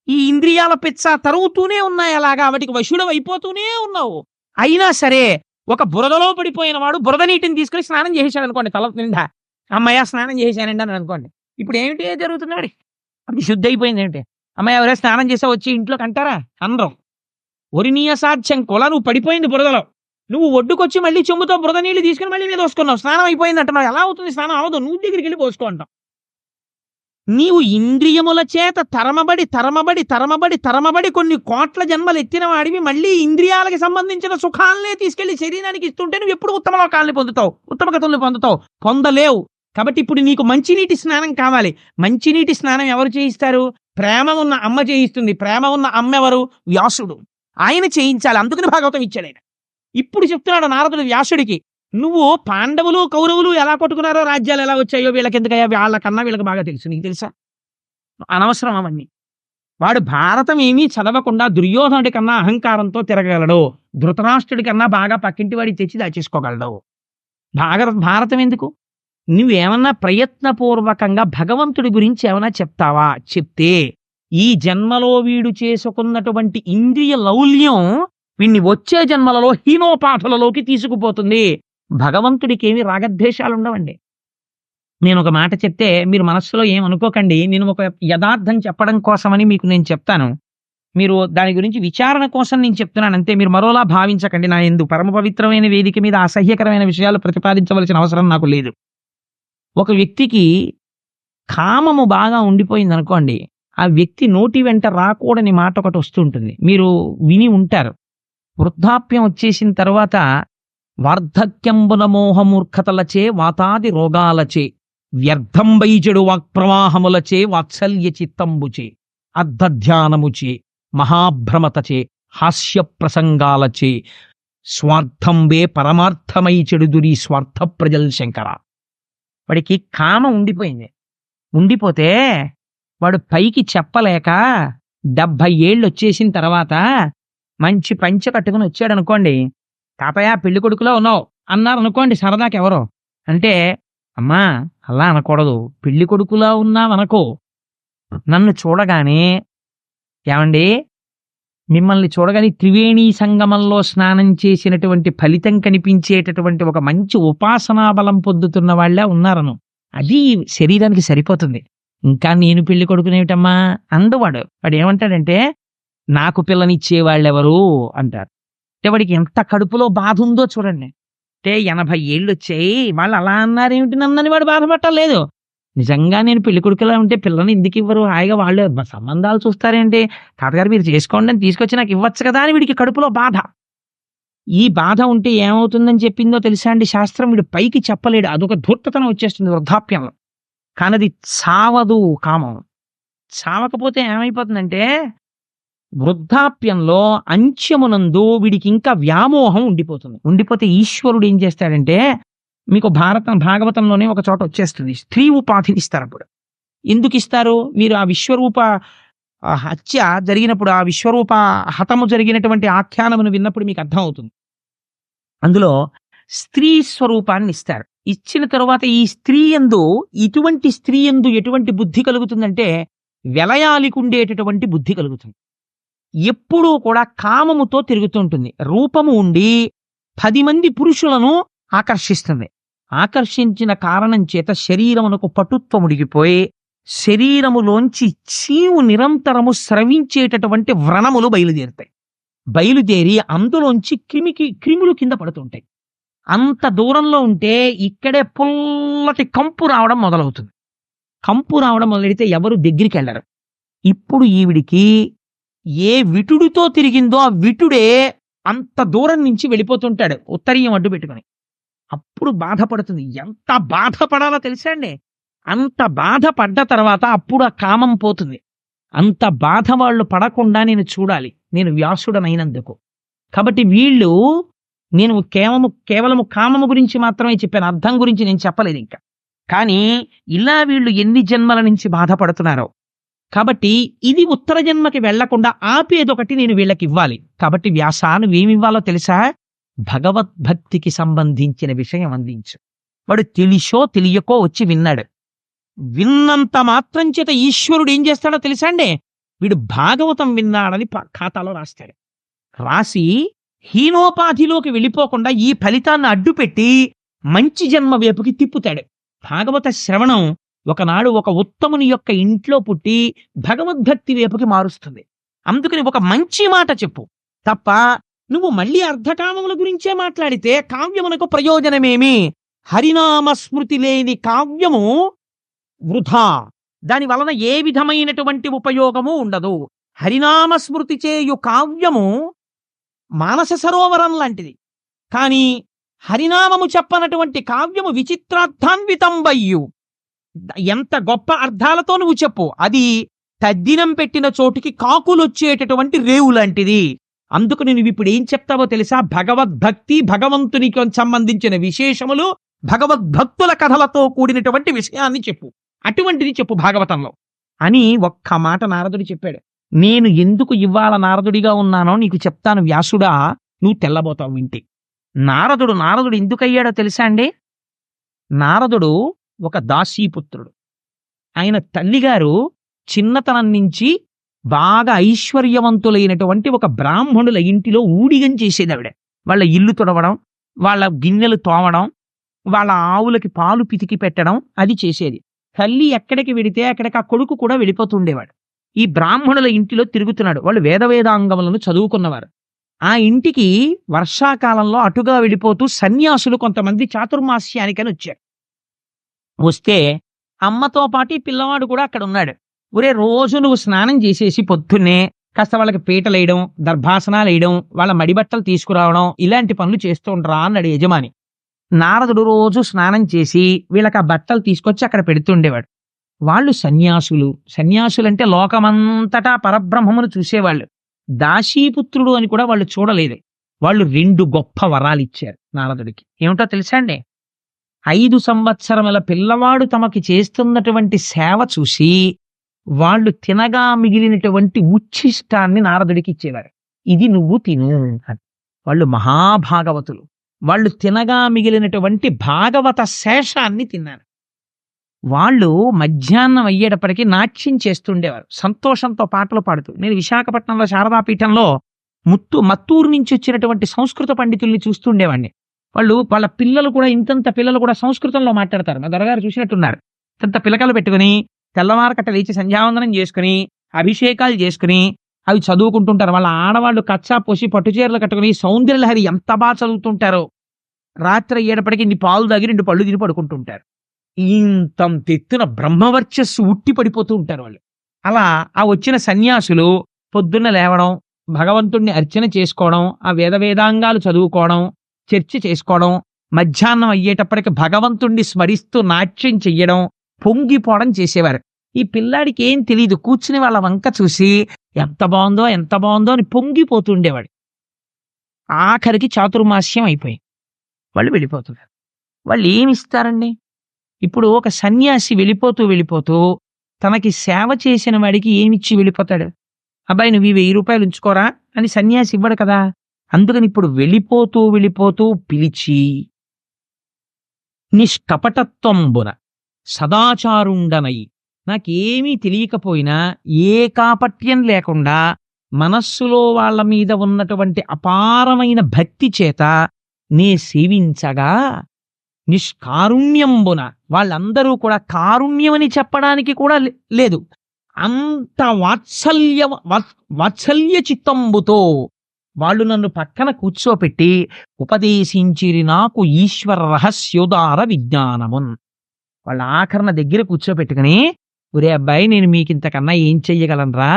ఈ ఇంద్రియాల పిచ్చ తరుగుతూనే ఉన్నాయి, అలాగా వాటికి వశుడు అయిపోతూనే ఉన్నావు. అయినా సరే ఒక బురదలో పడిపోయిన వాడు బురద నీటిని తీసుకుని స్నానం చేసేసాడు అనుకోండి, తల నిండా అమ్మయ్య స్నానం చేశానండి అని అనుకోండి. ఇప్పుడు ఏమిటి జరుగుతుంది? వాడికి శుద్ధి అయిపోయింది. ఏమిటి అమ్మాయి ఎవరైనా స్నానం చేసా వచ్చి ఇంట్లోకి అంటారా? అందరం ఒరినీయ సాధ్యం కొల, నువ్వు పడిపోయింది బురదలో, నువ్వు ఒడ్డుకొచ్చి మళ్ళీ చెంబుతో బురద నీళ్ళు తీసుకుని మళ్ళీ మీద పోసుకున్నావు, స్నానం అయిపోయింది అంటున్నావు. ఎలా అవుతుంది? స్నానం అవదు, నువ్వు దగ్గరికి వెళ్ళి పోసుకో అంటాం. నీవు ఇంద్రియముల చేత తరమబడి తరమబడి తరమబడి తరమబడి కొన్ని కోట్ల జన్మలు ఎత్తిన వాడివి మళ్ళీ ఇంద్రియాలకి సంబంధించిన సుఖాలనే తీసుకెళ్లి శరీరానికి ఇస్తుంటే నువ్వు ఎప్పుడు ఉత్తమ లోకాలని పొందుతావు, ఉత్తమ గతుల్ని పొందుతావు? పొందలేవు. కాబట్టి ఇప్పుడు నీకు మంచినీటి స్నానం కావాలి. మంచినీటి స్నానం ఎవరు చేయిస్తారు? ప్రేమ ఉన్న అమ్మ చేయిస్తుంది. ప్రేమ ఉన్న అమ్మ ఎవరు? వ్యాసుడు. ఆయన చేయించాలి. అందుకని భాగవతం ఇచ్చాడు ఆయన. ఇప్పుడు చెప్తున్నాడు నారదుడు వ్యాసుడికి, నువ్వు పాండవులు కౌరవులు ఎలా కొట్టుకున్నారో, రాజ్యాలు ఎలా వచ్చాయో వీళ్ళకి ఎందుకయ్యా, వాళ్ళకన్నా వీళ్ళకి బాగా తెలుసు, నీకు తెలుసా? అనవసరం అవన్నీ. వాడు భారతం ఏమీ చదవకుండా దుర్యోధనుడి కన్నా అహంకారంతో తిరగలడు, ధృతరాష్ట్రుడి కన్నా బాగా పక్కింటి వాడి తెచ్చి దాచేసుకోగలడు. భారతం ఎందుకు? నువ్వేమన్నా ప్రయత్నపూర్వకంగా భగవంతుడి గురించి ఏమన్నా చెప్తావా? చెప్తే ఈ జన్మలో వీడు చేసుకున్నటువంటి ఇంద్రియ లౌల్యం వీడిని వచ్చే జన్మలలో హీనోపాఠులలోకి తీసుకుపోతుంది. భగవంతుడికి ఏమి రాగద్వేషాలు ఉండవండి. నేను ఒక మాట చెప్తే మీరు మనస్సులో ఏమనుకోకండి, నేను ఒక యథార్థం చెప్పడం కోసమని మీకు నేను చెప్తాను, మీరు దాని గురించి విచారణ కోసం నేను చెప్తున్నాను అంతే. మీరు మరోలా భావించకండి. నా యందు పరమ పవిత్రమైన వేదిక మీద అసహ్యకరమైన విషయాలు ప్రతిపాదించవలసిన అవసరం నాకు లేదు. ఒక వ్యక్తికి కామము బాగా ఉండిపోయింది అనుకోండి, ఆ వ్యక్తి నోటి వెంట రాకూడని మాట ఒకటి వస్తుంటుంది, మీరు విని ఉంటారు. వృద్ధాప్యం వచ్చేసిన తర్వాత వార్ధక్యంబున మోహమూర్ఖతలచే వాతాది రోగాలచే వ్యర్థం వైజడు వాక్ప్రవాహములచే వాత్సల్య చిత్తంబుచే అర్ధధ్యానముచే మహాభ్రమతచే హాస్య ప్రసంగాలచే స్వార్థంబే పరమార్థమై చెడుదురి స్వార్థ ప్రజల్ శంకర. వాడికి కామ ఉండిపోయింది. ఉండిపోతే వాడు పైకి చెప్పలేక 70 ఏళ్ళు వచ్చేసిన తర్వాత మంచి పంచె కట్టుకుని వచ్చాడు అనుకోండి, తాతయ్య పెళ్లి కొడుకులో ఉన్నావు అన్నారు అనుకోండి సరదాకి ఎవరో. అంటే అమ్మా అలా అనకూడదు, పెళ్లి కొడుకులా ఉన్నావనుకో. నన్ను చూడగానే ఏమండి మిమ్మల్ని చూడగానే త్రివేణీ సంగమంలో స్నానం చేసినటువంటి ఫలితం కనిపించేటటువంటి ఒక మంచి ఉపాసనా బలం పొందుతున్న వాళ్ళే ఉన్నారను, అది శరీరానికి సరిపోతుంది. ఇంకా నేను పెళ్లి కొడుకునేమిటమ్మా అందువాడు. వాడు ఏమంటాడంటే నాకు పిల్లనిచ్చే వాళ్ళెవరు అంటారు. అంటే వాడికి ఎంత కడుపులో బాధ ఉందో చూడండి. అంటే 80 ఏళ్ళు వచ్చాయి, వాళ్ళు అలా అన్నారేమిటి నన్నని వాడు బాధపట్టలేదు. నిజంగా నేను పెళ్లి కొడుకులా ఉంటే పిల్లని ఎందుకు ఇవ్వరు, హాయిగా వాళ్ళు సంబంధాలు చూస్తారేంటి, తాతగారు మీరు చేసుకోండి అని తీసుకొచ్చి నాకు ఇవ్వచ్చు కదా అని వీడికి కడుపులో బాధ. ఈ బాధ ఉంటే ఏమవుతుందని చెప్పిందో తెలుసా అండి శాస్త్రం? వీడు పైకి చెప్పలేడు, అదొక ధూర్తతనం వచ్చేస్తుంది వృద్ధాప్యంలో. కానీ అది చావదు కామం. చావకపోతే ఏమైపోతుందంటే వృద్ధాప్యంలో అంత్యమునందు వీడికి ఇంకా వ్యామోహం ఉండిపోతుంది. ఉండిపోతే ఈశ్వరుడు ఏం చేస్తాడంటే, మీకు భాగవతంలోనే ఒక చోట వచ్చేస్తుంది, స్త్రీ ఉపాధిని ఇస్తారు. అప్పుడు ఎందుకు ఇస్తారు? మీరు ఆ విశ్వరూప హత్య జరిగినప్పుడు, ఆ విశ్వరూప హతము జరిగినటువంటి ఆఖ్యానమును విన్నప్పుడు మీకు అర్థం అవుతుంది. అందులో స్త్రీ స్వరూపాన్ని ఇస్తారు. ఇచ్చిన తరువాత ఈ స్త్రీ యందు ఎటువంటి బుద్ధి కలుగుతుందంటే వెలయాలికి ఉండేటటువంటి బుద్ధి కలుగుతుంది. ఎప్పుడూ కూడా కామముతో తిరుగుతుంటుంది. రూపము ఉండి 10 మంది పురుషులను ఆకర్షిస్తుంది. ఆకర్షించిన కారణం చేత శరీరమునకు పటుత్వం ఉడిగిపోయి శరీరములోంచి చీవు నిరంతరము స్రవించేటటువంటి వ్రణములు బయలుదేరి అందులోంచి క్రిములు కింద పడుతుంటాయి. అంత దూరంలో ఉంటే ఇక్కడే పుల్లటి కంపు రావడం మొదలవుతుంది. కంపు రావడం మొదలెడితే ఎవరు దగ్గరికి వెళ్ళరు. ఇప్పుడు ఈవిడికి ఏ విటుడితో తిరిగిందో ఆ విటుడే అంత దూరం నుంచి వెళ్ళిపోతుంటాడు ఉత్తరీయం అడ్డు పెట్టుకుని. అప్పుడు బాధపడుతుంది. ఎంత బాధపడాలో తెలుసా అండి? అంత బాధపడ్డ తర్వాత అప్పుడు ఆ కామం పోతుంది. అంత బాధ వాళ్ళు పడకుండా నేను చూడాలి, నేను వ్యాసుడనైనందుకు. కాబట్టి వీళ్ళు, నేను కేవలము కామము గురించి మాత్రమే చెప్పాను, అర్థం గురించి నేను చెప్పలేదు ఇంకా. కానీ ఇలా వీళ్ళు ఎన్ని జన్మల నుంచి బాధపడుతున్నారో, కాబట్టి ఇది ఉత్తర జన్మకి వెళ్లకుండా ఆపేదొకటి నేను వీళ్ళకి ఇవ్వాలి. కాబట్టి వ్యాస నువ్వేమివ్వాలో తెలుసా? భగవద్భక్తికి సంబంధించిన విషయం అందించు. వాడు తెలిసో తెలియకో వచ్చి విన్నాడు. విన్నంత మాత్రం చేత ఈశ్వరుడు ఏం చేస్తాడో తెలుసా అండి? వీడు భాగవతం విన్నాడని ఖాతాలో రాస్తాడు. రాసి హీనోపాధిలోకి వెళ్ళిపోకుండా ఈ ఫలితాన్ని అడ్డుపెట్టి మంచి జన్మ వైపుకి తిప్పుతాడు. భాగవత శ్రవణం ఒకనాడు ఒక ఉత్తముని యొక్క ఇంట్లో పుట్టి భగవద్భక్తి వైపుకి మారుస్తుంది. అందుకని ఒక మంచి మాట చెప్పు తప్ప నువ్వు మళ్ళీ అర్ధకామముల గురించే మాట్లాడితే కావ్యమునకు ప్రయోజనమేమి? హరినామ స్మృతి లేని కావ్యము వృధా, దాని వలన ఏ విధమైనటువంటి ఉపయోగము ఉండదు. హరినామ స్మృతి చేయు కావ్యము మానస సరోవరం లాంటిది. కానీ హరినామము చెప్పనటువంటి కావ్యము విచిత్రార్థాన్వితంబయ్యు, ఎంత గొప్ప అర్థాలతో నువ్వు చెప్పు, అది తద్దినం పెట్టిన చోటుకి కాకులొచ్చేటటువంటి రేవు లాంటిది. అందుకు నువ్వు ఇప్పుడు ఏం చెప్తావో తెలుసా? భగవద్భక్తి, భగవంతునికి సంబంధించిన విశేషములు, భగవద్భక్తుల కథలతో కూడినటువంటి విషయాన్ని చెప్పు, అటువంటిది చెప్పు భాగవతంలో అని ఒక్క మాట నారదుడు చెప్పాడు. నేను ఎందుకు ఇవాళ నారదుడిగా ఉన్నానో నీకు చెప్తాను వ్యాసుడా, నువ్వు తెల్లబోతావు వింటే. నారదుడు ఎందుకయ్యాడో తెలుసా అండి? నారదుడు ఒక దాసీపుత్రుడు. ఆయన తల్లిగారు చిన్నతనం నుంచి బాగా ఐశ్వర్యవంతులైనటువంటి ఒక బ్రాహ్మణుల ఇంటిలో ఊడిగం చేసేది ఆవిడ. వాళ్ళ ఇల్లు తుడవడం, వాళ్ళ గిన్నెలు తోమడం, వాళ్ళ ఆవులకి పాలు పితికి పెట్టడం అది చేసేది. తల్లి ఎక్కడికి వెడితే అక్కడికి ఆ కొడుకు కూడా వెళ్ళిపోతుండేవాడు. ఈ బ్రాహ్మణుల ఇంటిలో తిరుగుతున్నాడు. వాళ్ళు వేదవేదాంగములను చదువుకున్నవారు. ఆ ఇంటికి వర్షాకాలంలో అటుగా వెళ్ళిపోతూ సన్యాసులు కొంతమంది చాతుర్మాస్యానికని వచ్చారు. వస్తే అమ్మతో పాటు ఈ పిల్లవాడు కూడా అక్కడ ఉన్నాడు. ఒరే, రోజు నువ్వు స్నానం చేసేసి పొద్దున్నే కాస్త వాళ్ళకి పీటలు వేయడం, దర్భాసనాలు వేయడం, వాళ్ళ మడిబట్టలు తీసుకురావడం, ఇలాంటి పనులు చేస్తూ ఉండరా అన్నాడు యజమాని. నారదుడు రోజు స్నానం చేసి వీళ్ళకి ఆ బట్టలు తీసుకొచ్చి అక్కడ పెడుతుండేవాడు. వాళ్ళు సన్యాసులంటే లోకమంతటా పరబ్రహ్మమును చూసేవాళ్ళు. దాసీపుత్రుడు అని కూడా వాళ్ళు చూడలేదు. వాళ్ళు 2 గొప్ప వరాలు ఇచ్చారు నారదుడికి. ఏమిటో తెలుసా అండి? 5 సంవత్సరముల పిల్లవాడు తమకి చేస్తున్నటువంటి సేవ చూసి వాళ్ళు తినగా మిగిలినటువంటి ఉచ్ఛిష్టాన్ని నారదుడికి ఇచ్చేవారు. ఇది నువ్వు తిను అని. వాళ్ళు మహాభాగవతులు. వాళ్ళు తినగా మిగిలినటువంటి భాగవత శేషాన్ని తిన్నారు. వాళ్ళు మధ్యాహ్నం అయ్యేటప్పటికీ నాట్యం చేస్తుండేవారు, సంతోషంతో పాటలు పాడుతూ. నేను విశాఖపట్నంలో శారదాపీఠంలో మత్తూరు నుంచి వచ్చినటువంటి సంస్కృత పండితుల్ని చూస్తుండేవాడిని. వాళ్ళ పిల్లలు కూడా ఇంతంత పిల్లలు కూడా సంస్కృతంలో మాట్లాడతారు. మా దొరగారు చూసినట్టున్నారు. ఇంత పిల్లకలు పెట్టుకుని తెల్లవారకట్ట లేచి సంధ్యావందనం చేసుకుని అభిషేకాలు చేసుకుని అవి చదువుకుంటుంటారు. వాళ్ళ ఆడవాళ్ళు కచ్చా పోసి పట్టుచీరలు కట్టుకుని సౌందర్యలహరి ఎంత బాగా చదువుతుంటారో. రాత్రి అయ్యేటప్పటికి ఇన్ని పాలు తాగి 2 పళ్ళు తిని పడుకుంటుంటారు. ఇంతంతెత్తున బ్రహ్మవర్చస్సు ఉట్టి పడిపోతూ ఉంటారు వాళ్ళు. అలా ఆ వచ్చిన సన్యాసులు పొద్దున్న లేవడం, భగవంతుణ్ణి అర్చన చేసుకోవడం, ఆ వేదాంగాలు చదువుకోవడం, చర్చ చేసుకోవడం, మధ్యాహ్నం అయ్యేటప్పటికి భగవంతుణ్ణి స్మరిస్తూ నాట్యం చెయ్యడం, పొంగిపోవడం చేసేవారు. ఈ పిల్లాడికి ఏం తెలియదు, కూర్చుని వాళ్ళ వంక చూసి ఎంత బాగుందో అని పొంగిపోతుండేవాడు. ఆఖరికి చాతుర్మాస్యం అయిపోయి వాళ్ళు వెళ్ళిపోతున్నారు. వాళ్ళు ఏమిస్తారండి? ఇప్పుడు ఒక సన్యాసి వెళ్ళిపోతూ తనకి సేవ చేసిన వాడికి ఏమిచ్చి వెళ్ళిపోతాడు? అబ్బాయి నువ్వు 1000 రూపాయలు ఉంచుకోరా అని సన్యాసి ఇవ్వడు కదా. అందుకని ఇప్పుడు వెళ్ళిపోతూ పిలిచి నిష్కపటత్వంబున సదాచారుండనై, నాకేమీ తెలియకపోయినా ఏ కాపట్యం లేకుండా మనస్సులో వాళ్ళ మీద ఉన్నటువంటి అపారమైన భక్తి చేత నే సేవించగా నిష్కారుణ్యంబున, వాళ్ళందరూ కూడా కారుణ్యమని చెప్పడానికి కూడా లేదు, అంత వాత్సల్య చిత్తంబుతో వాళ్ళు నన్ను పక్కన కూర్చోపెట్టి ఉపదేశించిరి నాకు ఈశ్వర రహస్యోదార విజ్ఞానమున్. వాళ్ళ ఆఖరణ దగ్గర కూర్చోపెట్టుకుని, ఒరే అబ్బాయి నేను మీకింతకన్నా ఏం చెయ్యగలనరా?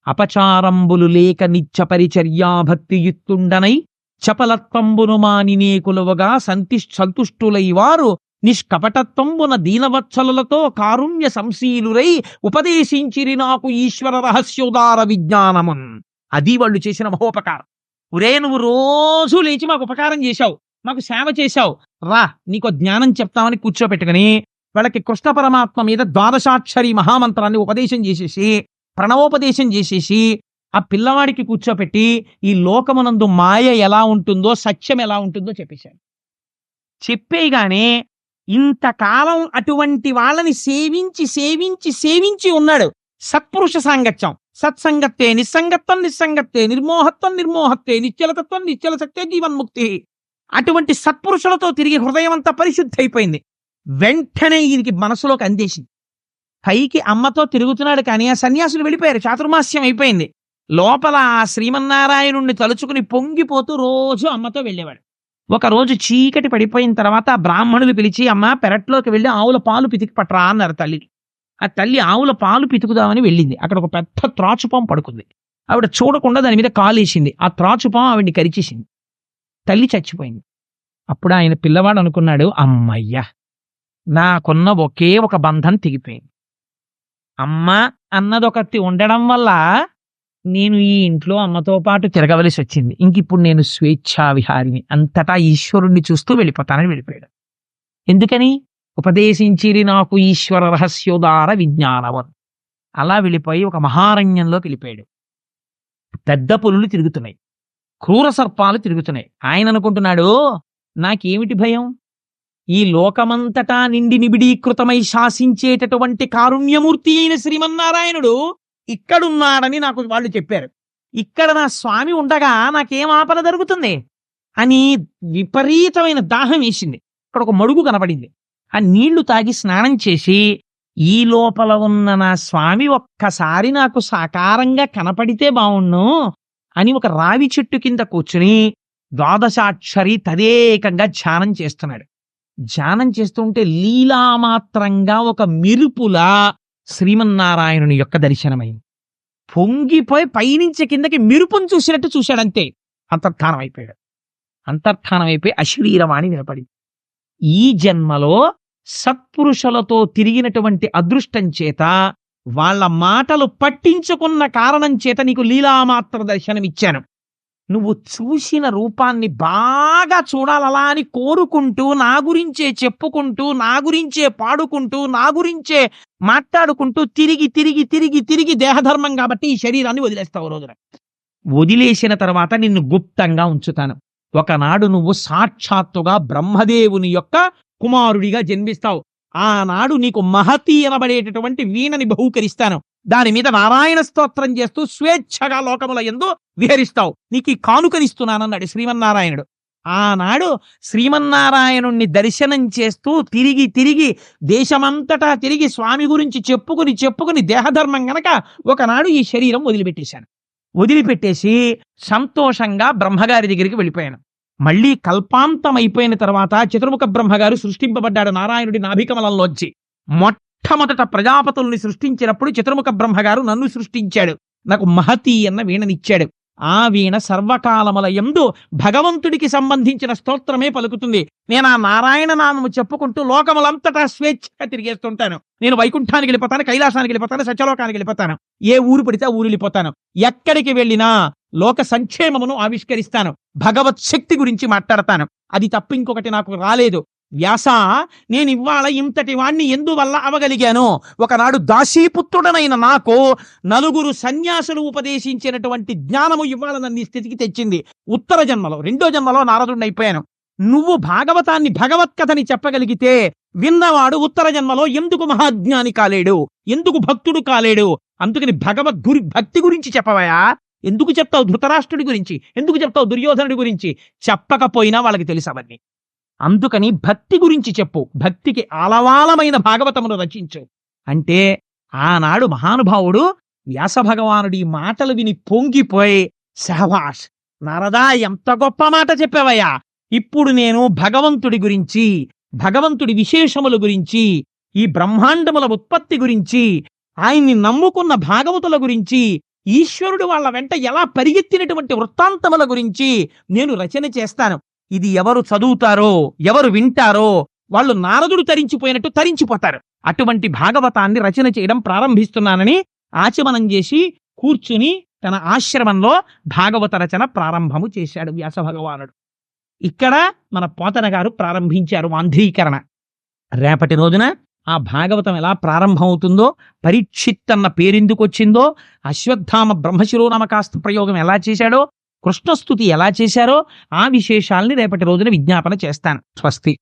అపచారంబులు లేక నిత్య పరిచర్యాభక్తియుక్తుండనై చపలత్వంబును మానినే కులువగా సంతుష్టులై వారు నిష్కపటత్వంబున దీనవత్సలతో కారుణ్య సంశీలురై ఉపదేశించిరి నాకు ఈశ్వర రహస్యోదార విజ్ఞానమున్. అది వాళ్ళు చేసిన మహోపకారం. ఒరే నువ్వు రోజు లేచి మాకు ఉపకారం చేశావు, మాకు సేవ చేశావు, రా నీకు జ్ఞానం చెప్తామని కూర్చోపెట్టుకుని వాళ్ళకి కృష్ణ పరమాత్మ మీద ద్వాదశాక్షరి మహామంత్రాన్ని ఉపదేశం చేసేసి, ప్రణవోపదేశం చేసేసి, ఆ పిల్లవాడికి కూర్చోపెట్టి ఈ లోకమునందు మాయ ఎలా ఉంటుందో, సత్యం ఎలా ఉంటుందో చెప్పేశాడు. చెప్పేగానే ఇంతకాలం అటువంటి వాళ్ళని సేవించి సేవించి సేవించి ఉన్నాడు. సత్పురుష సాంగత్యం, సత్సంగత్తే నిస్సంగత్వం నిస్సంగత్తే నిర్మోహత్వం నిర్మోహత్తే నిశ్చలతత్వం నిశ్చలసత్తే జీవన్ముక్తి. అటువంటి సత్పురుషులతో తిరిగి హృదయం అంతా పరిశుద్ధి అయిపోయింది. వెంటనే ఈయనకి మనసులోకి అందేసింది. పైకి అమ్మతో తిరుగుతున్నాడు కానీ ఆ సన్యాసులు వెళ్ళిపోయారు, చాతుర్మాస్యం అయిపోయింది. లోపల ఆ శ్రీమన్నారాయణుణ్ణి తలుచుకుని పొంగిపోతూ రోజు అమ్మతో వెళ్ళేవాడు. ఒక రోజు చీకటి పడిపోయిన తర్వాత ఆ బ్రాహ్మణులు పిలిచి, అమ్మ పెరట్లోకి వెళ్ళి ఆవుల పాలు పితికి పట్టరా అన్నారు తల్లిని. ఆ తల్లి ఆవుల పాలు పితుకుదామని వెళ్ళింది. అక్కడ ఒక పెద్ద త్రాచుపాం పడుకుంది. ఆవిడ చూడకుండా దాని మీద కాలేసింది. ఆ త్రాచుపాం ఆవిడ్ని కరిచేసింది. తల్లి చచ్చిపోయింది. అప్పుడు ఆయన పిల్లవాడు అనుకున్నాడు, అమ్మయ్యా నాకున్న ఒకే ఒక బంధం తెగిపోయింది. అమ్మ అన్నదొకటి ఉండడం వల్ల నేను ఈ ఇంట్లో అమ్మతో పాటు తిరగవలసి వచ్చింది. ఇంకిప్పుడు నేను స్వేచ్ఛా విహారిని, అంతటా ఈశ్వరుణ్ణి చూస్తూ వెళ్ళిపోతానని వెళ్ళిపోయాడు. ఎందుకని? ఉపదేశించిరి నాకు ఈశ్వర రహస్యోదార విజ్ఞానవన్. అలా వెళ్ళిపోయి ఒక మహారణ్యంలోకి వెళ్ళిపోయాడు. పెద్ద పులులు తిరుగుతున్నాయి, క్రూర సర్పాలు తిరుగుతున్నాయి. ఆయన అనుకుంటున్నాడు, నాకేమిటి భయం? ఈ లోకమంతటా నిండి నిబిడీకృతమై శాసించేటటువంటి కారుణ్యమూర్తి అయిన శ్రీమన్నారాయణుడు ఇక్కడున్నాడని నాకు వాళ్ళు చెప్పారు. ఇక్కడ నా స్వామి ఉండగా నాకేం ఆపద జరుగుతుంది అని విపరీతమైన దాహం వేసింది. ఇక్కడ ఒక మడుగు కనపడింది. ఆ నీళ్లు తాగి స్నానం చేసి, ఈ లోపల ఉన్న నా స్వామి ఒక్కసారి నాకు సాకారంగా కనపడితే బావుణ్ణు అని ఒక రావి చెట్టు కింద కూర్చుని ద్వాదశాక్షరి తదేకంగా ధ్యానం చేస్తున్నాడు. ధ్యానం చేస్తుంటే లీలామాత్రంగా ఒక మెరుపులా శ్రీమన్నారాయణుని యొక్క దర్శనమైంది. పొంగిపోయి పైనుంచి కిందకి మెరుపును చూసినట్టు చూశాడంతే. అంతర్ధానం అయిపోయాడు. అంతర్ధానం అయిపోయి అశరీరవాణి నిలబడింది. ఈ జన్మలో సత్పురుషులతో తిరిగినటువంటి అదృష్టం చేత, వాళ్ళ మాటలు పట్టించుకున్న కారణం చేత నీకు లీలామాత్ర దర్శనమిచ్చాను. నువ్వు చూసిన రూపాన్ని బాగా చూడాలలా అని కోరుకుంటూ, నా గురించే చెప్పుకుంటూ, నా గురించే పాడుకుంటూ, నా గురించే మాట్లాడుకుంటూ తిరిగి తిరిగి తిరిగి తిరిగి దేహధర్మం కాబట్టి ఈ శరీరాన్ని వదిలేస్తావు. రోజున వదిలేసిన తర్వాత నిన్ను గుప్తంగా ఉంచుతాను. ఒకనాడు నువ్వు సాక్షాత్తుగా బ్రహ్మదేవుని యొక్క కుమారుడిగా జన్మిస్తావు. ఆనాడు నీకు మహతి అనబడేటటువంటి వీణని బహూకరిస్తాను. దాని మీద నారాయణ స్తోత్రం చేస్తూ స్వేచ్ఛగా లోకముల యందు విహరిస్తావు. నీకు ఈ కానుకనిస్తున్నానన్నాడు శ్రీమన్నారాయణుడు. ఆనాడు శ్రీమన్నారాయణుణ్ణి దర్శనం చేస్తూ తిరిగి తిరిగి దేశమంతటా తిరిగి స్వామి గురించి చెప్పుకుని చెప్పుకుని దేహధర్మం గనక ఒకనాడు ఈ శరీరం వదిలిపెట్టేశాను. వదిలిపెట్టేసి సంతోషంగా బ్రహ్మగారి దగ్గరికి వెళ్ళిపోయాను. మళ్ళీ కల్పాంతం అయిపోయిన తర్వాత చతుర్ముఖ బ్రహ్మగారు సృష్టింపబడ్డాడు నారాయణుడి నాభికమలంలోంచి. మొట్టమొదట ప్రజాపతుల్ని సృష్టించినప్పుడు చతుర్ముఖ బ్రహ్మగారు నన్ను సృష్టించాడు. నాకు మహతి అన్న వీణనిచ్చాడు. ఆ వీణ సర్వకాలముల యందు భగవంతుడికి సంబంధించిన స్తోత్రమే పలుకుతుంది. నేను ఆ నారాయణ నామము చెప్పుకుంటూ లోకములంతటా స్వేచ్ఛగా తిరిగేస్తుంటాను. నేను వైకుంఠానికి వెళ్ళిపోతాను, కైలాసానికి వెళ్ళిపోతాను, సత్యలోకానికి వెళ్ళిపోతాను. ఏ ఊరు పడితే ఆ ఊరు వెళ్ళిపోతాను. ఎక్కడికి వెళ్ళినా లోక సంక్షేమమును ఆవిష్కరిస్తాను. భగవత్ శక్తి గురించి మాట్లాడతాను. అది తప్ప ఇంకొకటి నాకు రాలేదు. వ్యాస, నేను ఇవాళ ఇంతటి వాణ్ణి ఎందువల్ల అవగలిగాను? ఒకనాడు దాసీపుత్రుడనైన నాకు నలుగురు సన్యాసులు ఉపదేశించినటువంటి జ్ఞానము ఇవాళ నన్ను ఈ స్థితికి తెచ్చింది. ఉత్తర జన్మలో, రెండో జన్మలో నారదుడిని అయిపోయాను. నువ్వు భాగవతాన్ని భగవత్కథని చెప్పగలిగితే విన్నవాడు ఉత్తర జన్మలో ఎందుకు మహాజ్ఞాని కాలేడు, ఎందుకు భక్తుడు కాలేడు? అందుకని భక్తి గురించి చెప్పవయా. ఎందుకు చెప్తావు ధృతరాష్ట్రుడి గురించి, ఎందుకు చెప్తావు దుర్యోధనుడి గురించి? చెప్పకపోయినా వాళ్ళకి తెలుసు అవన్నీ. అందుకని భక్తి గురించి చెప్పు, భక్తికి ఆలవాలమైన భాగవతమును రచించు అంటే ఆనాడు మహానుభావుడు వ్యాస భగవానుడి మాటలు విని పొంగిపోయి, సహవాష్ నారదా, ఎంత గొప్ప మాట చెప్పావయ్యా. ఇప్పుడు నేను భగవంతుడి గురించి, భగవంతుడి విశేషముల గురించి, ఈ బ్రహ్మాండముల ఉత్పత్తి గురించి, ఆయన్ని నమ్ముకున్న భాగవతుల గురించి, ఈశ్వరుడు వాళ్ళ వెంట ఎలా పరిగెత్తినటువంటి వృత్తాంతముల గురించి నేను రచన చేస్తాను. ఇది ఎవరు చదువుతారో, ఎవరు వింటారో వాళ్ళు నారదుడు తరించిపోయినట్టు తరించిపోతారు. అటువంటి భాగవతాన్ని రచన చేయడం ప్రారంభిస్తున్నానని ఆచమనం చేసి కూర్చుని తన ఆశ్రమంలో భాగవత రచన ప్రారంభము చేశాడు వ్యాస భగవానుడు. ఇక్కడ మన పోతన గారు ప్రారంభించారు వాంధ్రీకరణ. రేపటి రోజున ఆ భాగవతం ఎలా ప్రారంభమవుతుందో, పరీక్షిత్ అన్న పేరెందుకు వచ్చిందో, అశ్వత్థామ బ్రహ్మశిరోనామకాస్త్ర ప్రయోగం ఎలా చేశాడో, కృష్ణస్తుతి ఎలా చేశారో ఆ విశేషాల్ని రేపటి రోజున విజ్ఞాపన చేస్తాను. స్వస్తి.